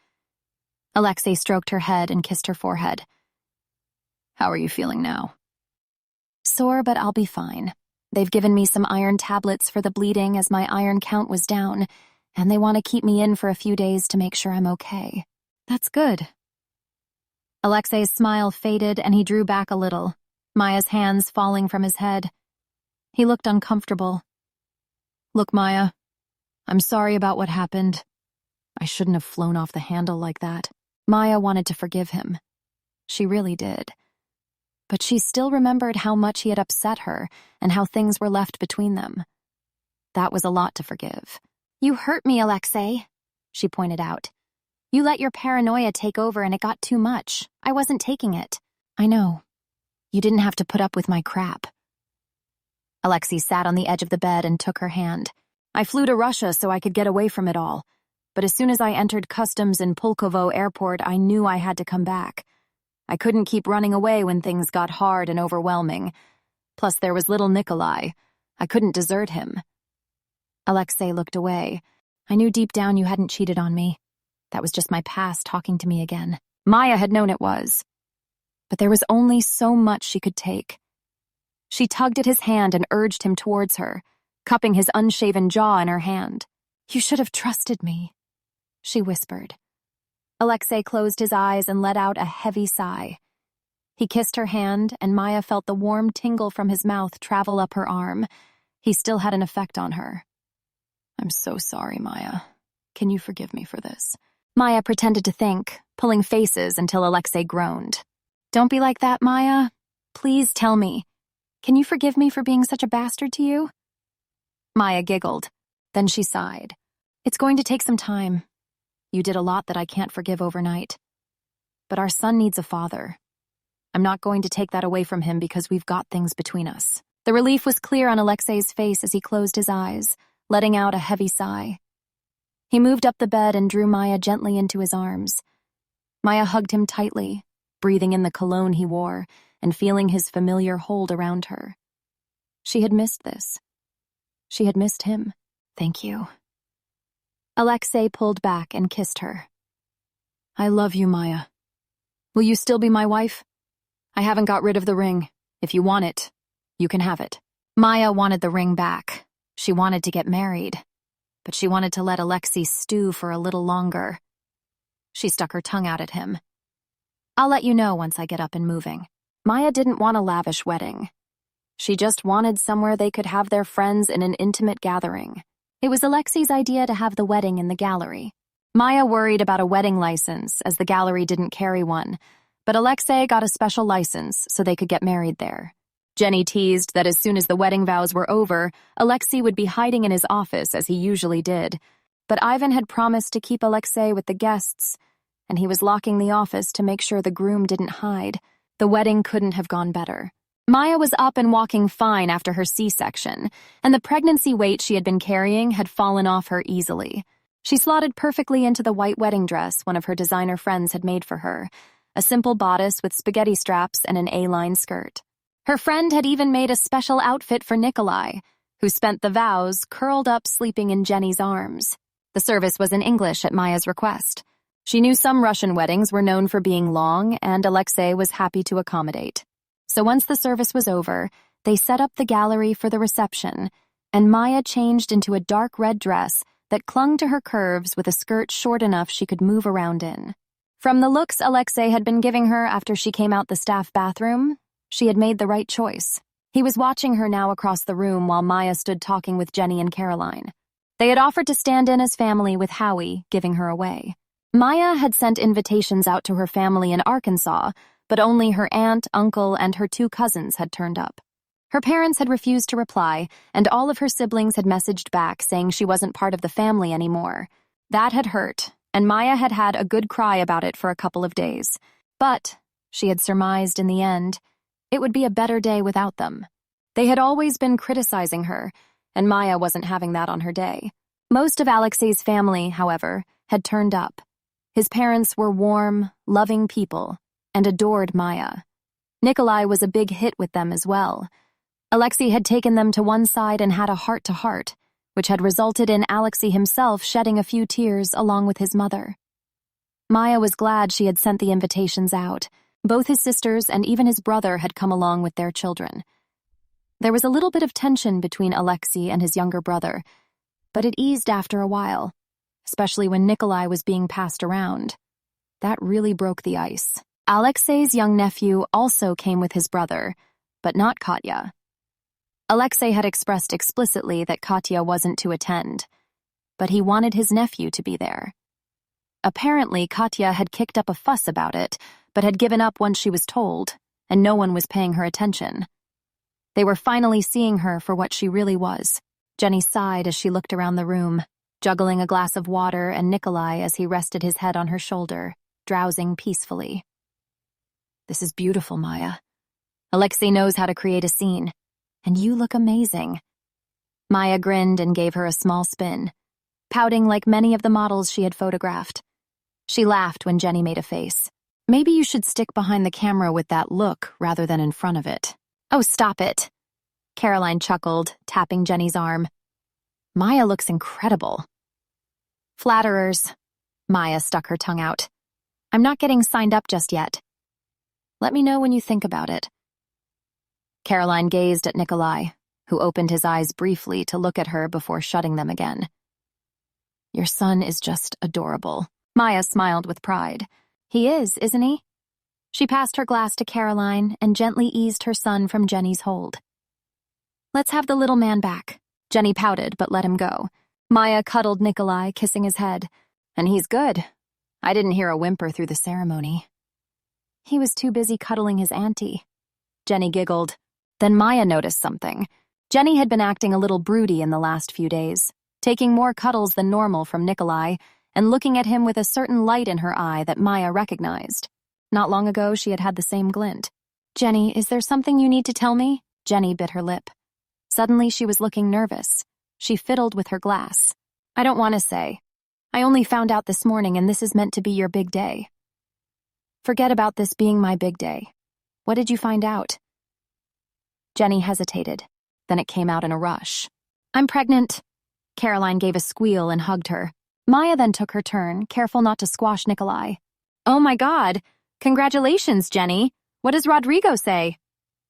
Alexei stroked her head and kissed her forehead. "How are you feeling now?" "Sore, but I'll be fine. They've given me some iron tablets for the bleeding as my iron count was down, and they want to keep me in for a few days to make sure I'm okay." "That's good." Alexei's smile faded and he drew back a little, Maya's hands falling from his head. He looked uncomfortable. "Look, Maya, I'm sorry about what happened. I shouldn't have flown off the handle like that." Maya wanted to forgive him. She really did. But she still remembered how much he had upset her and how things were left between them. That was a lot to forgive. "You hurt me, Alexei," she pointed out. "You let your paranoia take over and it got too much. I wasn't taking it." "I know. You didn't have to put up with my crap." Alexei sat on the edge of the bed and took her hand. "I flew to Russia so I could get away from it all. But as soon as I entered customs in Pulkovo airport, I knew I had to come back. I couldn't keep running away when things got hard and overwhelming. Plus, there was little Nikolai. I couldn't desert him." Alexei looked away. "I knew deep down you hadn't cheated on me. That was just my past talking to me again." Maya had known it was. But there was only so much she could take. She tugged at his hand and urged him towards her, cupping his unshaven jaw in her hand. "You should have trusted me," she whispered. Alexei closed his eyes and let out a heavy sigh. He kissed her hand, and Maya felt the warm tingle from his mouth travel up her arm. He still had an effect on her. "I'm so sorry, Maya. Can you forgive me for this?" Maya pretended to think, pulling faces until Alexei groaned. "Don't be like that, Maya. Please tell me. Can you forgive me for being such a bastard to you?" Maya giggled. Then she sighed. "It's going to take some time. You did a lot that I can't forgive overnight. But our son needs a father. I'm not going to take that away from him because we've got things between us." The relief was clear on Alexei's face as he closed his eyes, letting out a heavy sigh. He moved up the bed and drew Maya gently into his arms. Maya hugged him tightly, breathing in the cologne he wore and feeling his familiar hold around her. She had missed this. She had missed him. "Thank you." Alexei pulled back and kissed her. "I love you, Maya. Will you still be my wife? I haven't got rid of the ring. If you want it, you can have it." Maya wanted the ring back. She wanted to get married. But she wanted to let Alexei stew for a little longer. She stuck her tongue out at him. "I'll let you know once I get up and moving." Maya didn't want a lavish wedding. She just wanted somewhere they could have their friends in an intimate gathering. It was Alexei's idea to have the wedding in the gallery. Maya worried about a wedding license, as the gallery didn't carry one, but Alexei got a special license so they could get married there. Jenny teased that as soon as the wedding vows were over, Alexei would be hiding in his office as he usually did. But Ivan had promised to keep Alexei with the guests, and he was locking the office to make sure the groom didn't hide. The wedding couldn't have gone better. Maya was up and walking fine after her C-section, and the pregnancy weight she had been carrying had fallen off her easily. She slotted perfectly into the white wedding dress one of her designer friends had made for her, a simple bodice with spaghetti straps and an A-line skirt. Her friend had even made a special outfit for Nikolai, who spent the vows curled up sleeping in Jenny's arms. The service was in English at Maya's request. She knew some Russian weddings were known for being long, and Alexei was happy to accommodate. So once the service was over, they set up the gallery for the reception, and Maya changed into a dark red dress that clung to her curves with a skirt short enough she could move around in. From the looks Alexei had been giving her after she came out the staff bathroom, she had made the right choice. He was watching her now across the room while Maya stood talking with Jenny and Caroline. They had offered to stand in as family with Howie, giving her away. Maya had sent invitations out to her family in Arkansas, but only her aunt, uncle, and her 2 cousins had turned up. Her parents had refused to reply, and all of her siblings had messaged back saying she wasn't part of the family anymore. That had hurt, and Maya had had a good cry about it for a couple of days. But, she had surmised in the end, it would be a better day without them. They had always been criticizing her, and Maya wasn't having that on her day. Most of Alexei's family, however, had turned up. His parents were warm, loving people, and adored Maya. Nikolai was a big hit with them as well. Alexei had taken them to one side and had a heart-to-heart, which had resulted in Alexei himself shedding a few tears along with his mother. Maya was glad she had sent the invitations out. Both his sisters and even his brother had come along with their children. There was a little bit of tension between Alexei and his younger brother, but it eased after a while, especially when Nikolai was being passed around. That really broke the ice. Alexei's young nephew also came with his brother, but not Katya. Alexei had expressed explicitly that Katya wasn't to attend, but he wanted his nephew to be there. Apparently, Katya had kicked up a fuss about it, but had given up once she was told, and no one was paying her attention. They were finally seeing her for what she really was. Jenny sighed as she looked around the room, juggling a glass of water and Nikolai as he rested his head on her shoulder, drowsing peacefully. "This is beautiful, Maya. Alexei knows how to create a scene, and you look amazing." Maya grinned and gave her a small spin, pouting like many of the models she had photographed. She laughed when Jenny made a face. "Maybe you should stick behind the camera with that look rather than in front of it." "Oh, stop it," Caroline chuckled, tapping Jenny's arm. "Maya looks incredible." "Flatterers." Maya stuck her tongue out. "I'm not getting signed up just yet. Let me know when you think about it." Caroline gazed at Nikolai, who opened his eyes briefly to look at her before shutting them again. "Your son is just adorable." Maya smiled with pride. "He is, isn't he?" She passed her glass to Caroline and gently eased her son from Jenny's hold. "Let's have the little man back." Jenny pouted but let him go. Maya cuddled Nikolai, kissing his head. "And he's good. I didn't hear a whimper through the ceremony." "He was too busy cuddling his auntie." Jenny giggled. Then Maya noticed something. Jenny had been acting a little broody in the last few days, taking more cuddles than normal from Nikolai and looking at him with a certain light in her eye that Maya recognized. Not long ago, she had had the same glint. "Jenny, is there something you need to tell me?" Jenny bit her lip. Suddenly, she was looking nervous. She fiddled with her glass. "I don't want to say. I only found out this morning, and this is meant to be your big day." "Forget about this being my big day. What did you find out?" Jenny hesitated. Then it came out in a rush. "I'm pregnant." Caroline gave a squeal and hugged her. Maya then took her turn, careful not to squash Nikolai. "Oh my God! Congratulations, Jenny! What does Rodrigo say?"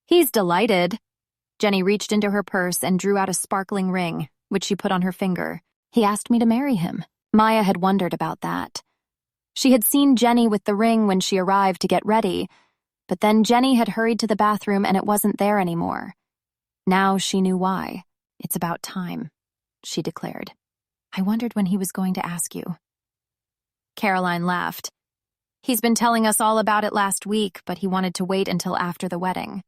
"He's delighted." Jenny reached into her purse and drew out a sparkling ring, which she put on her finger. "He asked me to marry him." Maya had wondered about that. She had seen Jenny with the ring when she arrived to get ready, but then Jenny had hurried to the bathroom and it wasn't there anymore. Now she knew why. "It's about time," she declared. "I wondered when he was going to ask you." Caroline laughed. "He's been telling us all about it last week, but he wanted to wait until after the wedding."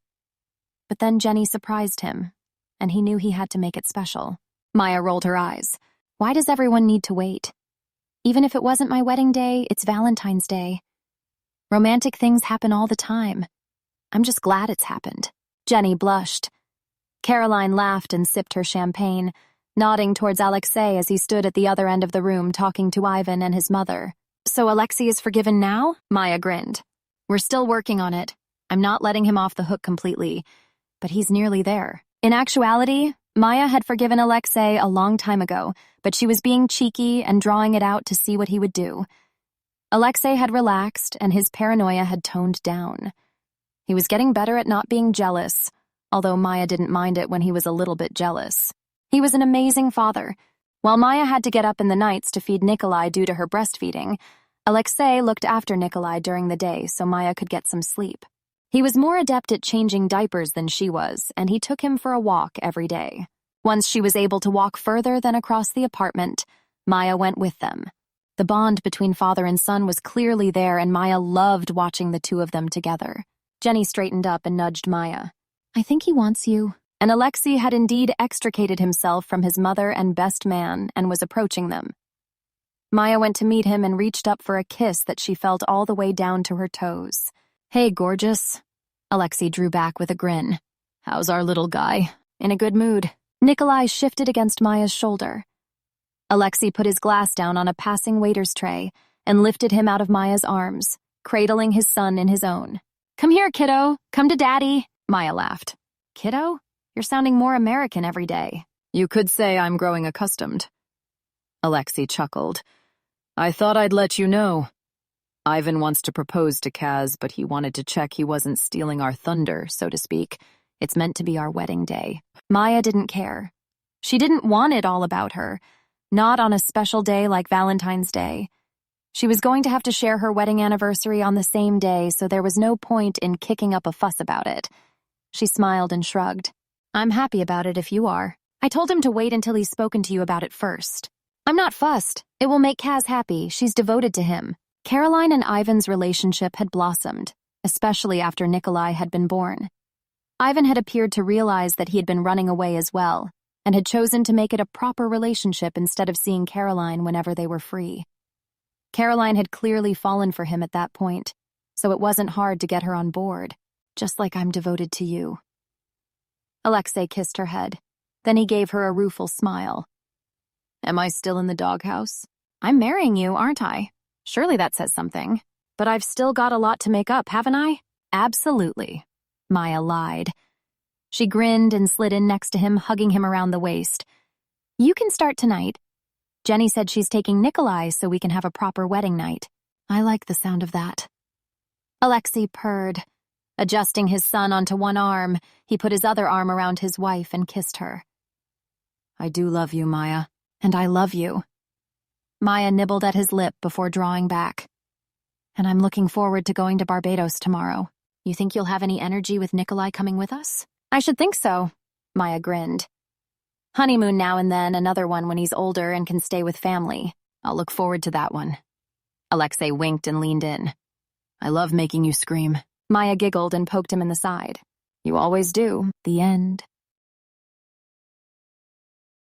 But then Jenny surprised him, and he knew he had to make it special. Maya rolled her eyes. "Why does everyone need to wait? Even if it wasn't my wedding day, it's Valentine's Day. Romantic things happen all the time. I'm just glad it's happened." Jenny blushed. Caroline laughed and sipped her champagne, nodding towards Alexei as he stood at the other end of the room talking to Ivan and his mother. "So Alexei is forgiven now?" Maya grinned. "We're still working on it. I'm not letting him off the hook completely, but he's nearly there." In actuality, Maya had forgiven Alexei a long time ago, but she was being cheeky and drawing it out to see what he would do. Alexei had relaxed, and his paranoia had toned down. He was getting better at not being jealous, although Maya didn't mind it when he was a little bit jealous. He was an amazing father. While Maya had to get up in the nights to feed Nikolai due to her breastfeeding, Alexei looked after Nikolai during the day so Maya could get some sleep. He was more adept at changing diapers than she was, and he took him for a walk every day. Once she was able to walk further than across the apartment, Maya went with them. The bond between father and son was clearly there, and Maya loved watching the two of them together. Jenny straightened up and nudged Maya. "I think he wants you." And Alexei had indeed extricated himself from his mother and best man and was approaching them. Maya went to meet him and reached up for a kiss that she felt all the way down to her toes. "Hey, gorgeous." Alexei drew back with a grin. "How's our little guy?" "In a good mood." Nikolai shifted against Maya's shoulder. Alexei put his glass down on a passing waiter's tray and lifted him out of Maya's arms, cradling his son in his own. "Come here, kiddo. Come to daddy." Maya laughed. "Kiddo? You're sounding more American every day." "You could say I'm growing accustomed." Alexei chuckled. "I thought I'd let you know. Ivan wants to propose to Kaz, but he wanted to check he wasn't stealing our thunder, so to speak. It's meant to be our wedding day." Maya didn't care. She didn't want it all about her, not on a special day like Valentine's Day. She was going to have to share her wedding anniversary on the same day, so there was no point in kicking up a fuss about it. She smiled and shrugged. "I'm happy about it if you are. I told him to wait until he's spoken to you about it first." I'm not fussed. It will make Kaz happy. She's devoted to him. Caroline and Ivan's relationship had blossomed, especially after Nikolai had been born. Ivan had appeared to realize that he had been running away as well, and had chosen to make it a proper relationship instead of seeing Caroline whenever they were free. Caroline had clearly fallen for him at that point, so it wasn't hard to get her on board, just like I'm devoted to you. Alexei kissed her head. Then he gave her a rueful smile. Am I still in the doghouse? I'm marrying you, aren't I? Surely that says something. But I've still got a lot to make up, haven't I? Absolutely. Maya lied. She grinned and slid in next to him, hugging him around the waist. You can start tonight. Jenny said she's taking Nikolai so we can have a proper wedding night. I like the sound of that. Alexei purred. Adjusting his son onto one arm, he put his other arm around his wife and kissed her. I do love you, Maya. And I love you. Maya nibbled at his lip before drawing back. And I'm looking forward to going to Barbados tomorrow. You think you'll have any energy with Nikolai coming with us? I should think so, Maya grinned. Honeymoon now and then, another one when he's older and can stay with family. I'll look forward to that one. Alexei winked and leaned in. I love making you scream. Maya giggled and poked him in the side. You always do. The end.